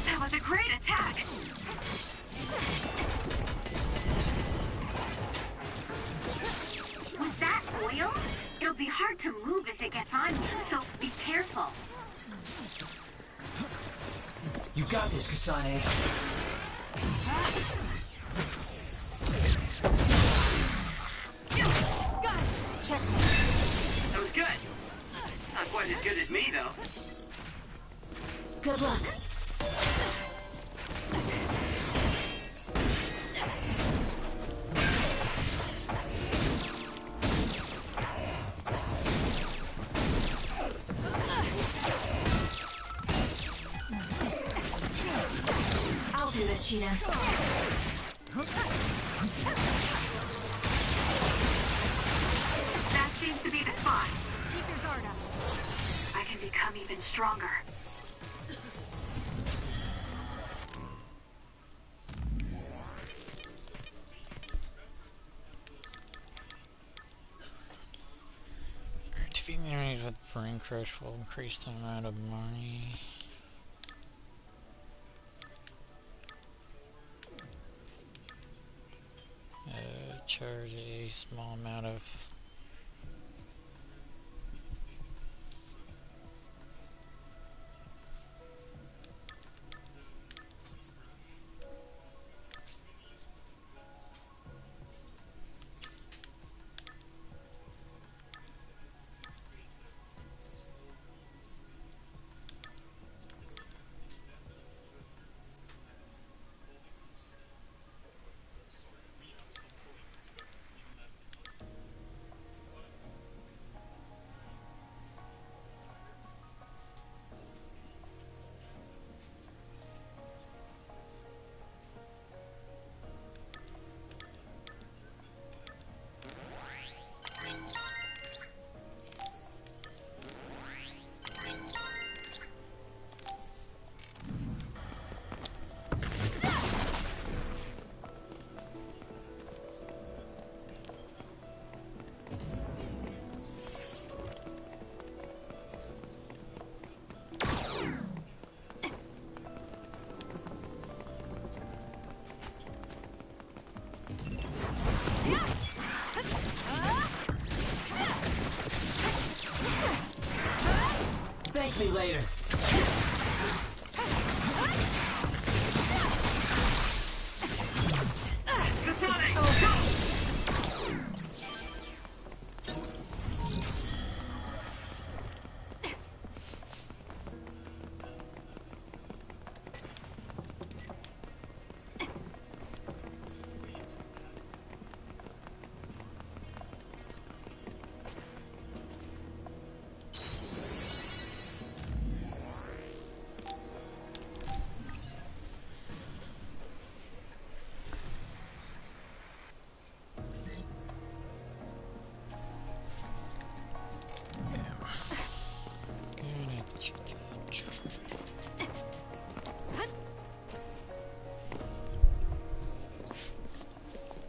That was a great attack. With that oil, it'll be hard to move if it gets on you, so be careful.
You got this, Kasane.
Got it. Check.
That was good. Not quite as good as me, though.
Good luck. I'll do this, Sheeta.
That seems to be the spot.
Keep your guard up.
I can become even stronger.
Defeating enemies with Brain Crush will increase the amount of money. Charge a small amount of
Thank me later.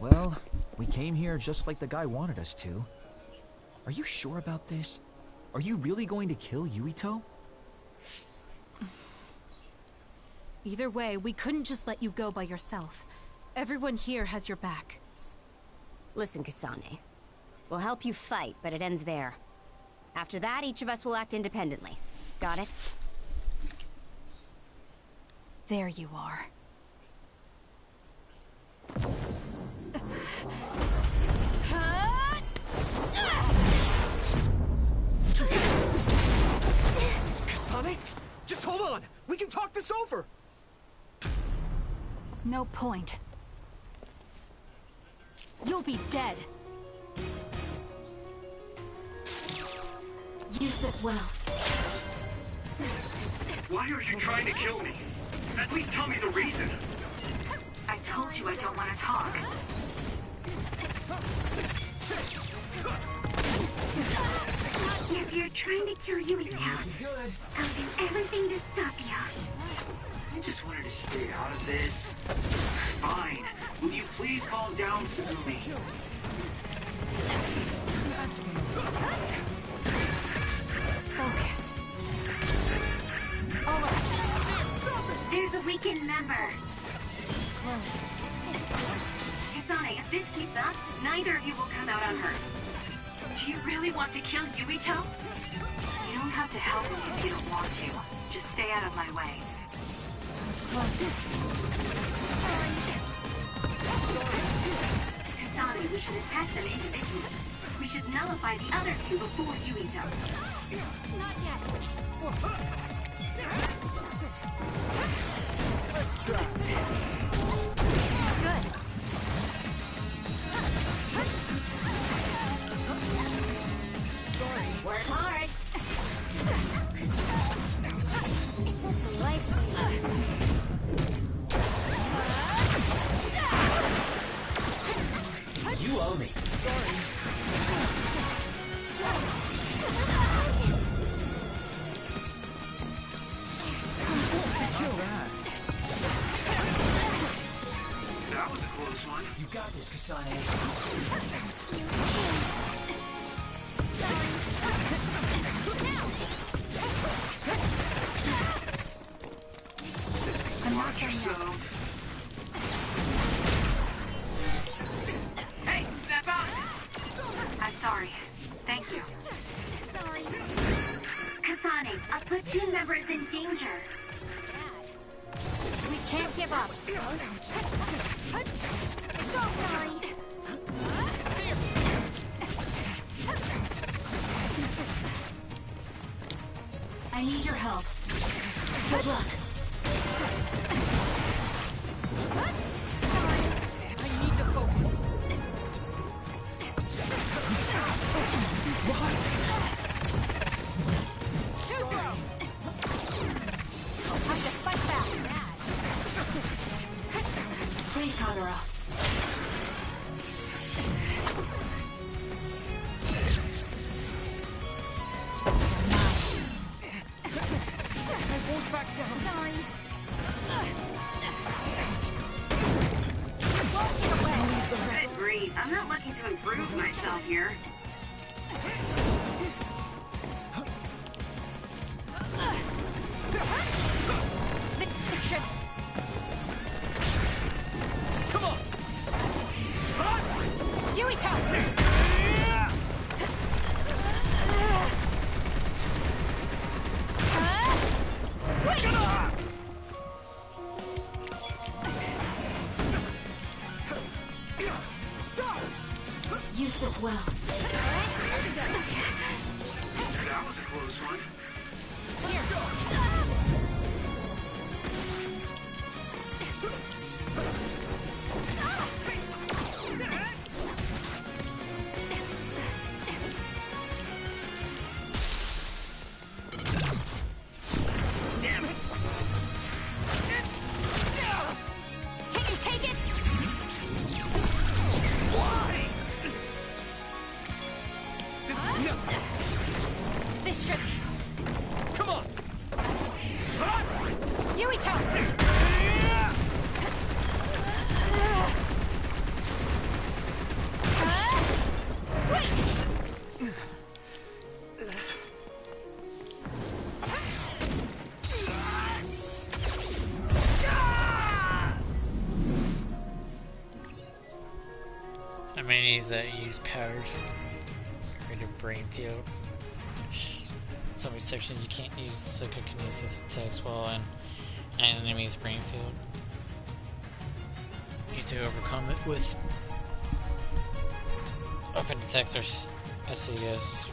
Well, we came here just like the guy wanted us to. Are you sure about this? Are you really going to kill Yuito?
Either way, we couldn't just let you go by yourself. Everyone here has your back.
Listen, Kasane. We'll help you fight, but it ends there. After that, each of us will act independently. Got it?
There you are.
Kasane? Just hold on! We can talk this over!
No point. You'll be dead. Use this well.
Why are you trying to kill me? At least tell me the reason.
I told you I don't want to talk. If you're trying to kill Yuito, I'll do everything to stop you.
I just wanted to stay out of this. Fine. Will you please calm down, Tsugumi?
Focus. All right.
There's a weakened member.
It's close.
Kasane, if this keeps up, neither of you will come out unhurt. Do you really want to kill Yuito? You don't have to help me if you don't want to. Just stay out of my way.
It's close.
Kasane, we should attack them individually. We should nullify the other two before Yuito.
Not yet.
Let's try.
Good.
Work hard. That's a lifesaver.
You owe me.
That was a close one.
You got this, Kasane.
Watch yourself. Hey, step out!
I'm sorry. Thank you.
Sorry.
Kasane, a platoon member is in danger.
We can't give up.
Sorry.
I need your help. Good luck.
I need to focus.
Too slow. Time to fight back.
Please, Kagura.
I won't back down.
Sorry.
Good grief. I'm not looking to improve myself here.
This should.
Come on.
Yuito!
Use this well.
That was a close one.
Damn it.
Can you take it?
Why? This is nothing.
This should.
Come on.
Yuito!
Enemies that use powers create a brain field. Some sections you can't use psychokinesis attacks while in an enemy's brain field. You need to overcome it with open attacks or SAS.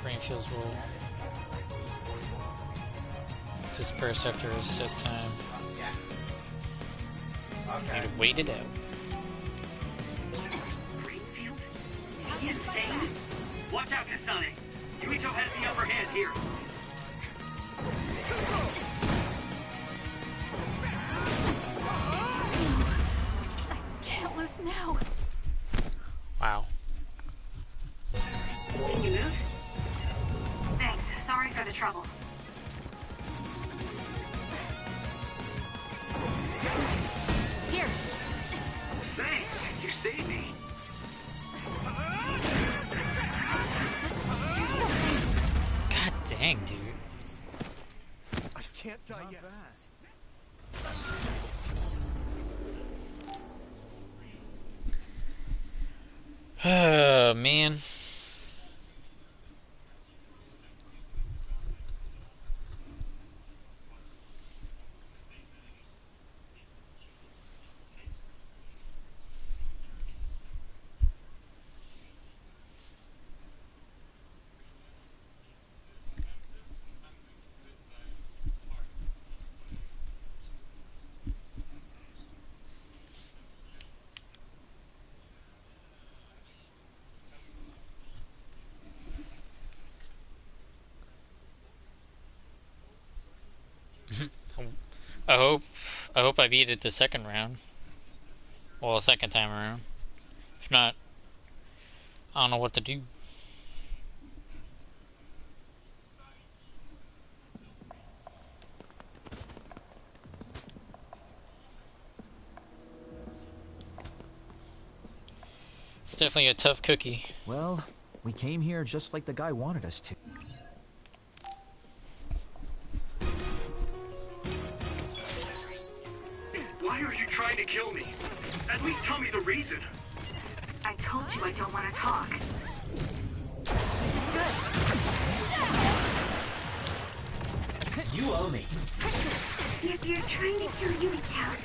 Brain fields will disperse after a set time. You need to wait it out.
Greenfield? Is he insane? Watch out, Kasane. Yuito has the upper hand here.
Can't lose now.
Wow.
Can you move?
Thanks. Sorry for the trouble.
Here.
Thanks. You saved me.
God dang, dude.
I can't die yet.
Oh, man. I hope I beat it the second round. Well, second time around. If not, I don't know what to do. It's definitely a tough cookie.
Well, we came here just like the guy wanted us to.
Why are you trying to kill me? At least tell me the reason.
I told you I don't want to talk.
This is good. You owe me.
If you're trying to kill Yuito,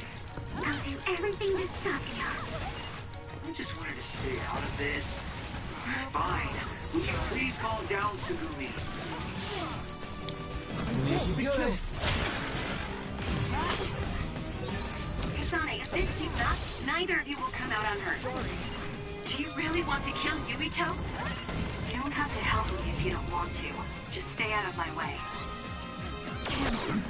I'll do everything to stop you.
I just wanted to stay out of this. Fine. Will you please calm down, Tsugumi?
You good?
Kasane, if this keeps up, neither of you will come out unhurt. Do you really want to kill Yuito? You don't have to help me if you don't want to. Just stay out of my way. Damn.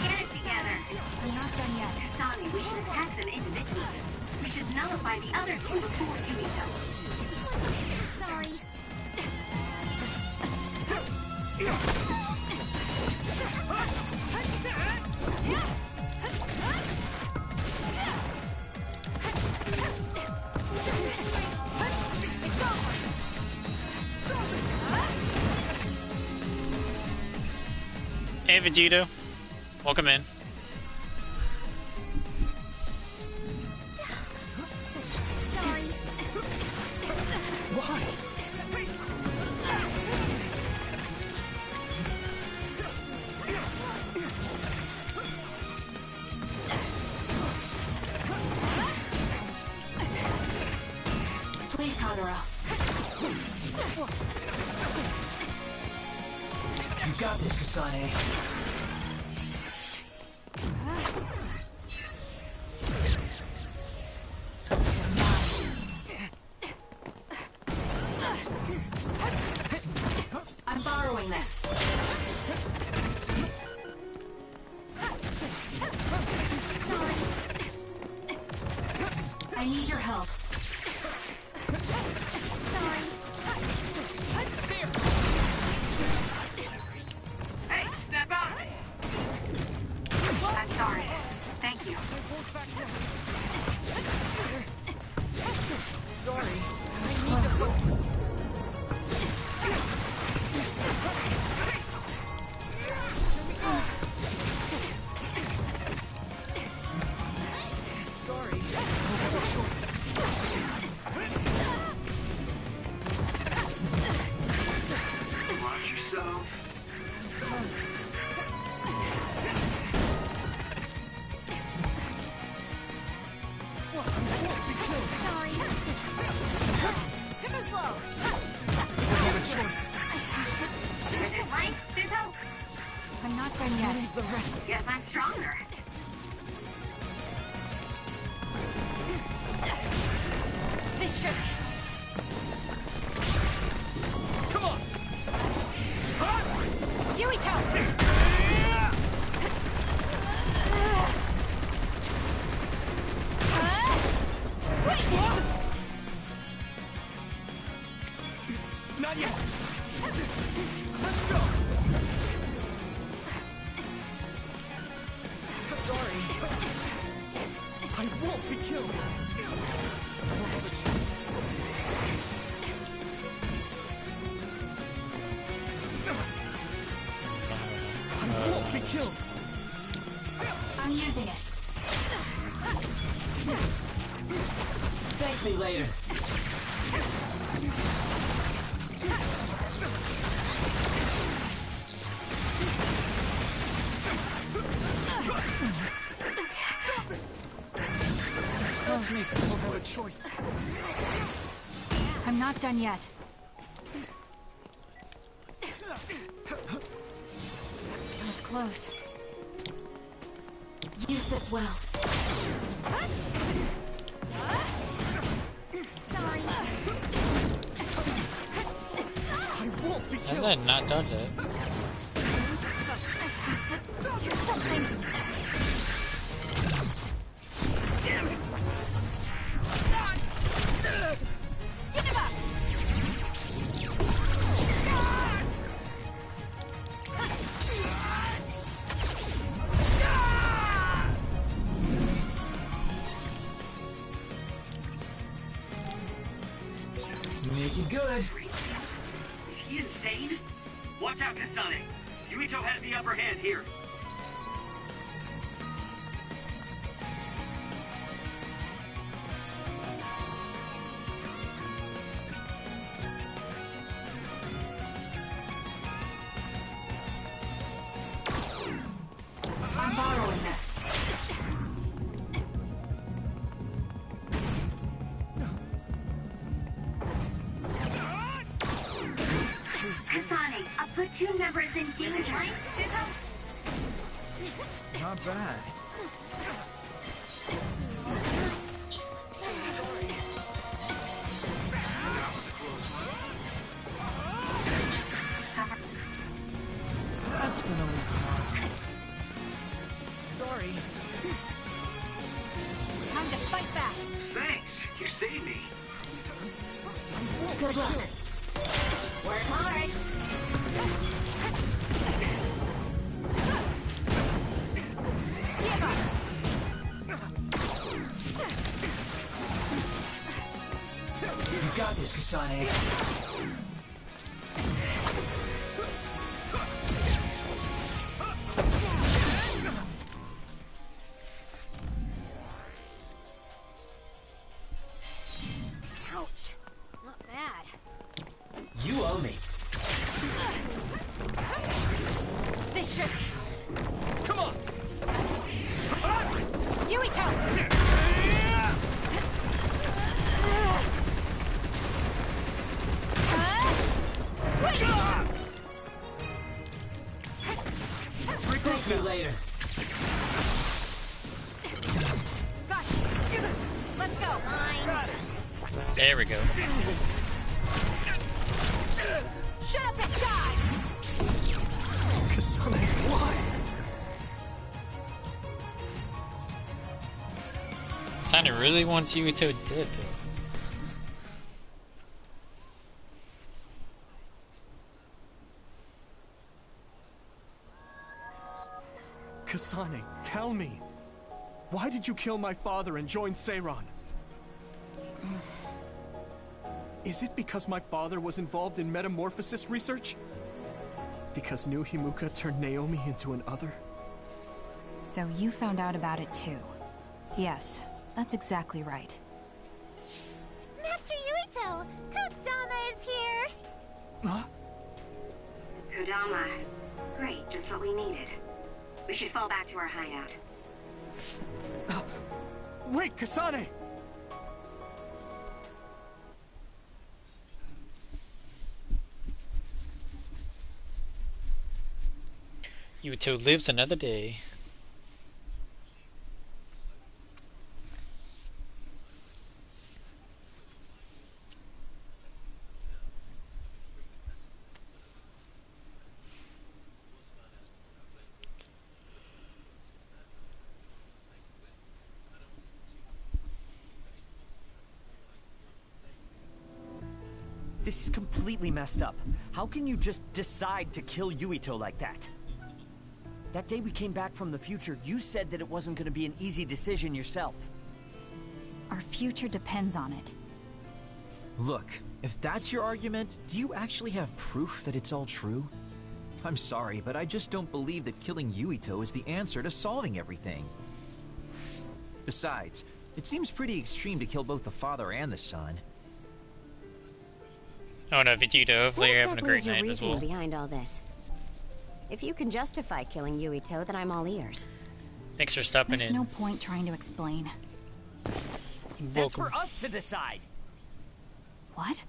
Get it together.
I'm not done yet.
Kasane, we should attack them individually. We should nullify the other two before Yuito.
Sorry.
Hey Vegeta, welcome in.
Sorry.
Why?
Please, Kagura.
You got this, Kasane.
I'm borrowing this. I need your help.
Hey, snap out of it! I'm sorry. Thank you.
Sorry. I need to focus. Sorry.
Watch yourself.
It's close.
Sorry.
Too slow.
Is it right? There's hope.
I'm not done yet.
Guess I'm stronger.
This should.
Come on.
Yuito!
Not yet. Let's go. Sorry. I won't be killed. I don't have a choice. I won't be killed.
I'm using it.
Thank me later.
I don't have a choice.
I'm not done yet. That was close.
Use this well.
Sorry.
I won't be
I
killed.
did not dodge it.
have to do something. Damn it! Give up!
Make it good.
Is he insane? Watch out, Kasane. Yuito has the upper hand here.
I'm borrowing this.
Kasane, a platoon member is in danger.
Not bad. That's gonna leave a mark. Sorry.
Time to fight back.
Thanks, you saved me.
Good luck.
Work hard.
Give up.
You got this, Kasane.
Ouch. Not bad.
You owe me.
This should...
Come on!
Yuito!
Thank you later.
Gotcha. Let's go.
There we go.
Shut up and die!
Kasane, why?
Santa really wants Yuito dead, though.
Kasane, tell me. Why did you kill my father and join Seiran? Is it because my father was involved in metamorphosis research? Because New Himuka turned Naomi into an other?
So you found out about it too. Yes, that's exactly right.
Master Yuito! Kodama is here!
Huh?
Kodama. Great, just what we needed. We should fall back to our hideout.
Wait, Kasane!
Yuito lives another day.
This is completely messed up. How can you just decide to kill Yuito like that? That day we came back from the future, you said that it wasn't going to be an easy decision yourself.
Our future depends on it.
Look, if that's your argument, do you actually have proof that it's all true? I'm sorry, but I just don't believe that killing Yuito is the answer to solving everything. Besides, it seems pretty extreme to kill both the father and the son.
Oh no, Vegeta, hopefully you're having a great night as well.
Behind all this? If you can justify killing Yuito, then I'm all ears.
Thanks for stopping
There's
in.
no point trying to explain.
That's for us to decide!
What?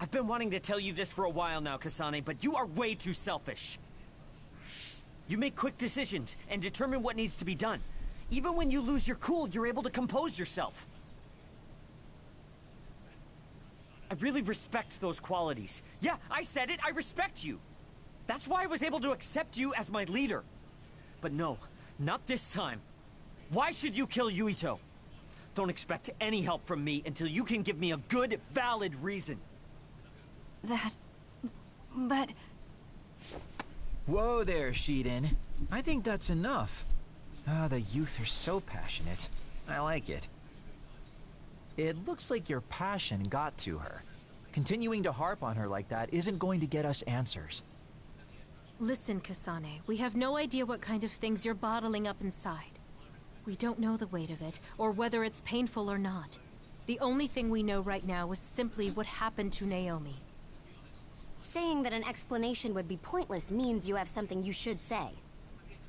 I've been wanting to tell you this for a while now, Kasane, but you are way too selfish. You make quick decisions and determine what needs to be done. Even when you lose your cool, you're able to compose yourself. I really respect those qualities. Yeah, I said it, I respect you. That's why I was able to accept you as my leader. But no, not this time. Why should you kill Yuito? Don't expect any help from me until you can give me a good, valid reason.
But...
Whoa there, Shiden. I think that's enough. Ah, the youth are so passionate. I like it. It looks like your passion got to her. Continuing to harp on her like that isn't going to get us answers.
Listen, Kasane, we have no idea what kind of things you're bottling up inside. We don't know the weight of it, or whether it's painful or not. The only thing we know right now is simply what happened to Naomi.
Saying that an explanation would be pointless means you have something you should say.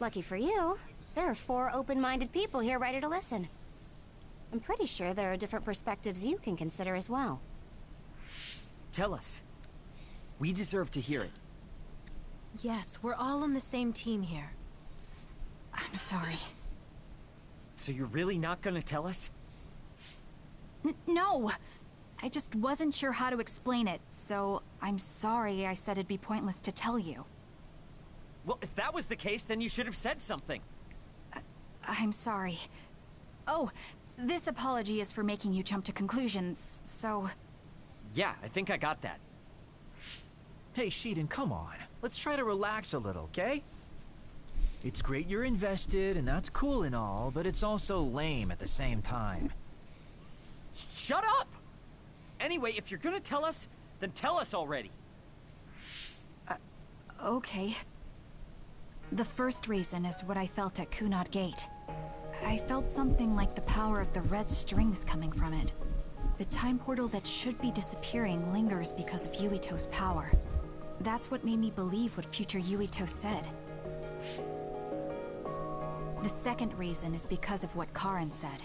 Lucky for you, there are 4 open-minded people here ready to listen. I'm pretty sure there are different perspectives you can consider as well.
Tell us. We deserve to hear it.
Yes, we're all on the same team here.
I'm sorry.
So you're really not gonna tell us?
No! I just wasn't sure how to explain it, so I'm sorry I said it'd be pointless to tell you.
Well, if that was the case, then you should have said something.
I'm sorry. Oh, this apology is for making you jump to conclusions, so...
Yeah, I think I got that.
Hey, Shiden, come on. Let's try to relax a little, okay? It's great you're invested, and that's cool and all, but it's also lame at the same time.
Shut up! Anyway, if you're gonna tell us, then tell us already.
Okay. The first reason is what I felt at Kunad Gate. I felt something like the power of the red strings coming from it. The time portal that should be disappearing lingers because of Yuito's power. That's what made me believe what future Yuito said. The second reason is because of what Karin said.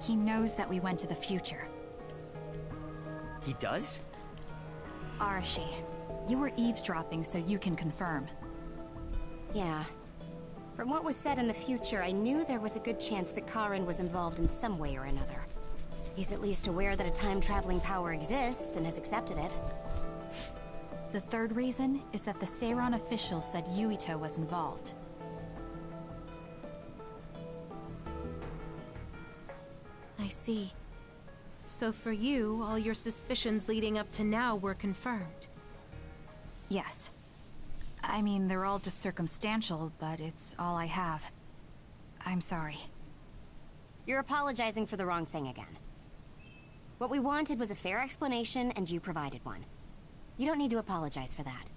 He knows that we went to the future.
He does?
Arashi, you were eavesdropping so you can confirm.
Yeah. From what was said in the future, I knew there was a good chance that Karin was involved in some way or another. He's at least aware that a time-traveling power exists and has accepted it.
The third reason is that the Seiran official said Yuito was involved.
I see. So for you, all your suspicions leading up to now were confirmed.
Yes. I mean, they're all just circumstantial, but it's all I have. I'm sorry.
You're apologizing for the wrong thing again. What we wanted was a fair explanation, and you provided one. You don't need to apologize for that.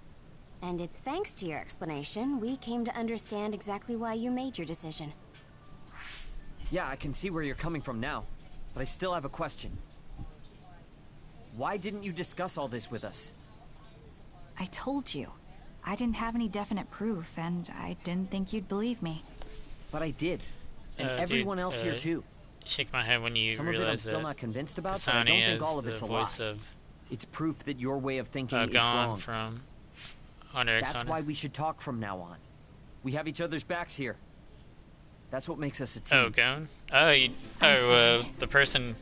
And it's thanks to your explanation, we came to understand exactly why you made your decision.
Yeah, I can see where you're coming from now, but I still have a question. Why didn't you discuss all this with us?
I told you. I didn't have any definite proof, and I didn't think you'd believe me.
But I did. And everyone else here too.
Shake my head when you
Some of it I'm still not convinced about, but I don't think all of it's a lie. It's proof that your way of thinking is wrong.
From Hunter x
That's
Hunter.
why we should talk from now on. We have each other's backs here. That's what makes us a team.
Oh, Gon? Oh, the person...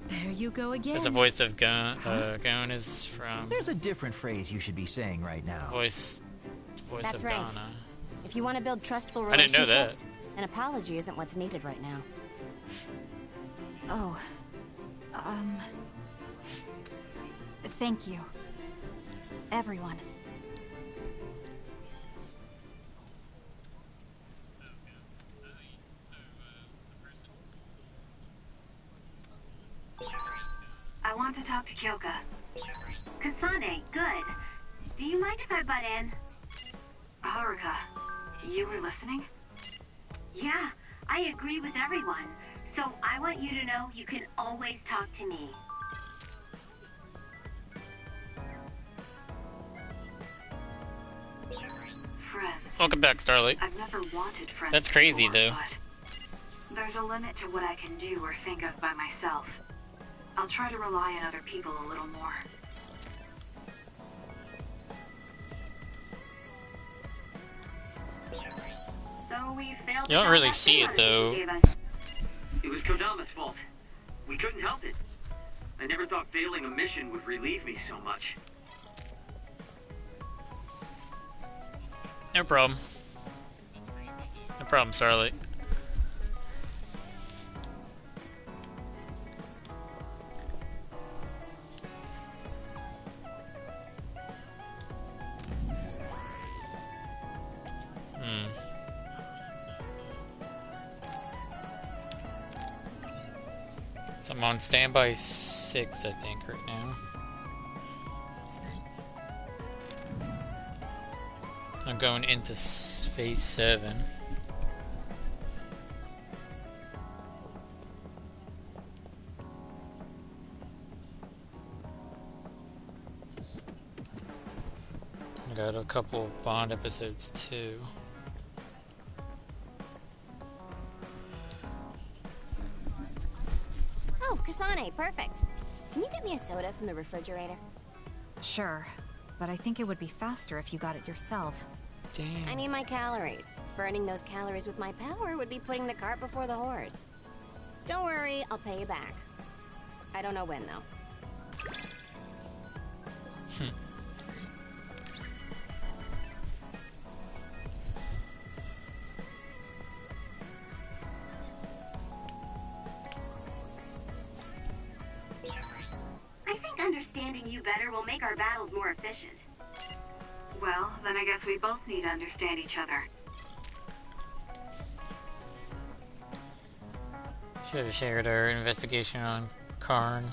There you go again.
There's a voice of Gon. Gon is from...
There's a different phrase you should be saying right now.
Voice
That's
of
right.
Donna.
If you want to build trustful
I didn't know
relationships,
that.
an apology isn't what's needed right now.
Oh. Thank you. Everyone.
I want to talk to Kyoka. Kasane, good. Do you mind if I butt in? Haruka, you were listening? Yeah, I agree with everyone. So I want you to know you can always talk to me. Friends.
Welcome back, Starlight.
I've never wanted friends.
That's crazy,
before,
though.
but there's a limit to what I can do or think of by myself. I'll try to rely on other people a little more. So we failed.
You don't really see it, though.
It was Kodama's fault. We couldn't help it. I never thought failing a mission would relieve me so much.
No problem. No problem, Scarlet. So I'm on standby 6, I think, right now. I'm going into phase 7. I got a couple Bond episodes too.
Oh, Kasane, perfect. Can you get me a soda from the refrigerator?
Sure, but I think it would be faster if you got it yourself.
Damn.
I need my calories. Burning those calories with my power would be putting the cart before the horse. Don't worry, I'll pay you back. I don't know when, though.
I think understanding you better will make our battles more efficient. Well, then I guess we both need to understand each other.
Should have shared our investigation on Karn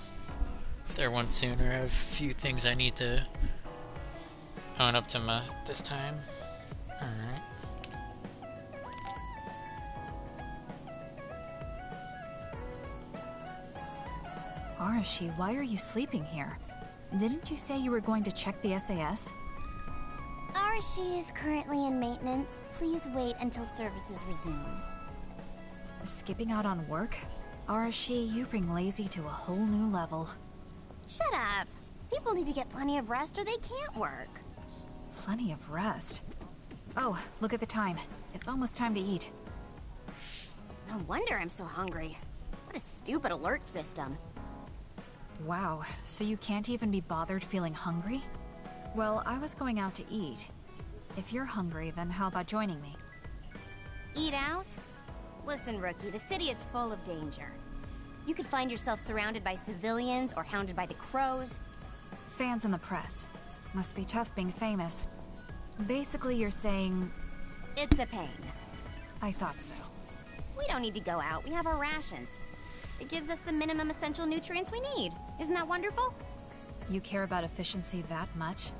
with everyone sooner. I have a few things I need to own up to this time. Alright.
Arashi, why are you sleeping here? Didn't you say you were going to check the SAS?
Arashi is currently in maintenance. Please wait until services resume.
Skipping out on work? Arashi, you bring lazy to a whole new level.
Shut up. People need to get plenty of rest or they can't work.
Plenty of rest? Oh, look at the time. It's almost time to eat.
No wonder I'm so hungry. What a stupid alert system.
Wow, so you can't even be bothered feeling hungry? Well, I was going out to eat. If you're hungry, then how about joining me?
Eat out? Listen, Rookie, the city is full of danger. You could find yourself surrounded by civilians or hounded by the crows.
Fans in the press. Must be tough being famous. Basically, you're saying...
It's a pain.
I thought so.
We don't need to go out. We have our rations. It gives us the minimum essential nutrients we need. Isn't that wonderful?
You care about efficiency that much?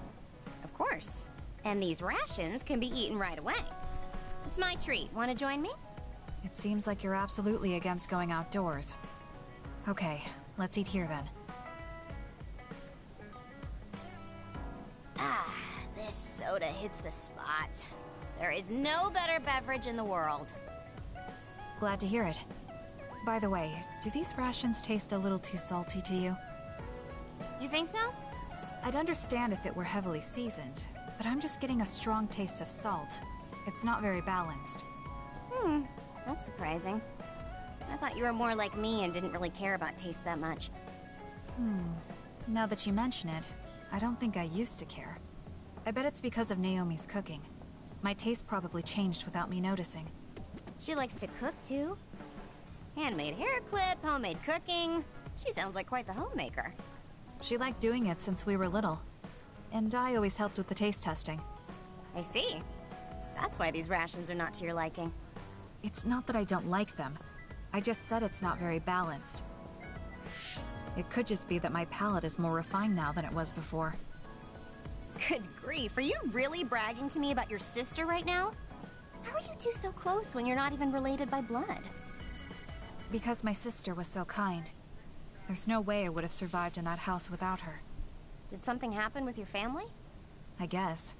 Of course. And these rations can be eaten right away. It's my treat. Want to join me?
It seems like you're absolutely against going outdoors. Okay, let's eat here then.
Ah, this soda hits the spot. There is no better beverage in the world.
Glad to hear it. By the way, do these rations taste a little too salty to you?
You think so?
I'd understand if it were heavily seasoned, but I'm just getting a strong taste of salt. It's not very balanced.
That's surprising. I thought you were more like me and didn't really care about taste that much.
Now that you mention it, I don't think I used to care. I bet it's because of Naomi's cooking. My taste probably changed without me noticing.
She likes to cook too. Handmade hair clip, homemade cooking. She sounds like quite the homemaker.
She liked doing it since we were little. And I always helped with the taste testing.
I see. That's why these rations are not to your liking.
It's not that I don't like them. I just said it's not very balanced. It could just be that my palate is more refined now than it was before.
Good grief, are you really bragging to me about your sister right now? How are you two so close when you're not even related by blood?
Because my sister was so kind. There's no way I would have survived in that house without her.
Did something happen with your family?
I guess.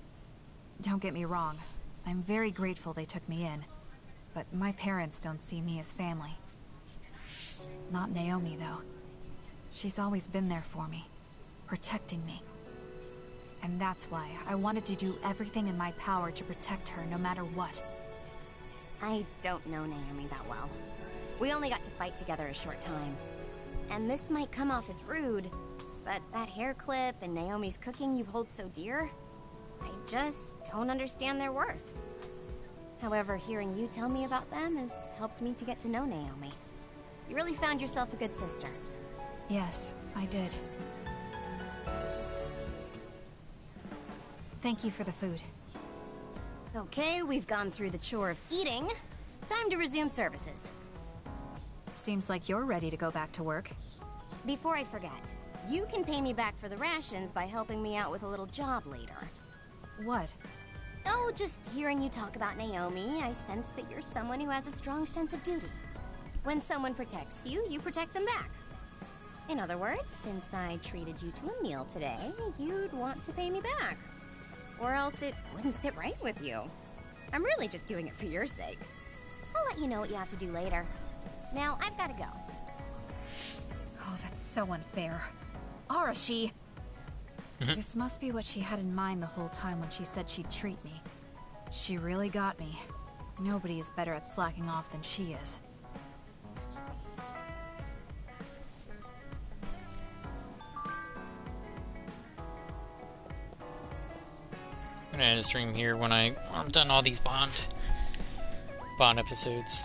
Don't get me wrong. I'm very grateful they took me in. But my parents don't see me as family. Not Naomi, though. She's always been there for me, protecting me. And that's why I wanted to do everything in my power to protect her no matter what.
I don't know Naomi that well. We only got to fight together a short time. And this might come off as rude, but that hair clip and Naomi's cooking you hold so dear, I just don't understand their worth. However, hearing you tell me about them has helped me to get to know Naomi. You really found yourself a good sister.
Yes, I did. Thank you for the food.
Okay, we've gone through the chore of eating. Time to resume services.
Seems like you're ready to go back to work.
Before I forget, you can pay me back for the rations by helping me out with a little job later.
What?
Oh, just hearing you talk about Naomi, I sense that you're someone who has a strong sense of duty. When someone protects you, you protect them back. In other words, since I treated you to a meal today, you'd want to pay me back. Or else it wouldn't sit right with you. I'm really just doing it for your sake. I'll let you know what you have to do later. Now, I've got to go.
Oh, that's so unfair. Arashi! This must be what she had in mind the whole time when she said she'd treat me. She really got me. Nobody is better at slacking off than she is.
I'm gonna end the stream here when I'm done all these Bond episodes.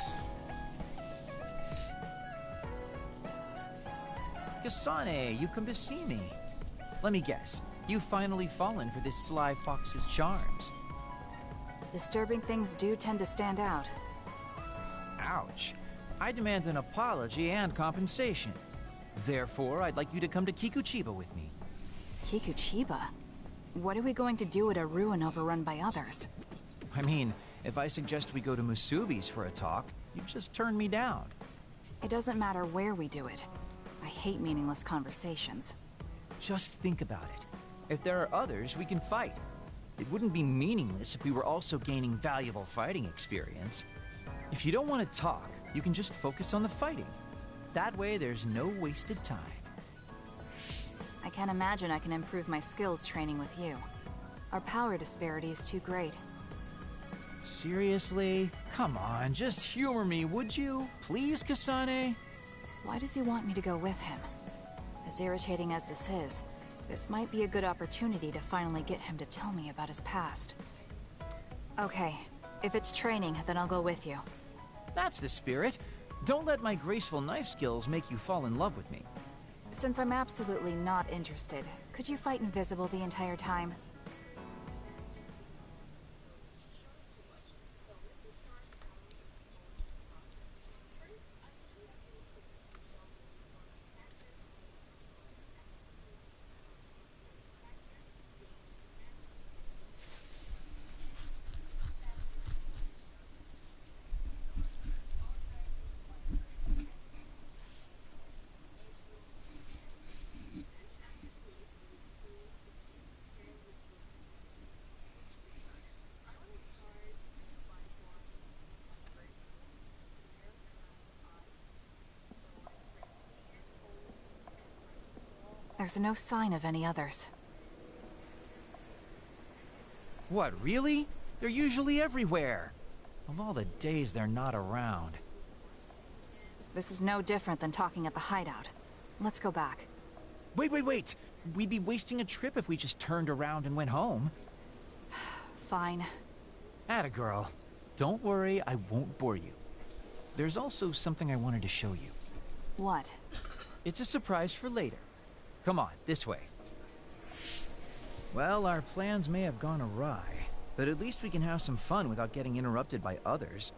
Kasane, you've come to see me. Let me guess, you've finally fallen for this sly fox's charms.
Disturbing things do tend to stand out.
Ouch. I demand an apology and compensation. Therefore, I'd like you to come to Kikuchiba with me.
Kikuchiba? What are we going to do at a ruin overrun by others?
I mean, if I suggest we go to Musubi's for a talk, you just turn me down.
It doesn't matter where we do it. I hate meaningless conversations.
Just think about it. If there are others, we can fight. It wouldn't be meaningless if we were also gaining valuable fighting experience. If you don't want to talk, you can just focus on the fighting. That way, there's no wasted time.
I can't imagine I can improve my skills training with you. Our power disparity is too great.
Seriously? Come on, just humor me, would you? Please, Kasane?
Why does he want me to go with him? As irritating as this might be a good opportunity to finally get him to tell me about his past. Okay, if it's training, then I'll go with you.
That's the spirit. Don't let my graceful knife skills make you fall in love with me.
Since I'm absolutely not interested, could you fight invisible the entire time? There's no sign of any others.
What, really? They're usually everywhere. Of all the days they're not around.
This is no different than talking at the hideout. Let's go back.
Wait! We'd be wasting a trip if we just turned around and went home.
Fine.
Atta girl. Don't worry, I won't bore you. There's also something I wanted to show you.
What?
It's a surprise for later. Come on, this way. Well, our plans may have gone awry, but at least we can have some fun without getting interrupted by others.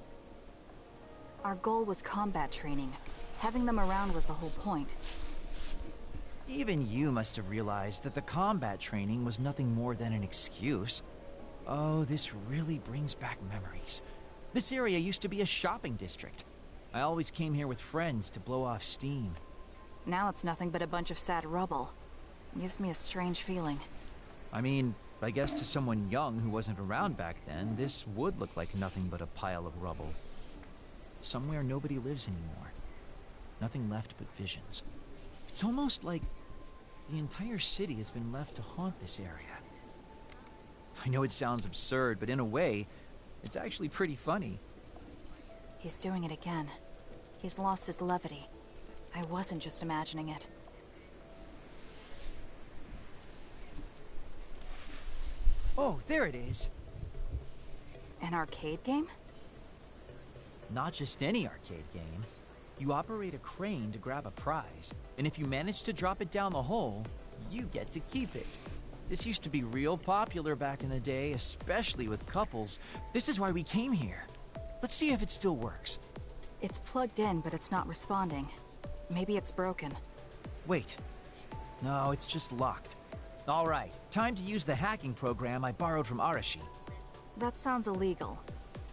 Our goal was combat training. Having them around was the whole point.
Even you must have realized that the combat training was nothing more than an excuse. Oh, this really brings back memories. This area used to be a shopping district. I always came here with friends to blow off steam.
Now it's nothing but a bunch of sad rubble. It gives me a strange feeling.
I mean, I guess to someone young who wasn't around back then, this would look like nothing but a pile of rubble. Somewhere nobody lives anymore. Nothing left but visions. It's almost like the entire city has been left to haunt this area. I know it sounds absurd, but in a way, it's actually pretty funny.
He's doing it again. He's lost his levity. I wasn't just imagining it.
Oh, there it is.
An arcade game?
Not just any arcade game. You operate a crane to grab a prize, and if you manage to drop it down the hole, you get to keep it. This used to be real popular back in the day, especially with couples. This is why we came here. Let's see if it still works.
It's plugged in, but it's not responding. Maybe it's broken.
Wait. No, it's just locked. All right, time to use the hacking program I borrowed from Arashi.
That sounds illegal.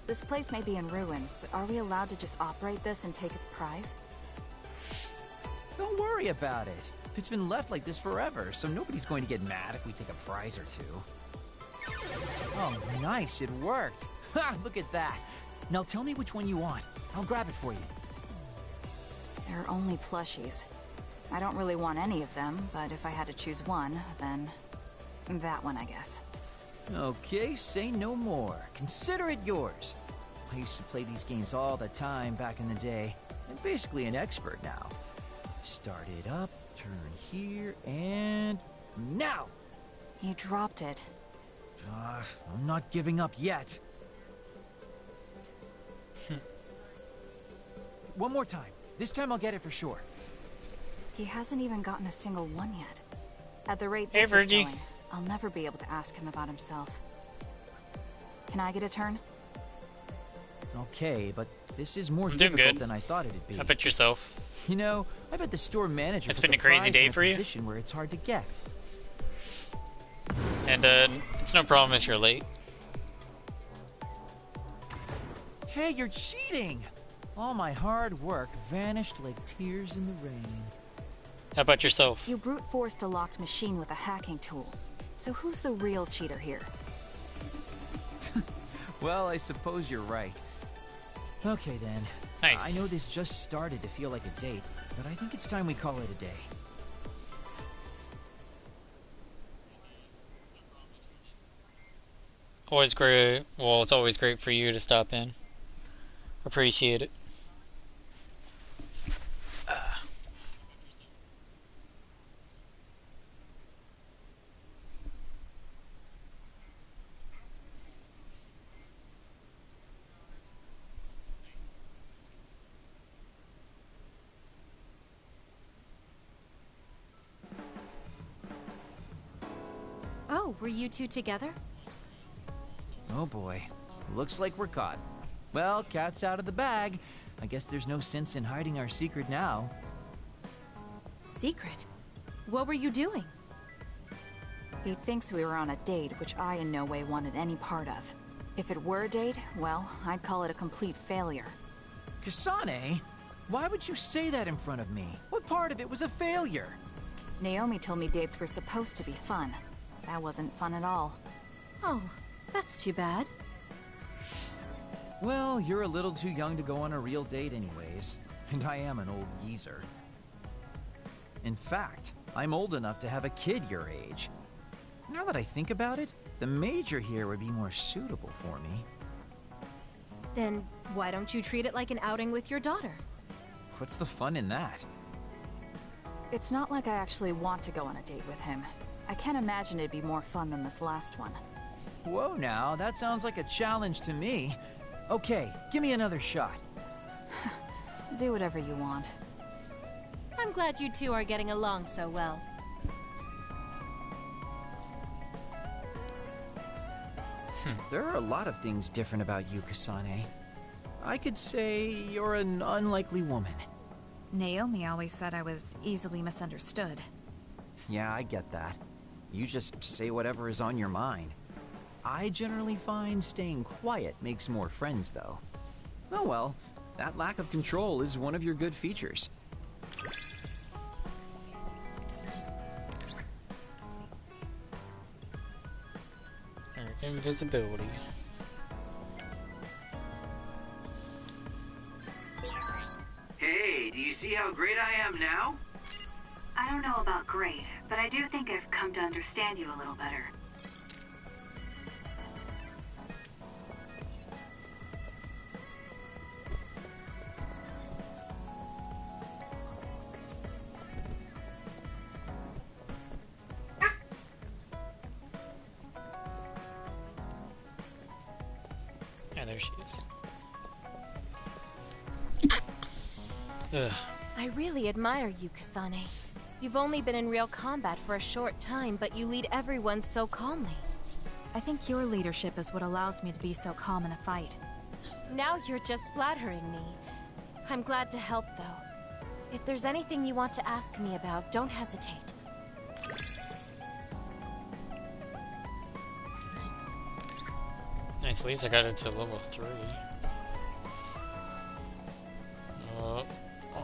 This place may be in ruins, but are we allowed to just operate this and take its prize?
Don't worry about it. It's been left like this forever, so nobody's going to get mad if we take a prize or two. Oh, nice, it worked. Ha, look at that. Now tell me which one you want. I'll grab it for you.
There are only plushies. I don't really want any of them, but if I had to choose one, then that one, I guess.
Okay, say no more. Consider it yours. I used to play these games all the time back in the day. I'm basically an expert now. Start it up, turn here, and now!
You dropped it.
I'm not giving up yet. One more time. This time I'll get it for sure.
He hasn't even gotten a single one yet. At the rate
Hey,
this is
Virgie.
going, I'll never be able to ask him about himself. Can I get a turn?
Okay, but this is more
I'm doing
difficult
good.
than I thought it'd be.
How about yourself?
You know, I bet the store manager
It's
put
been a
the
crazy
prize
day
in a
for you?
position where it's hard to get.
And it's no problem if you're late.
Hey, you're cheating! All my hard work vanished like tears in the rain.
How about yourself?
You brute forced a locked machine with a hacking tool. So who's the real cheater here?
Well, I suppose you're right. Okay then.
Nice.
I know this just started to feel like a date, but I think it's time we call it a day.
Always great. Well, it's always great for you to stop in. Appreciate it.
Oh, were you two together?
Oh boy. Looks like we're caught. Well, cat's out of the bag. I guess there's no sense in hiding our secret now.
Secret? What were you doing?
He thinks we were on a date, which I in no way wanted any part of. If it were a date, well, I'd call it a complete failure.
Kasane? Why would you say that in front of me? What part of it was a failure?
Naomi told me dates were supposed to be fun. That wasn't fun at all.
Oh, that's too bad.
Well, you're a little too young to go on a real date anyways. And I am an old geezer. In fact, I'm old enough to have a kid your age. Now that I think about it, the major here would be more suitable for me.
Then why don't you treat it like an outing with your daughter?
What's the fun in that?
It's not like I actually want to go on a date with him. I can't imagine it'd be more fun than this last one.
Whoa now, that sounds like a challenge to me. Okay, give me another shot.
Do whatever you want.
I'm glad you two are getting along so well.
There are a lot of things different about you, Kasane. I could say you're an unlikely woman.
Naomi always said I was easily misunderstood.
Yeah, I get that. You just say whatever is on your mind. I generally find staying quiet makes more friends, though. Oh well, that lack of control is one of your good features.
Invisibility.
Hey, do you see how great I am now?
I don't know about great, but I do think I've come to understand you a little better.
there she is. Ugh.
I really admire you, Kasane. You've only been in real combat for a short time, but you lead everyone so calmly.
I think your leadership is what allows me to be so calm in a fight.
Now you're just flattering me. I'm glad to help, though. If there's anything you want to ask me about, don't hesitate.
Nice, at least I got it to level 3.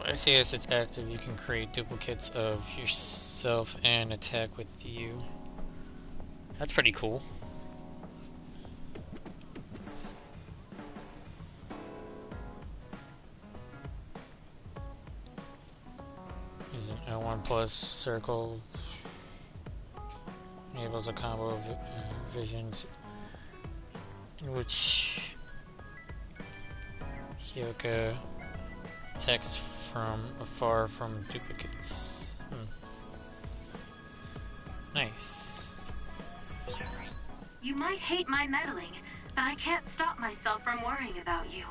SCS is active. You can create duplicates of yourself and attack with you. That's pretty cool. Use an L1 plus circle. Enables a combo of visions in which Hyoka attacks from afar from duplicates. Nice.
You might hate my meddling, but I can't stop myself from worrying about you.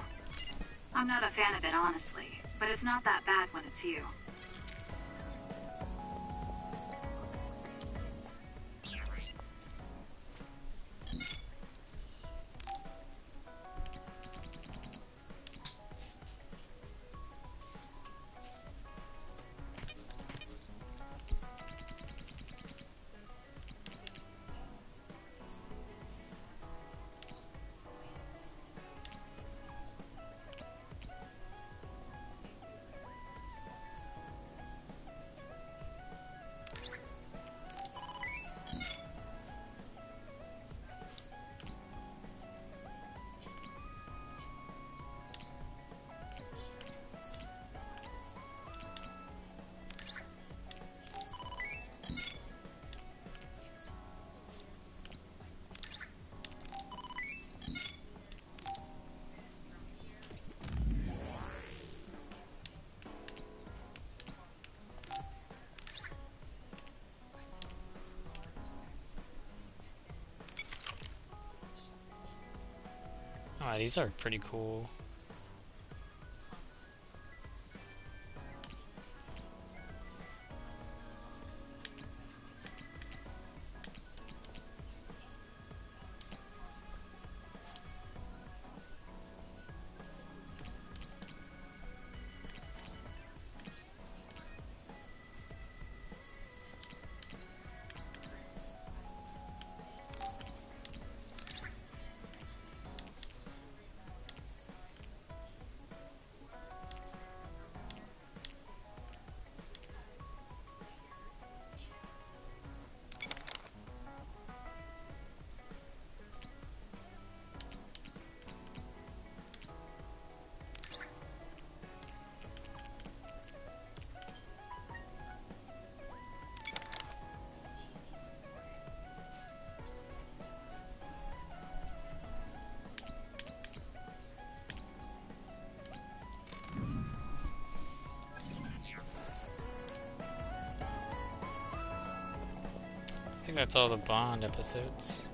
I'm not a fan of it, honestly, but it's not that bad when it's you.
Ah, these are pretty cool. I think that's all the Bond episodes.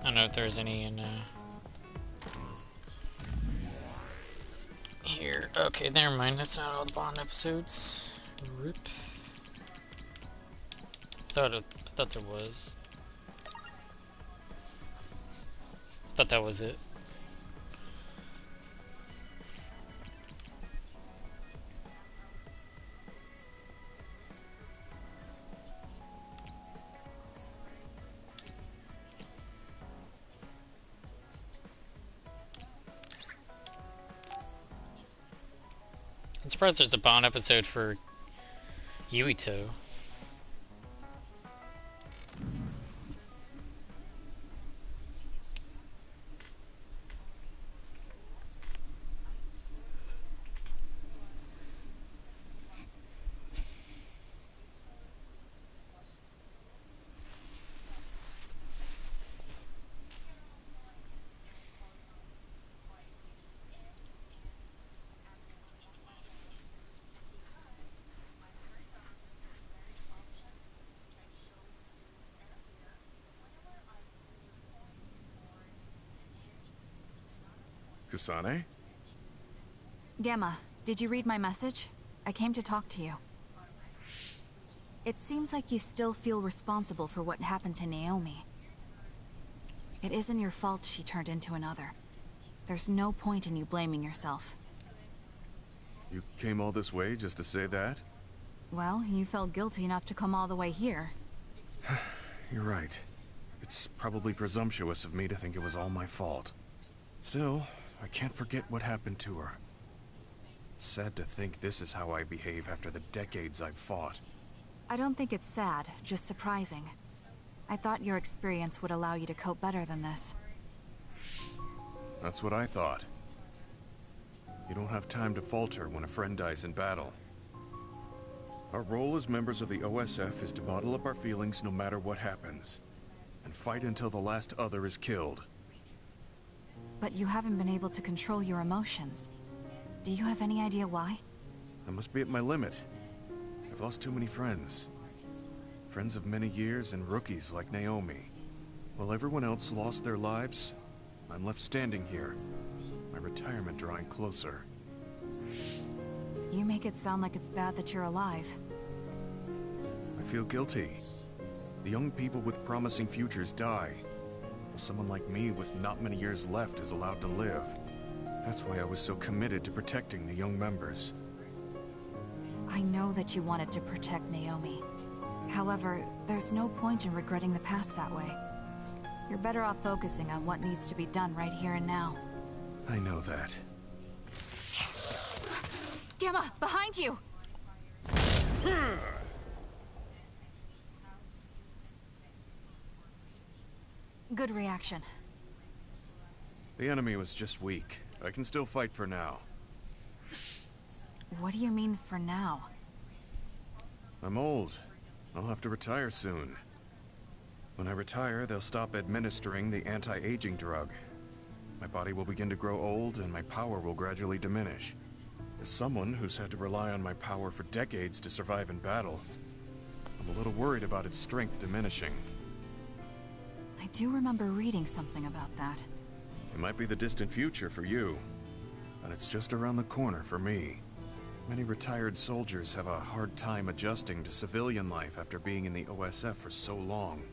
I don't know if there's any in here. Okay, never mind. That's not all the Bond episodes. Rip. I thought there was. I thought that was it. I'm surprised there's a Bond episode for Yuito.
Kasane?
Gamma, did you read my message? I came to talk to you. It seems like you still feel responsible for what happened to Naomi. It isn't your fault she turned into another. There's no point in you blaming yourself.
You came all this way just to say that?
Well, you felt guilty enough to come all the way here.
You're right. It's probably presumptuous of me to think it was all my fault. Still, I can't forget what happened to her. It's sad to think this is how I behave after the decades I've fought.
I don't think it's sad, just surprising. I thought your experience would allow you to cope better than this.
That's what I thought. You don't have time to falter when a friend dies in battle. Our role as members of the OSF is to bottle up our feelings no matter what happens, and fight until the last other is killed.
But you haven't been able to control your emotions. Do you have any idea why?
I must be at my limit. I've lost too many friends. Friends of many years and rookies like Naomi. While everyone else lost their lives, I'm left standing here, my retirement drawing closer.
You make it sound like it's bad that you're alive.
I feel guilty. The young people with promising futures die, while someone like me with not many years left is allowed to live. That's why I was so committed to protecting the young members.
I know that you wanted to protect Naomi. However, there's no point in regretting the past that way. You're better off focusing on what needs to be done right here and now.
I know that.
Gamma, behind you! Good reaction.
The enemy was just weak. I can still fight for now.
What do you mean for now?
I'm old. I'll have to retire soon. When I retire, they'll stop administering the anti-aging drug. My body will begin to grow old, and my power will gradually diminish. As someone who's had to rely on my power for decades to survive in battle, I'm a little worried about its strength diminishing.
I do remember reading something about that.
It might be the distant future for you, but it's just around the corner for me. Many retired soldiers have a hard time adjusting to civilian life after being in the OSF for so long.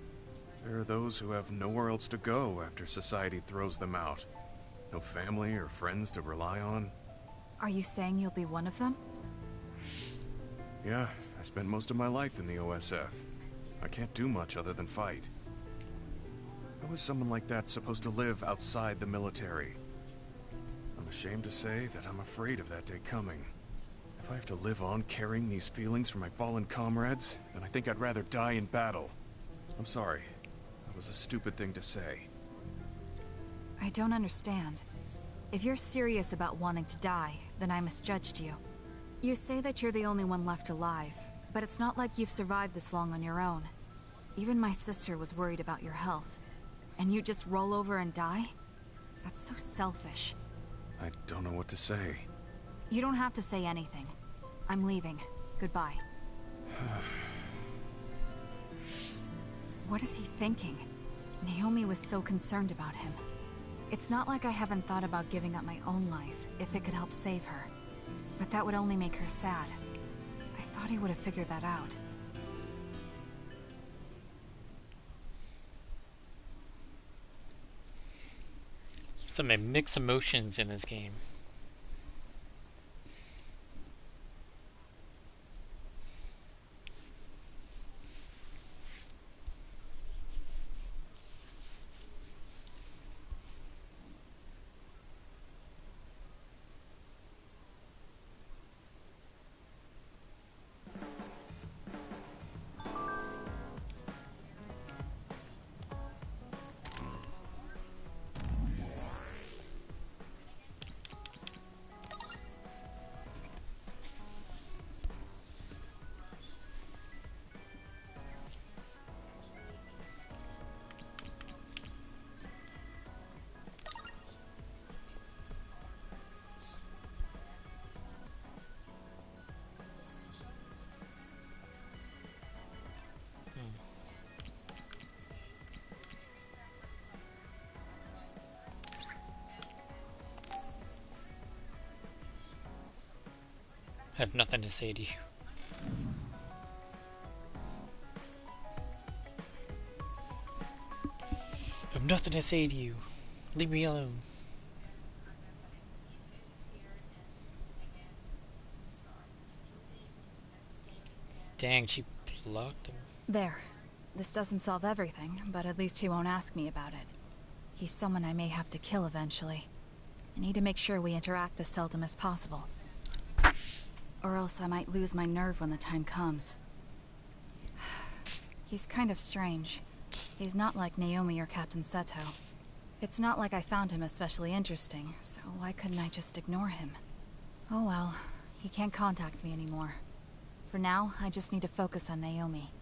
There are those who have nowhere else to go after society throws them out. No family or friends to rely on.
Are you saying you'll be one of them?
Yeah, I spent most of my life in the OSF. I can't do much other than fight. How is someone like that supposed to live outside the military? I'm ashamed to say that I'm afraid of that day coming. If I have to live on carrying these feelings for my fallen comrades, then I think I'd rather die in battle. I'm sorry. That was a stupid thing to say.
I don't understand. If you're serious about wanting to die, then I misjudged you. You say that you're the only one left alive, but it's not like you've survived this long on your own. Even my sister was worried about your health. And you just roll over and die? That's so selfish.
I don't know what to say.
You don't have to say anything. I'm leaving. Goodbye. What is he thinking? Naomi was so concerned about him. It's not like I haven't thought about giving up my own life if it could help save her. But that would only make her sad. I thought he would have figured that out.
Some mixed emotions in this game. I have nothing to say to you. I have nothing to say to you. Leave me alone. Dang, she blocked him.
There. This doesn't solve everything, but at least he won't ask me about it. He's someone I may have to kill eventually. I need to make sure we interact as seldom as possible. Or else I might lose my nerve when the time comes. He's kind of strange. He's not like Naomi or Captain Seto. It's not like I found him especially interesting, so why couldn't I just ignore him? Oh well, he can't contact me anymore. For now, I just need to focus on Naomi.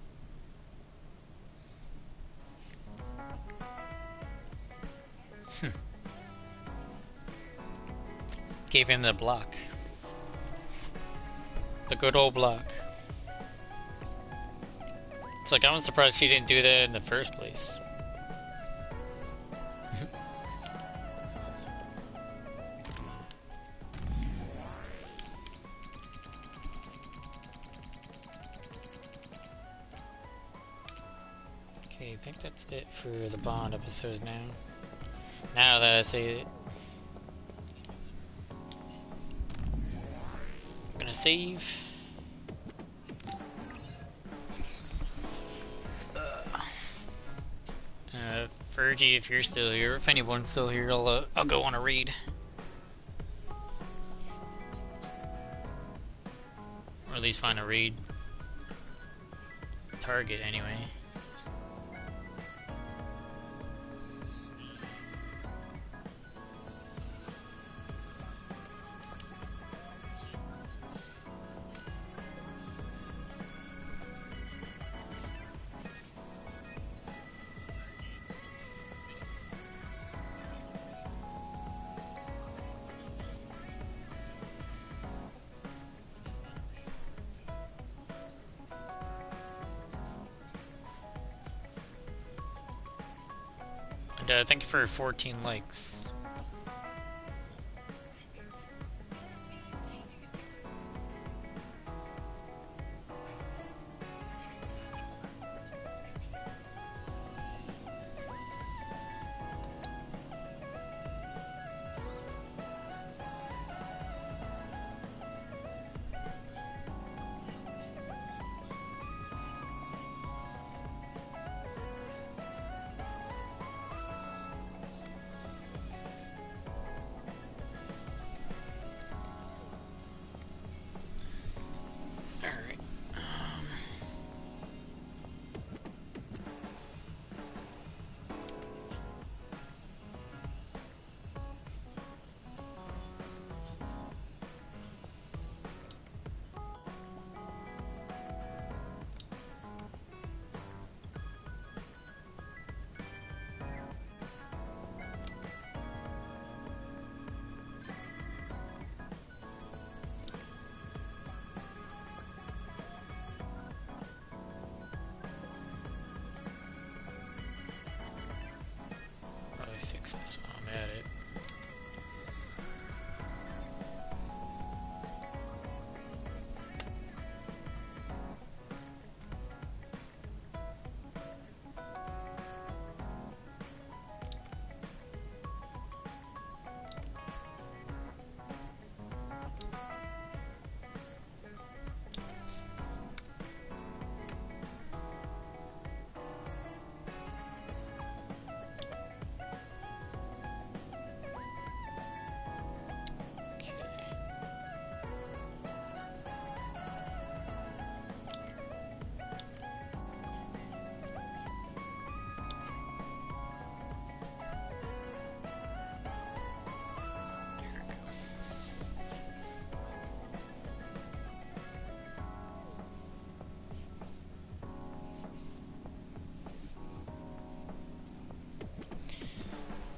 Gave him the block. The good old block. It's like, I'm surprised she didn't do that in the first place. Okay, I think that's it for the Bond episodes now. Now that I say it. I'm gonna save. Fergie, if you're still here, if anyone's still here, I'll go on a raid. Or at least find a raid target anyway. And thank you for 14 likes. Fix this while I'm at it.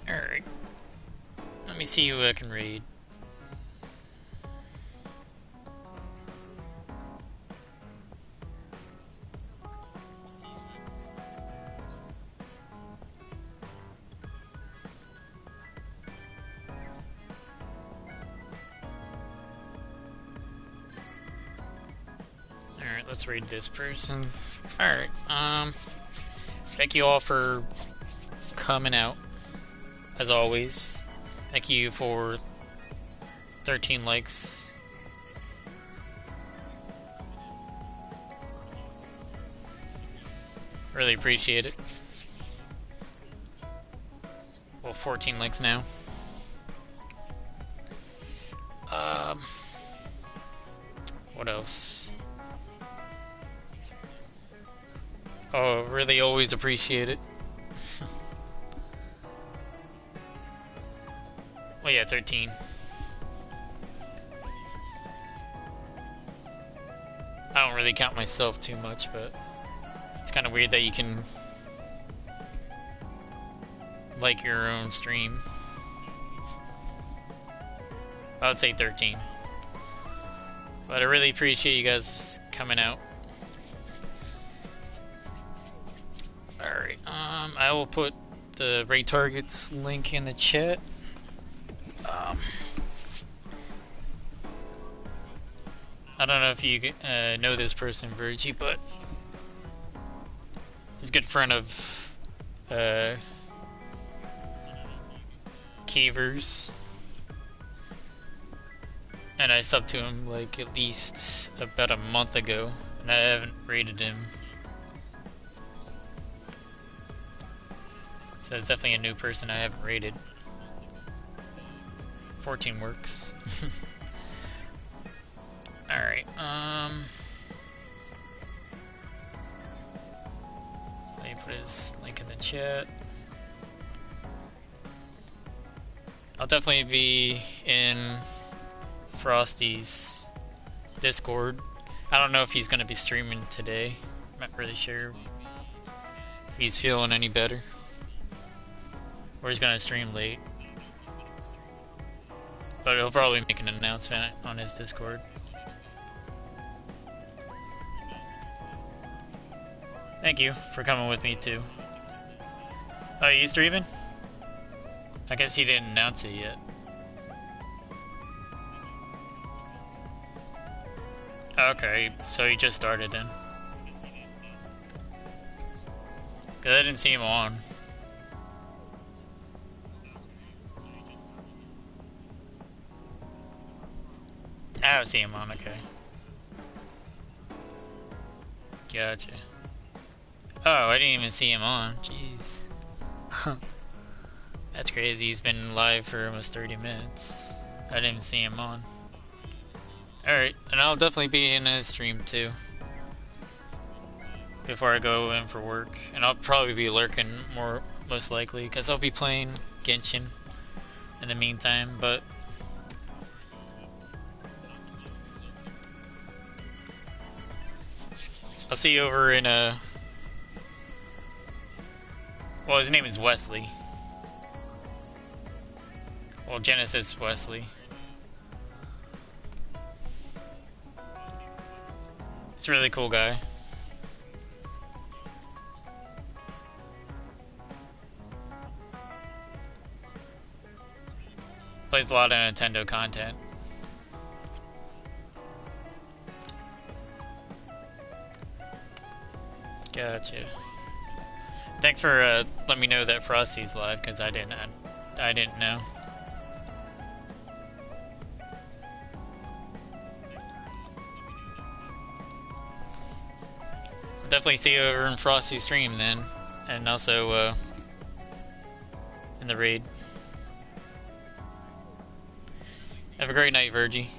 Alright. Let me see who I can raid. let's read this person. Alright, thank you all for coming out, as always. Thank you for 13 likes. Really appreciate it. Well, 14 likes now. What else? Oh, really always appreciate it. Well, yeah, 13. I don't really count myself too much, but it's kind of weird that you can like your own stream. I would say 13. But I really appreciate you guys coming out. Alright, I will put the raid targets link in the chat. I don't know if you know this person, Virgie, but he's a good friend of Keevers. And I subbed to him like at least about a month ago, and I haven't rated him. So it's definitely a new person I haven't rated. 14 works. Alright, let me put his link in the chat. I'll definitely be in Frosty's Discord. I don't know if he's gonna be streaming today. I'm not really sure if he's feeling any better. Or he's gonna stream late. But he'll probably make an announcement on his Discord. Thank you for coming with me too. Oh, are you streaming? I guess he didn't announce it yet. Okay, so he just started then. 'Cause I didn't see him on. I don't see him on, okay. Gotcha. Oh, I didn't even see him on. Jeez. That's crazy. He's been live for almost 30 minutes. I didn't even see him on. Alright, and I'll definitely be in his stream too. Before I go in for work. And I'll probably be lurking most likely, because I'll be playing Genshin in the meantime, but I'll see you over in well, his name is Wesley. Well, Genesis Wesley. He's a really cool guy. Plays a lot of Nintendo content. Gotcha. Thanks for letting me know that Frosty's live, because I didn't know. I'll definitely see you over in Frosty's stream then, and also in the raid. Have a great night, Virgie.